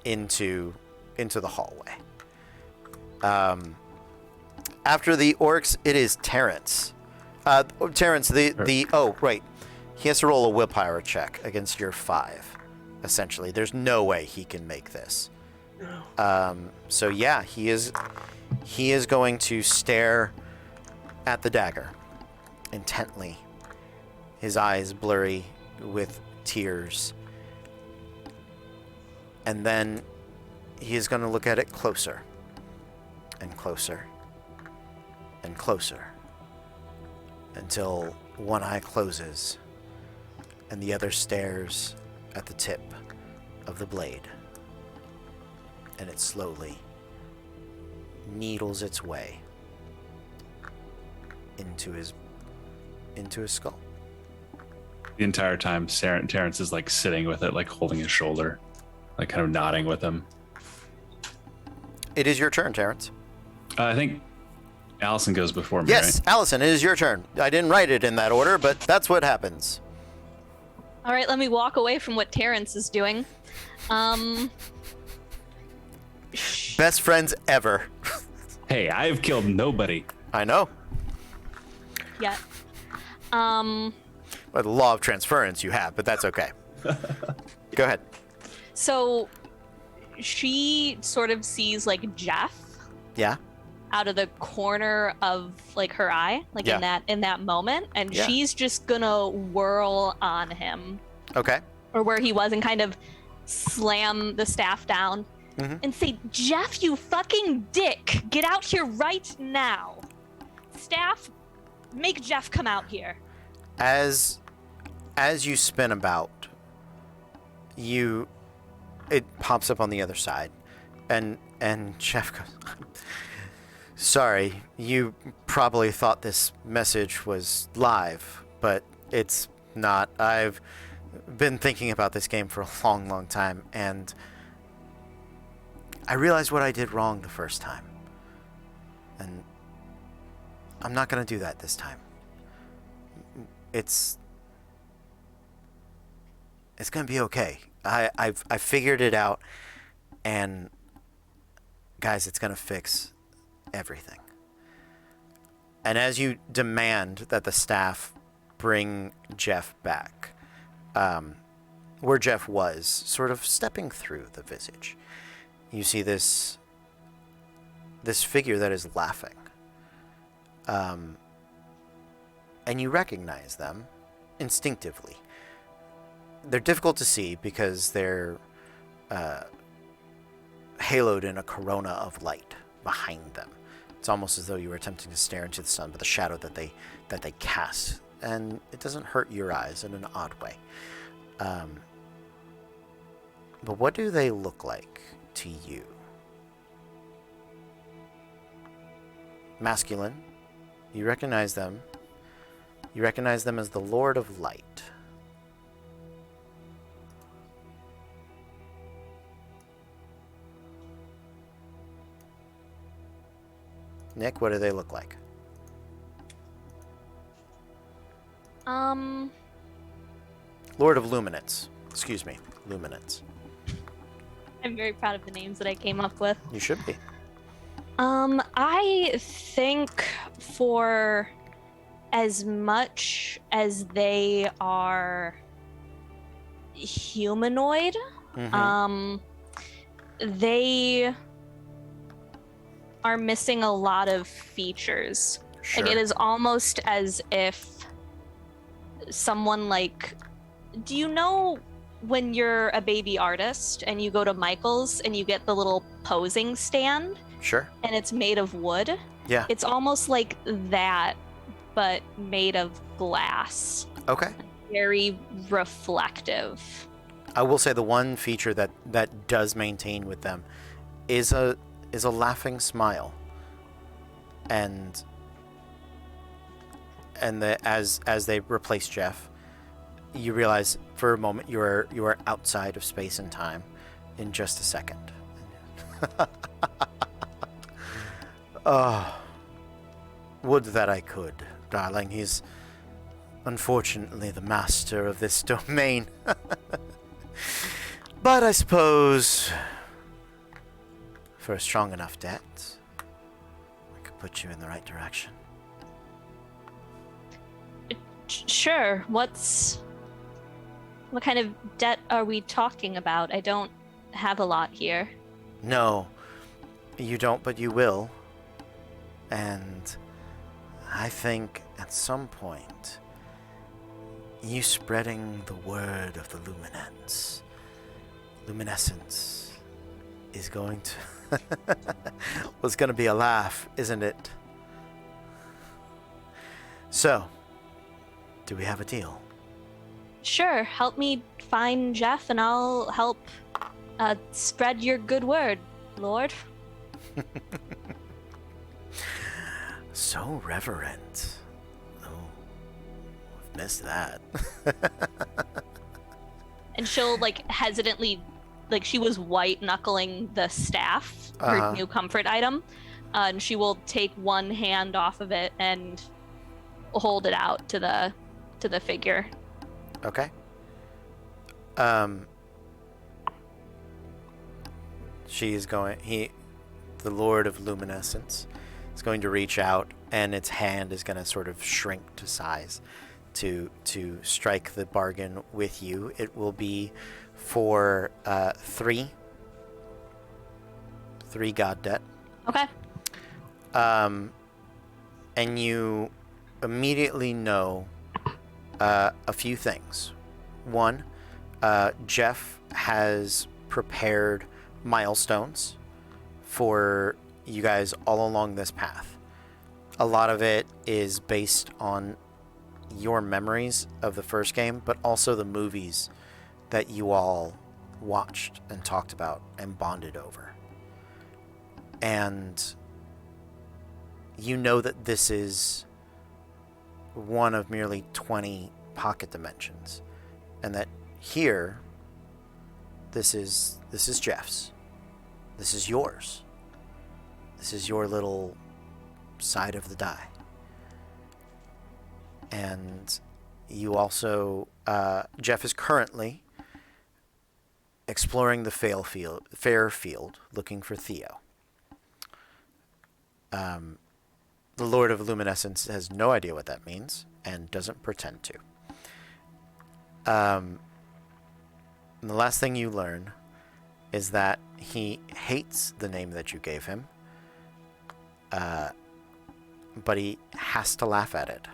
into the hallway. After the orcs, it is Terrence. Terrence, oh right, he has to roll a willpower check against your 5. Essentially, there's no way he can make this. So yeah, he is going to stare at the dagger intently, his eyes blurry with tears, and then he is going to look at it closer and closer and closer until one eye closes and the other stares at the tip of the blade, and it slowly needles its way into his skull. The entire time, Terrence is like sitting with it, like holding his shoulder, like kind of nodding with him. It is your turn, Terrence. I think Allison goes before me, Yes, right? Allison, it is your turn. I didn't write it in that order, but that's what happens. All right, let me walk away from what Terrence is doing. Best friends ever. Hey, I've killed nobody. I know. Yeah. Well, the law of transference you have, but that's okay. Go ahead. So she sort of sees like Jeff Yeah. out of the corner of like her eye, like Yeah. in that moment, and Yeah. she's just gonna whirl on him Okay. or where he was and kind of slam the staff down and say, "Jeff, you fucking dick, get out here right now. Staff, make Jeff come out here." As you spin about, it pops up on the other side, and Jeff goes, "Sorry, you probably thought this message was live, but it's not. I've been thinking about this game for a long, long time, and I realized what I did wrong the first time, and I'm not going to do that this time. It's going to be okay. I figured it out, and guys, it's going to fix everything." And as you demand that the staff bring Jeff back, where Jeff was, sort of stepping through the visage, you see this figure that is laughing. And you recognize them instinctively. They're difficult to see because they're haloed in a corona of light behind them. It's almost as though you were attempting to stare into the sun, but the shadow that they cast, and it doesn't hurt your eyes in an odd way. But what do they look like to you? Masculine. You recognize them. You recognize them as the Lord of Light. Nick, what do they look like? Lord of Luminance. Excuse me, Luminance. I'm very proud of the names that I came up with. You should be. I think for as much as they are humanoid. Mhm. They are missing a lot of features. Sure. Like, it is almost as if someone like, do you know when you're a baby artist and you go to Michael's and you get the little posing stand Sure. and it's made of wood? Yeah. It's almost like that, but made of glass. Okay. Very reflective. I will say the one feature that does maintain with them is a laughing smile, and as they replace Jeff, you realize for a moment you are outside of space and time in just a second. Oh, would that I could, darling. He's unfortunately the master of this domain. But I suppose for a strong enough debt, I could put you in the right direction. Sure. What kind of debt are we talking about? I don't have a lot here. No, you don't, but you will. And I think at some point, you spreading the word of the luminescence is going to was going to be a laugh, isn't it? So, do we have a deal? Sure. Help me find Jeff, and I'll help spread your good word, Lord. So reverent. Oh, I've missed that. And she'll like hesitantly, like she was white knuckling the staff, her new comfort item, and she will take one hand off of it and hold it out to the figure. Okay. The Lord of Luminescence is going to reach out, and its hand is going to sort of shrink to size to strike the bargain with you. It will be for 3 god debt. Okay. And you immediately know a few things. One, Jeff has prepared milestones for you guys all along this path. A lot of it is based on your memories of the first game, but also the movies that you all watched and talked about and bonded over. And you know that this is one of merely 20 pocket dimensions, and that here, this is Jeff's. This is yours. This is your little side of the die. And you also, Jeff is currently exploring the fair field, looking for Theo. The Lord of Luminescence has no idea what that means and doesn't pretend to. And the last thing you learn is that he hates the name that you gave him, but he has to laugh at it.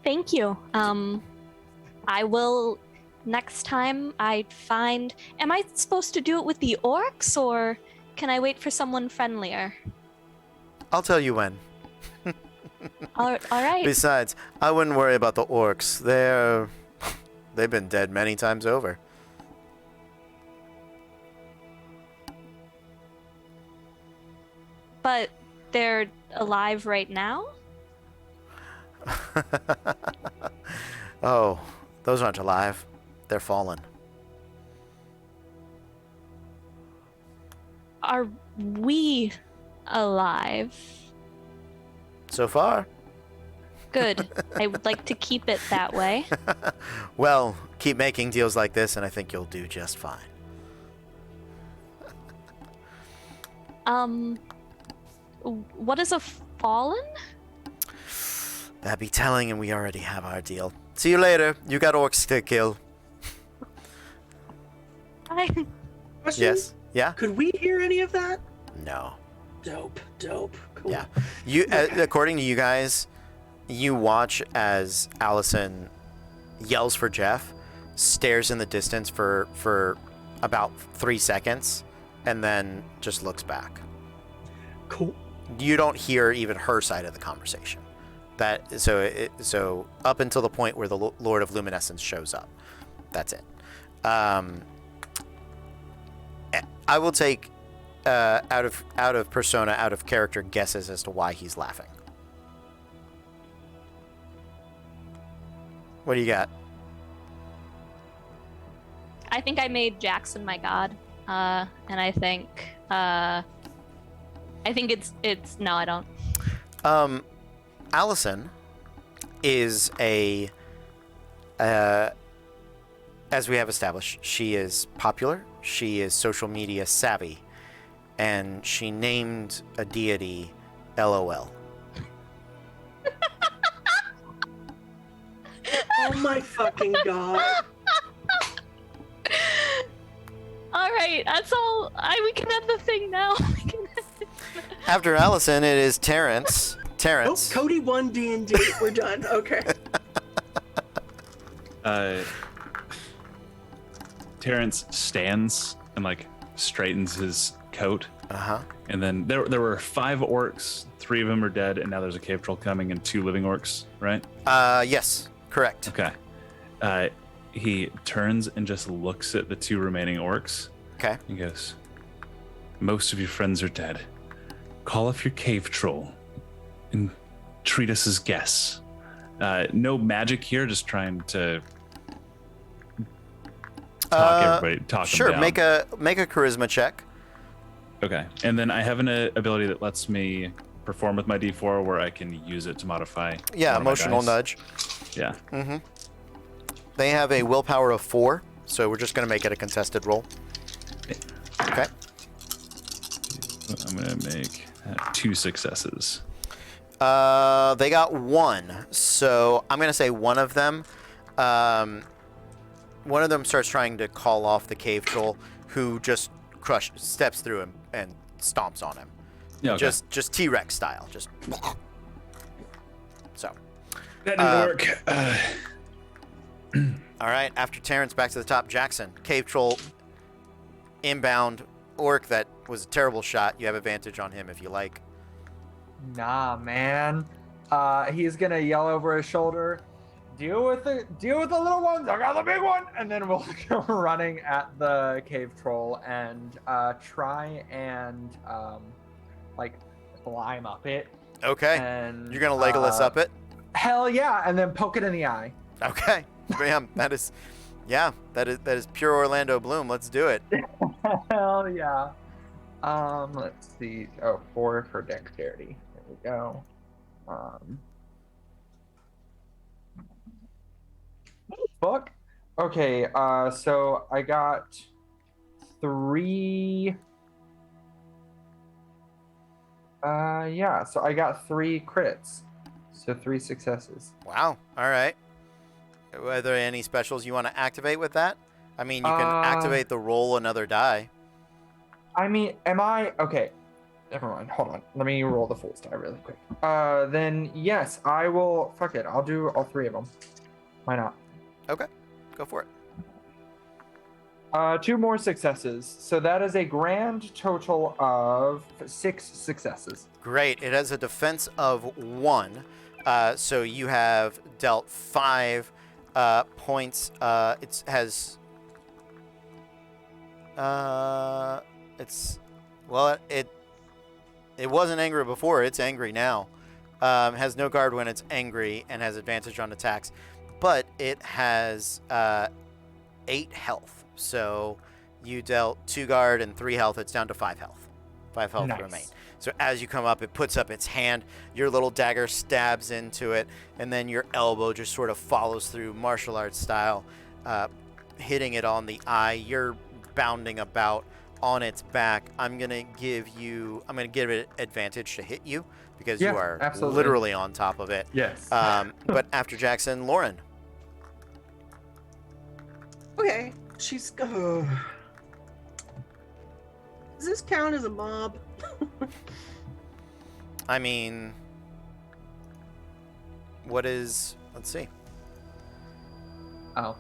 Thank you. I will, next time I find... Am I supposed to do it with the orcs, or can I wait for someone friendlier? I'll tell you when. All right. Besides, I wouldn't worry about the orcs. They've been dead many times over. But they're alive right now? Oh, those aren't alive. They're fallen. Are we alive? So far. Good. I would like to keep it that way. Well, keep making deals like this, and I think you'll do just fine. What is a fallen? That'd be telling, and we already have our deal. See you later. You got orcs to kill. Question? Yes. Yeah? Could we hear any of that? No. Dope. Cool. Yeah. You, according to you guys, you watch as Allison yells for Jeff, stares in the distance for about 3 seconds, and then just looks back. Cool. You don't hear even her side of the conversation. So up until the point where the Lord of Luminescence shows up, that's it. I will take out of persona, out of character guesses as to why he's laughing. What do you got? I think I made Jackson my god, and I think it's no, I don't. Allison is as we have established, she is popular, she is social media savvy, and she named a deity LOL. Oh my fucking god. All right, that's all. We can end the thing now. After Allison, it is Terrence. Oh, Cody won D&D. We're done. Okay. Terrence stands and like straightens his coat. Uh-huh. And then there were 5 orcs, 3 of them are dead, and now there's a cave troll coming and 2 living orcs, right? Yes, correct. Okay. He turns and just looks at the 2 remaining orcs. Okay. He goes, "Most of your friends are dead. Call off your cave troll and treat us as guests." No magic here, just trying to talk them Sure, down. make a charisma check. Okay, and then I have an ability that lets me perform with my D4 where I can use it to modify. Yeah, one of my emotional dice. nudge. Yeah. Mm-hmm. They have a willpower of 4, so we're just going to make it a contested roll. Okay. I'm gonna make 2 successes. They got 1, so I'm going to say one of them starts trying to call off the cave troll, who just steps through him and stomps on him. Yeah, okay. Just T-Rex style. Just so. That didn't work. All right, after Terrence, back to the top. Jackson, cave troll, inbound orc that was a terrible shot. You have advantage on him if you like. Nah, man. He's gonna yell over his shoulder, deal with the little ones, I got the big one, and then we'll go running at the cave troll and try and like climb up it. Okay. And You're gonna Legolas up it? Hell yeah, and then poke it in the eye. Okay. Bam. That is pure Orlando Bloom. Let's do it. Hell yeah. Let's see. Oh, 4 for dexterity. There we go. Fuck. Okay, so I got 3. Yeah, so I got 3 crits. So 3 successes. Wow. All right. Are there any specials you want to activate with that? I mean, you can activate the roll another die. I mean, am I okay? Never mind. Hold on. Let me roll the fool's die really quick. Then yes, I will. Fuck it. I'll do all 3 of them. Why not? Okay. Go for it. 2 more successes. So that is a grand total of 6 successes. Great. It has a defense of 1. So you have dealt 5 points. It has. It wasn't angry before. It's angry now. Has no guard when it's angry and has advantage on attacks, but it has 8 health. So you dealt 2 guard and 3 health. It's down to 5 health. 5 health Nice. remain. So as you come up, it puts up its hand. Your little dagger stabs into it, and then your elbow just sort of follows through martial arts style, hitting it on the eye. You're bounding about, on its back, I'm gonna give it advantage to hit you because you are absolutely. literally on top of it. Yes. But after Jackson, Lauren. Okay, she's. Does this count as a mob? I mean, what is? Let's see. Oh.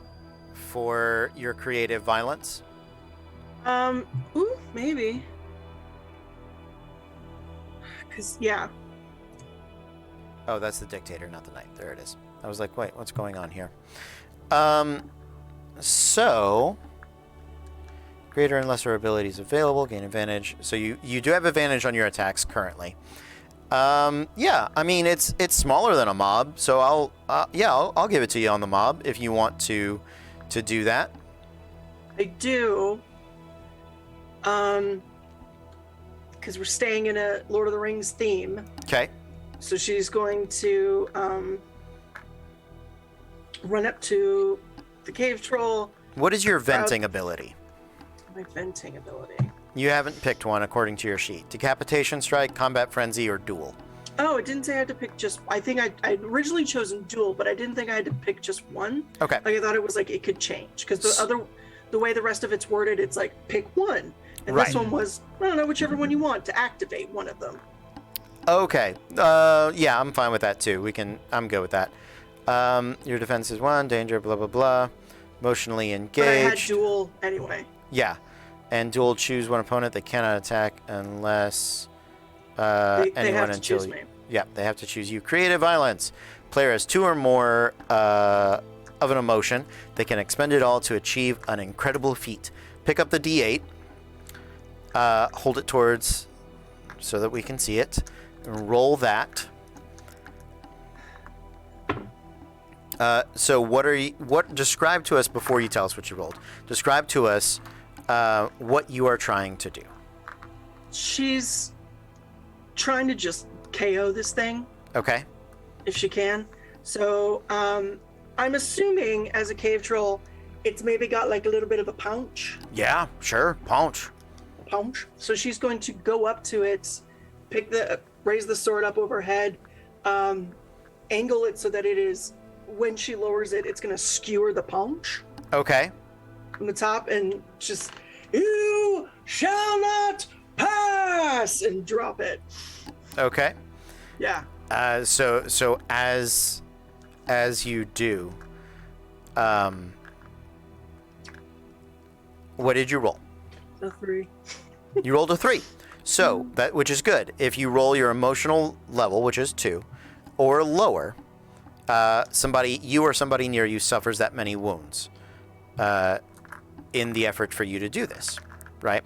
For your creative violence. Ooh, maybe. Cause yeah. Oh, that's the dictator, not the knight. There it is. I was like, wait, what's going on here? So greater and lesser abilities available, gain advantage. So you do have advantage on your attacks currently. Yeah, I mean it's smaller than a mob, so I'll give it to you on the mob if you want to do that. I do. Because we're staying in a Lord of the Rings theme. Okay. So she's going to run up to the cave troll. What is your venting ability? My venting ability. You haven't picked one according to your sheet. Decapitation strike, combat frenzy, or duel. Oh, it didn't say I had to pick just. I think I'd originally chosen duel, but I didn't think I had to pick just one. Okay. Like I thought it was like it could change because the way the rest of it's worded, it's like pick one, and Right. this one was I don't know whichever one you want to activate one of them. Okay. Yeah, I'm fine with that too. I'm good with that. Your defense is 1, danger, blah, blah, blah. Emotionally engaged. But I had duel anyway. Yeah. And duel, choose one opponent. They cannot attack unless They anyone have to until choose you. me. Yeah, they have to choose you. Creative violence. Player has 2 or more of an emotion. They can expend it all to achieve an incredible feat. Pick up the D8. Hold it towards so that we can see it. Roll that. So what describe to us before you tell us what you rolled. Describe to us what you are trying to do. She's trying to just KO this thing Okay. if she can. So I'm assuming as a cave troll, it's maybe got like a little bit of a punch. Yeah, sure. Punch. So she's going to go up to it, raise the sword up overhead, angle it so that it is, when she lowers it, it's going to skewer the punch Okay. from the top and just, you shall not pass, and drop it. Okay. Yeah. So as you do, what did you roll? A 3. You rolled a 3. So which is good. If you roll your emotional level, which is 2, or lower, you or somebody near you suffers that many wounds in the effort for you to do this, right?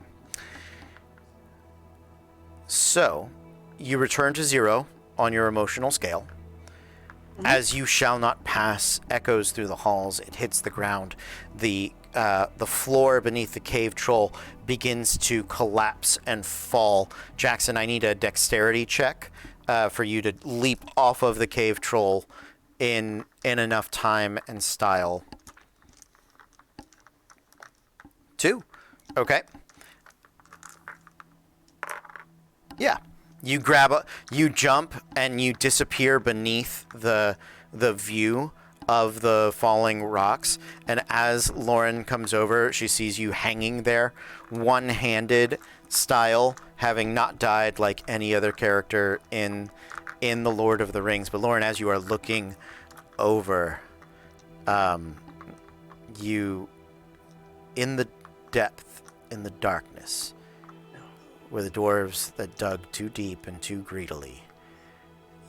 So you return to 0 on your emotional scale. As you shall not pass echoes through the halls. It hits the ground. The floor beneath the cave troll begins to collapse and fall. Jackson, I need a dexterity check for you to leap off of the cave troll in enough time and style. 2. Okay. Yeah. You jump and you disappear beneath the view of the falling rocks, and as Lauren comes over, she sees you hanging there, one-handed style, having not died like any other character in the Lord of the Rings. But Lauren, as you are looking over, you, in the depth, in the darkness, where the dwarves that dug too deep and too greedily,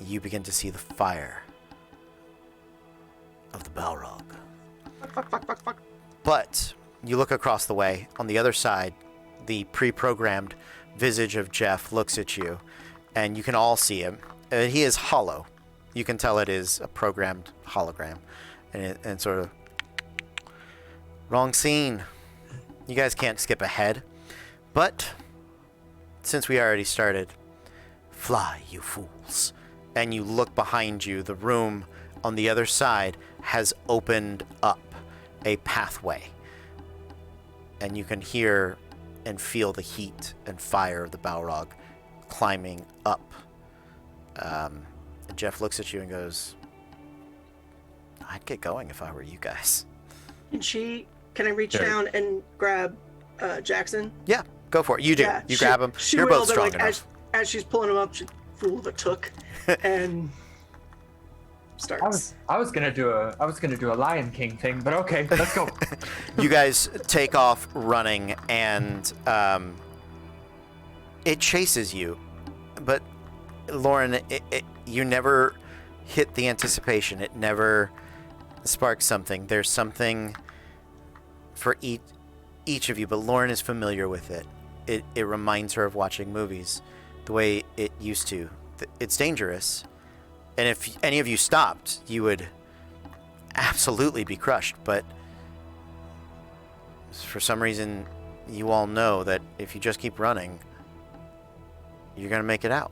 you begin to see the fire of the Balrog. Fuck. But you look across the way. On the other side, the pre-programmed visage of Jeff looks at you, and you can all see him. He is hollow. You can tell it is a programmed hologram. And sort of... Wrong scene. You guys can't skip ahead. But... since we already started, fly, you fools. And you look behind you, the room on the other side has opened up a pathway. And you can hear and feel the heat and fire of the Balrog climbing up. And Jeff looks at you and goes, I'd get going if I were you guys. Can I reach down and grab Jackson? Yeah, go for it. You do. Yeah, you grab him. She You're will, both but, strong like, enough. As she's pulling him up, she fool of a took and starts. I was gonna do a Lion King thing, but okay, let's go. You guys take off running, and it chases you. But Lauren, you never hit the anticipation. It never sparks something. There's something for each of you, but Lauren is familiar with it. It reminds her of watching movies the way it used to. It's dangerous. And if any of you stopped, you would absolutely be crushed. But for some reason, you all know that if you just keep running, you're going to make it out.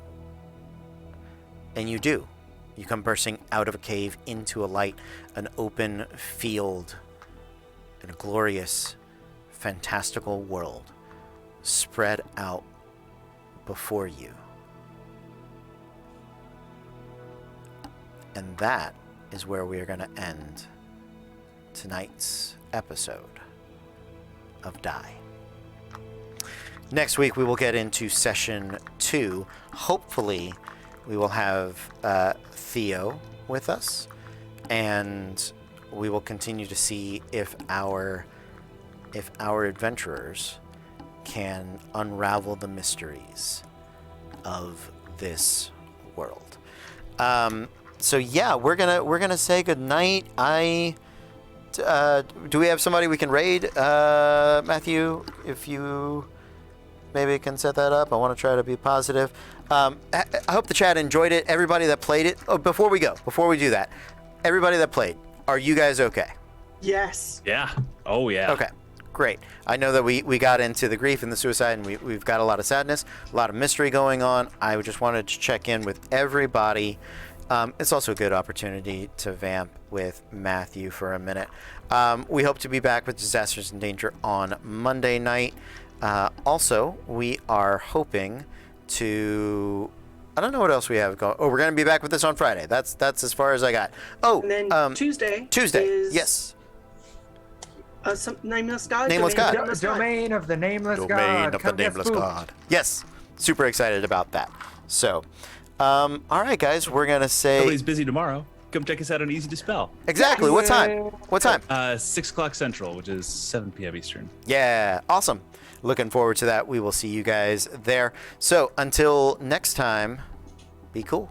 And you do. You come bursting out of a cave into a light, an open field, in a glorious, fantastical world spread out before you. And that is where we are going to end tonight's episode of Die. Next week, we will get into session 2. Hopefully, we will have Theo with us, and we will continue to see if our adventurers can unravel the mysteries of this world. So yeah, we're gonna say goodnight. Do we have somebody we can raid? Matthew, if you maybe can set that up. I want to try to be positive. I hope the chat enjoyed it. Everybody that played it. Oh, before we do that, everybody that played, are you guys okay? Yes. Yeah. Oh, yeah. Okay, great. I know that we got into the grief and the suicide, and we've got a lot of sadness, a lot of mystery going on. I just wanted to check in with everybody. It's also a good opportunity to vamp with Matthew for a minute. We hope to be back with Disasters and Danger on Monday night. Also, we are hoping to... I don't know what else we have going. Oh, we're going to be back with this on Friday. That's as far as I got. Oh, And then Tuesday. Is, yes. Some Nameless God. Nameless God. Domain of the Nameless God. Domain of the Come get Nameless spooked. God. Yes, super excited about that. So, all right, guys, we're going to say... Nobody's busy tomorrow. Come check us out on Easy to Spell. Exactly. What time? What time? 6 o'clock Central, which is 7 p.m. Eastern. Yeah, awesome. Looking forward to that. We will see you guys there. So until next time, be cool.